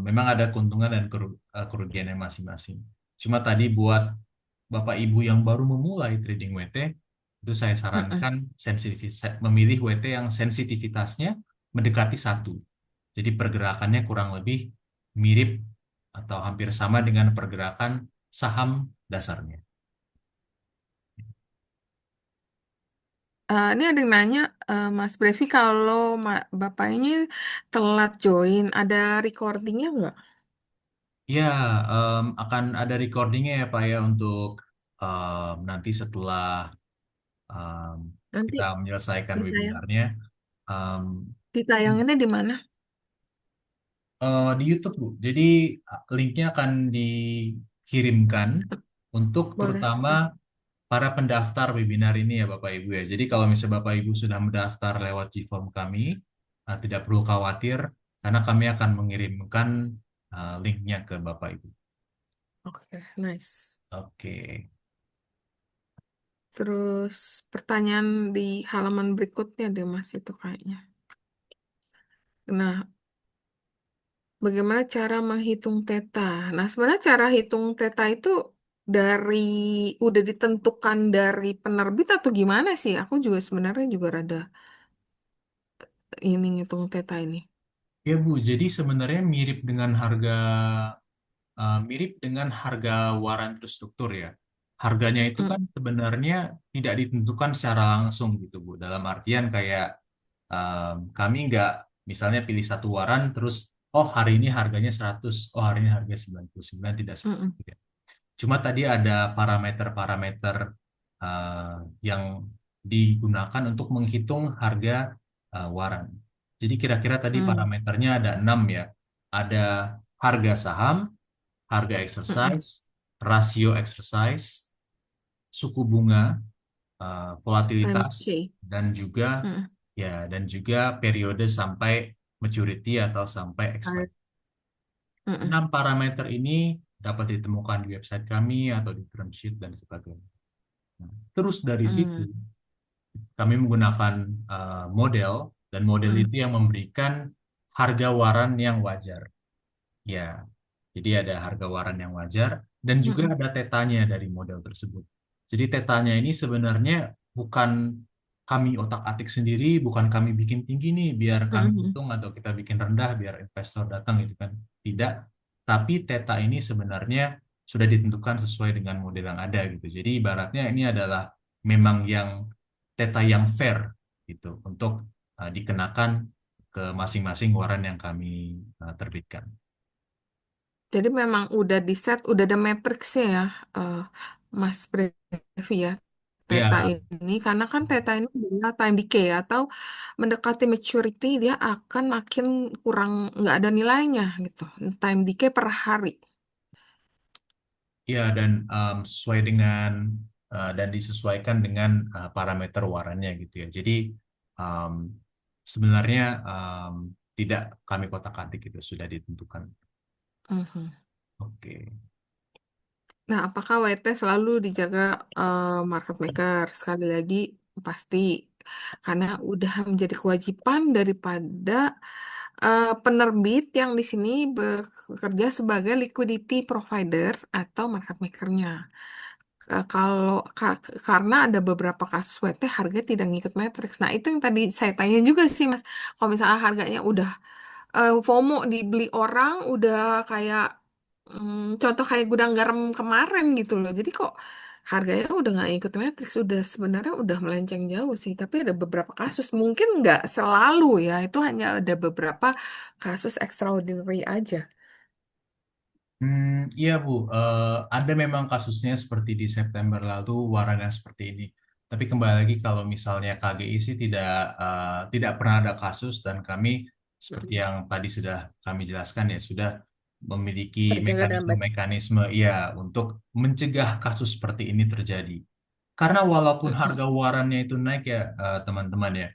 memang ada keuntungan dan kerugiannya masing-masing. Cuma tadi buat Bapak Ibu yang baru memulai trading WT, itu saya Mm-mm. sarankan memilih WT yang sensitivitasnya mendekati satu. Jadi pergerakannya kurang lebih mirip atau hampir sama dengan pergerakan saham dasarnya. Ini ada yang nanya, Mas Brevi, kalau Bapak ini telat join, ada recordingnya nggak? Ya, akan ada recordingnya ya Pak ya untuk nanti setelah em, Nanti kita menyelesaikan ditayang, webinarnya. Em, ditayanginnya di mana? di YouTube, Bu. Jadi linknya akan dikirimkan untuk Boleh. terutama para pendaftar webinar ini ya Bapak Ibu ya. Jadi kalau misalnya Bapak Ibu sudah mendaftar lewat Gform kami, tidak perlu khawatir karena kami akan mengirimkan linknya ke Bapak Ibu. Oke, nice. Oke. Terus pertanyaan di halaman berikutnya deh Mas itu kayaknya. Nah, Bagaimana cara menghitung theta? Nah, sebenarnya cara hitung theta itu dari udah ditentukan dari penerbit atau gimana sih? Aku juga sebenarnya juga rada ini ngitung theta ini. Ya Bu, jadi sebenarnya mirip dengan harga waran terstruktur ya. Harganya itu kan Mm, sebenarnya tidak ditentukan secara langsung gitu Bu. Dalam artian kayak kami nggak misalnya pilih satu waran terus oh hari ini harganya 100, oh hari ini harga 99, tidak seperti mm, itu ya. Cuma tadi ada parameter-parameter eh, yang digunakan untuk menghitung harga waran. Jadi kira-kira tadi mm, parameternya ada 6 ya. Ada harga saham, harga mm, mm. exercise, rasio exercise, suku bunga, Time volatilitas, decay. dan juga Mm, periode sampai maturity atau sampai expired. expiry. Mm, mm, 6 parameter ini dapat ditemukan di website kami atau di term sheet dan sebagainya. Nah, terus dari situ mm, kami menggunakan model dan model mm, itu yang memberikan harga waran yang wajar. Ya, jadi ada harga waran yang wajar dan juga mm, ada tetanya dari model tersebut. Jadi tetanya ini sebenarnya bukan kami otak-atik sendiri, bukan kami bikin tinggi nih biar mm, kami mm, untung atau kita bikin rendah biar investor datang gitu kan. Tidak. Tapi teta ini sebenarnya sudah ditentukan sesuai dengan model yang ada gitu. Jadi ibaratnya ini adalah memang yang teta yang fair gitu untuk dikenakan ke masing-masing waran yang kami terbitkan. Jadi memang udah di set, udah ada matriksnya ya, eh, Mas Brevi ya, theta Ya, ini. Karena kan theta ini adalah time decay ya, atau mendekati maturity dia akan makin kurang, nggak ada nilainya gitu. Time decay per hari. ya dan sesuai dengan dan disesuaikan dengan parameter warannya gitu ya. Jadi um, sebenarnya tidak kami kotak-katik itu sudah ditentukan. Mhm. Oke. Nah, apakah WT selalu dijaga market maker? Sekali lagi pasti, karena udah menjadi kewajiban daripada penerbit yang di sini bekerja sebagai liquidity provider atau market makernya. Kalau karena ada beberapa kasus WT harga tidak ngikut matriks. Nah, itu yang tadi saya tanya juga sih, Mas. Kalau misalnya harganya udah FOMO dibeli orang udah kayak contoh kayak gudang garam kemarin gitu loh. Jadi kok harganya udah nggak ikut matrix, udah sebenarnya udah melenceng jauh sih. Tapi ada beberapa kasus, mungkin nggak selalu ya. Itu hanya ada beberapa kasus extraordinary aja. Iya Bu, ada memang kasusnya seperti di September lalu waran yang seperti ini. Tapi kembali lagi kalau misalnya KGI sih tidak pernah ada kasus dan kami seperti Mm. yang tadi sudah kami jelaskan ya sudah memiliki Terjaga dengan baik. mekanisme-mekanisme ya untuk mencegah kasus seperti ini terjadi. Karena walaupun Mm-mm. harga warannya itu naik ya teman-teman ya,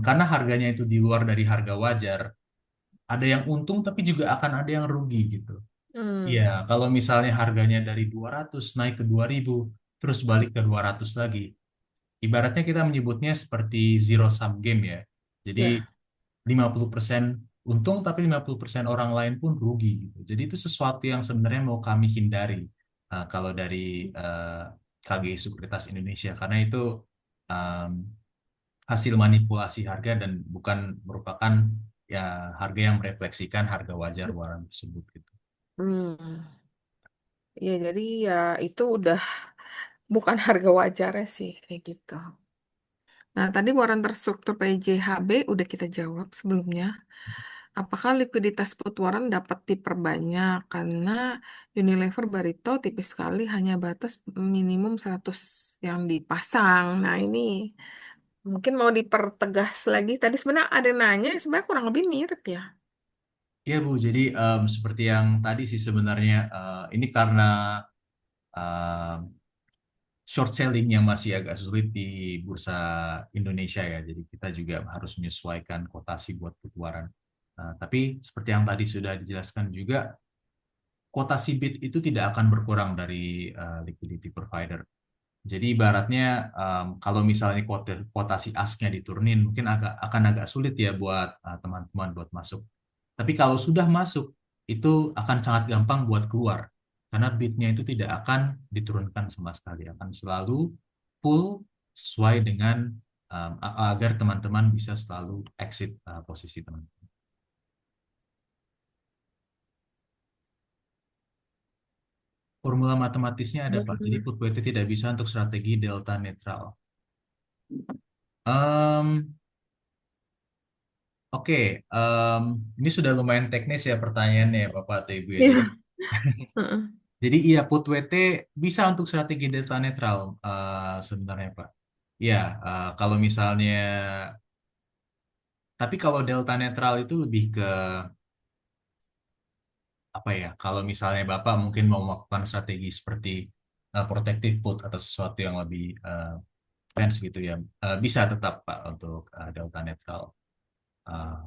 karena harganya itu di luar dari harga wajar, ada yang untung tapi juga akan ada yang rugi gitu. Iya, Hmm. kalau misalnya harganya dari 200 naik ke 2000, terus balik ke 200 lagi. Ibaratnya kita menyebutnya seperti zero sum game ya. Jadi Ya. 50% untung tapi 50% orang lain pun rugi gitu. Jadi itu sesuatu yang sebenarnya mau kami hindari kalau dari KGI Sekuritas Indonesia karena itu um, hasil manipulasi harga dan bukan merupakan ya harga yang merefleksikan harga wajar waran tersebut gitu. Hmm. Ya, jadi ya itu udah bukan harga wajarnya sih kayak gitu. Nah, tadi waran terstruktur PJHB udah kita jawab sebelumnya. Apakah likuiditas put waran dapat diperbanyak karena Unilever Barito tipis sekali hanya batas minimum 100 yang dipasang. Nah, ini mungkin mau dipertegas lagi. Tadi sebenarnya ada nanya, sebenarnya kurang lebih mirip ya. Ya Bu, jadi seperti yang tadi sih sebenarnya ini karena em, short selling yang masih agak sulit di bursa Indonesia ya, jadi kita juga harus menyesuaikan kotasi buat keluaran. Tapi seperti yang tadi sudah dijelaskan juga, kotasi bid itu tidak akan berkurang dari liquidity provider. Jadi ibaratnya kalau misalnya kotasi asknya diturunin, mungkin akan agak sulit ya buat teman-teman buat masuk. Tapi kalau sudah masuk, itu akan sangat gampang buat keluar. Karena bitnya itu tidak akan diturunkan sama sekali. Akan selalu full sesuai dengan agar teman-teman bisa selalu exit posisi teman. Formula matematisnya ada Pak. Jadi put WT tidak bisa untuk strategi delta netral. Em, Oke, ini sudah lumayan teknis ya pertanyaannya ya Bapak atau Ibu ya. Iya. Jadi, Heeh. jadi iya put WT bisa untuk strategi delta netral sebenarnya Pak. Ya, kalau misalnya, tapi kalau delta netral itu lebih ke apa ya? Kalau misalnya Bapak mungkin mau melakukan strategi seperti protective put atau sesuatu yang lebih advance gitu ya, bisa tetap Pak untuk delta netral. Uh,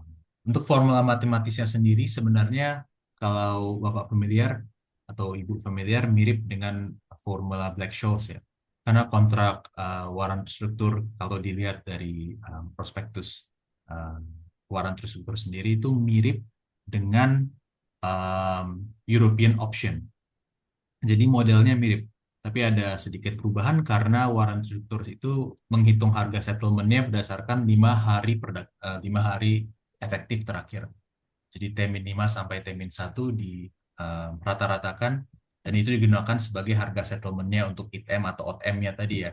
untuk formula matematisnya sendiri sebenarnya kalau Bapak familiar atau Ibu familiar mirip dengan formula Black-Scholes ya. Karena kontrak waran struktur kalau dilihat dari prospektus uh, waran struktur sendiri itu mirip dengan European option. Jadi modelnya mirip, tapi ada sedikit perubahan karena warrant struktur itu menghitung harga settlementnya berdasarkan 5 hari efektif terakhir. Jadi T-5 sampai T-1 di rata-ratakan dan itu digunakan sebagai harga settlementnya untuk ITM atau OTM-nya tadi ya.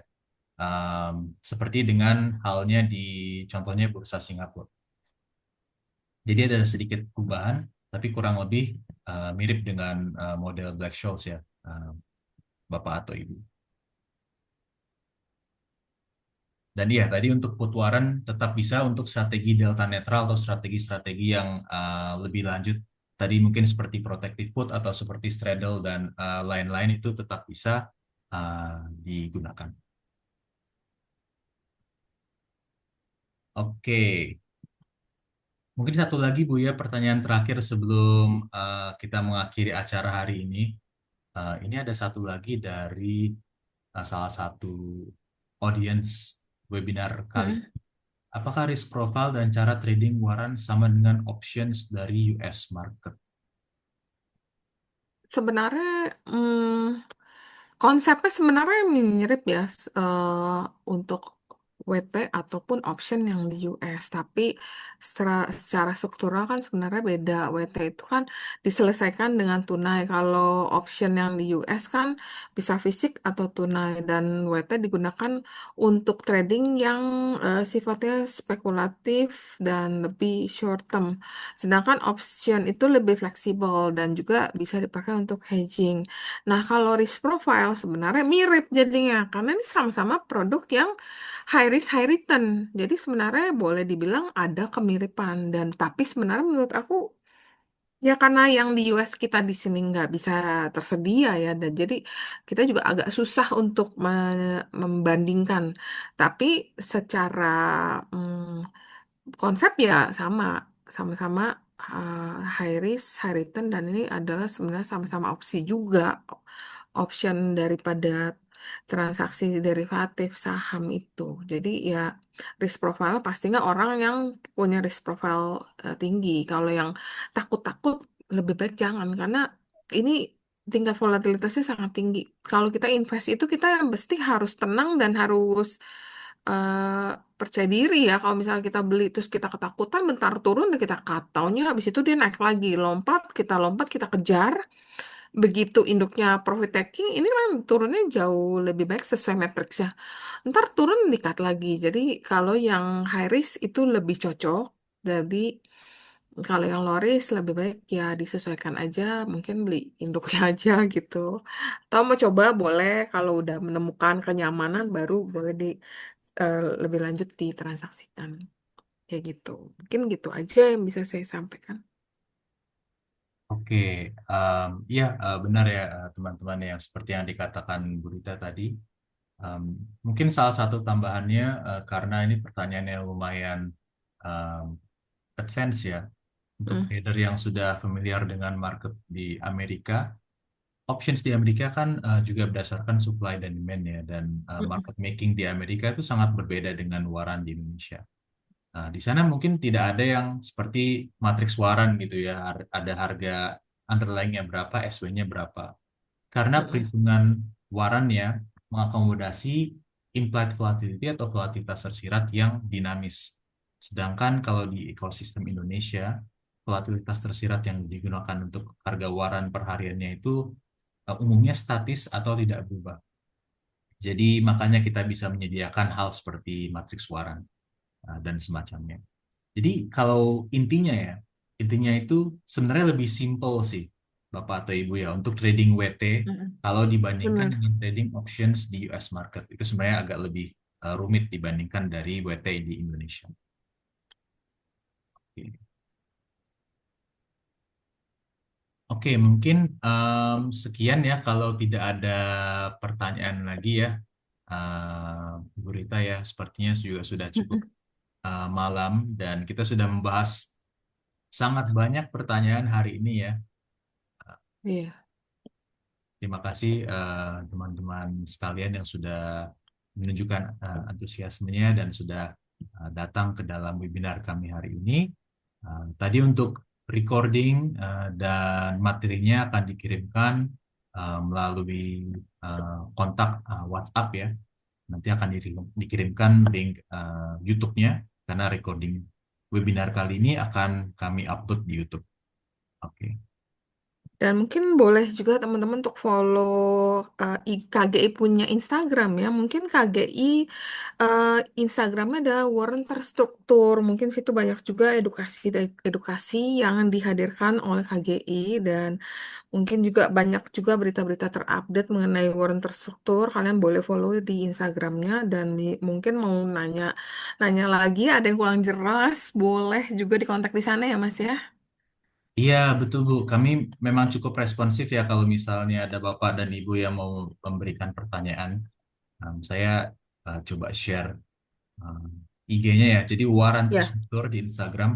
Seperti dengan halnya di contohnya bursa Singapura. Jadi ada sedikit perubahan, tapi kurang lebih mirip dengan model Black-Scholes ya, Bapak atau Ibu. Dan iya, tadi untuk putwaran tetap bisa untuk strategi delta netral atau strategi-strategi yang lebih lanjut. Tadi mungkin seperti protective put atau seperti straddle dan lain-lain itu tetap bisa digunakan. Oke, mungkin satu lagi Bu ya, pertanyaan terakhir sebelum kita mengakhiri acara hari ini. Ini ada satu lagi dari salah satu audience webinar kali. Heeh. Apakah risk profile dan cara trading waran sama dengan options dari US market? Sebenarnya konsepnya sebenarnya mirip ya untuk WT ataupun option yang di US, tapi secara struktural kan sebenarnya beda. WT itu kan diselesaikan dengan tunai. Kalau option yang di US kan bisa fisik atau tunai, dan WT digunakan untuk trading yang sifatnya spekulatif dan lebih short term. Sedangkan option itu lebih fleksibel dan juga bisa dipakai untuk hedging. Nah, kalau risk profile sebenarnya mirip jadinya, karena ini sama-sama produk yang high risk, high return. Jadi sebenarnya boleh dibilang ada kemiripan, dan tapi sebenarnya menurut aku ya karena yang di US kita di sini nggak bisa tersedia ya, dan jadi kita juga agak susah untuk membandingkan. Tapi secara konsep ya sama-sama high risk, high return, dan ini adalah sebenarnya sama-sama opsi juga, option daripada transaksi derivatif saham itu. Jadi ya risk profile pastinya orang yang punya risk profile tinggi. Kalau yang takut-takut lebih baik jangan, karena ini tingkat volatilitasnya sangat tinggi. Kalau kita invest itu kita mesti harus tenang dan harus percaya diri ya. Kalau misalnya kita beli terus kita ketakutan, bentar turun dan kita cut, taunya habis itu dia naik lagi, lompat kita kejar. Begitu induknya profit taking, ini kan turunnya jauh lebih baik sesuai matriksnya, ntar turun di-cut lagi. Jadi kalau yang high risk itu lebih cocok. Jadi kalau yang low risk lebih baik ya disesuaikan aja, mungkin beli induknya aja gitu. Atau mau coba boleh, kalau udah menemukan kenyamanan baru boleh lebih lanjut ditransaksikan kayak gitu. Mungkin gitu aja yang bisa saya sampaikan. Oke, ya benar ya teman-teman yang seperti yang dikatakan Bu Rita tadi. Em, Mungkin salah satu tambahannya karena ini pertanyaannya lumayan em, advance ya untuk Hmm. trader yang sudah familiar dengan market di Amerika. Options di Amerika kan juga berdasarkan supply dan demand ya, dan Mm-mm. market making di Amerika itu sangat berbeda dengan waran di Indonesia. Di sana mungkin tidak ada yang seperti matriks waran gitu ya, ada harga underlying-nya berapa, SW-nya berapa. Karena Mm-mm. perhitungan warannya mengakomodasi implied volatility atau volatilitas tersirat yang dinamis. Sedangkan kalau di ekosistem Indonesia, volatilitas tersirat yang digunakan untuk harga waran perhariannya itu umumnya statis atau tidak berubah. Jadi makanya kita bisa menyediakan hal seperti matriks waran dan semacamnya. Jadi kalau intinya ya, intinya itu sebenarnya lebih simple sih, Bapak atau Ibu ya, untuk trading WT Mm-mm. kalau dibandingkan Benar. dengan trading options di US market. Itu sebenarnya agak lebih rumit dibandingkan dari WT di Indonesia. Oke, Oke, mungkin sekian ya kalau tidak ada pertanyaan lagi ya, Bu Rita ya, sepertinya juga sudah cukup Mm-mm. malam dan kita sudah membahas sangat banyak pertanyaan hari ini ya. Iya. Terima kasih teman-teman sekalian yang sudah menunjukkan antusiasmenya dan sudah datang ke dalam webinar kami hari ini. Tadi untuk recording dan materinya akan dikirimkan melalui kontak WhatsApp ya. Nanti akan dikirimkan link YouTube-nya karena recording webinar kali ini akan kami upload di YouTube. Oke. Dan mungkin boleh juga teman-teman untuk follow KGI punya Instagram ya. Mungkin KGI eh, Instagramnya ada Warren Terstruktur. Mungkin situ banyak juga edukasi yang dihadirkan oleh KGI dan mungkin juga banyak juga berita-berita terupdate mengenai Warren Terstruktur. Kalian boleh follow di Instagramnya dan mungkin mau nanya lagi ada yang kurang jelas, boleh juga dikontak di sana ya Mas ya. Iya, betul Bu. Kami memang cukup responsif ya kalau misalnya ada Bapak dan Ibu yang mau memberikan pertanyaan. Saya coba share IG-nya ya. Jadi Waran Ya, Terstruktur di Instagram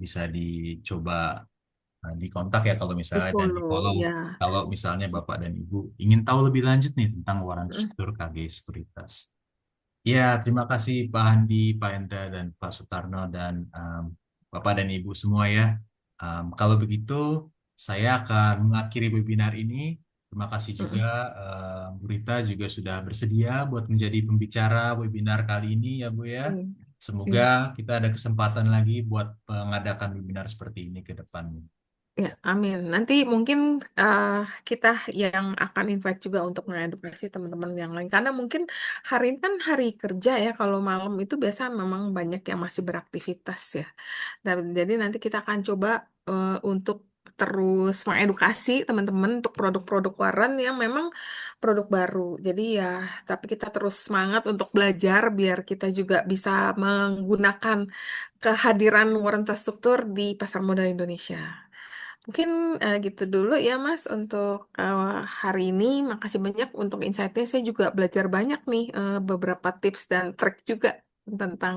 bisa dicoba dikontak ya kalau di misalnya dan di follow follow ya. kalau misalnya Bapak dan Ibu ingin tahu lebih lanjut nih tentang Waran Mm. Terstruktur KG Sekuritas. Ya, terima kasih Pak Handi, Pak Hendra, dan Pak Sutarno, dan Bapak dan Ibu semua ya. Kalau begitu, saya akan mengakhiri webinar ini. Terima kasih juga Mm-mm. Bu Rita juga sudah bersedia buat menjadi pembicara webinar kali ini ya Bu ya. Mm. Semoga Ya, kita ada kesempatan lagi buat mengadakan webinar seperti ini ke depannya. ya, amin. Nanti mungkin eh, kita yang akan invite juga untuk mengedukasi teman-teman yang lain. Karena mungkin hari ini kan hari kerja ya. Kalau malam itu biasa memang banyak yang masih beraktivitas ya. Dan jadi nanti kita akan coba untuk terus mengedukasi teman-teman untuk produk-produk waran yang memang produk baru. Jadi ya, tapi kita terus semangat untuk belajar biar kita juga bisa menggunakan kehadiran waran terstruktur di pasar modal Indonesia. Mungkin gitu dulu ya Mas untuk hari ini. Makasih banyak untuk insight-nya. Saya juga belajar banyak nih beberapa tips dan trik juga tentang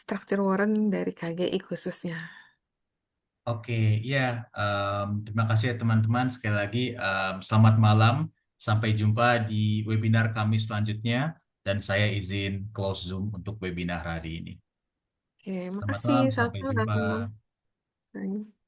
structure Warren dari KGI khususnya. Oke, iya. Terima kasih ya teman-teman. Sekali lagi, selamat malam. Sampai jumpa di webinar kami selanjutnya. Dan saya izin close Zoom untuk webinar hari ini. Oke, Selamat makasih. malam, Selamat sampai jumpa. malam. Bye.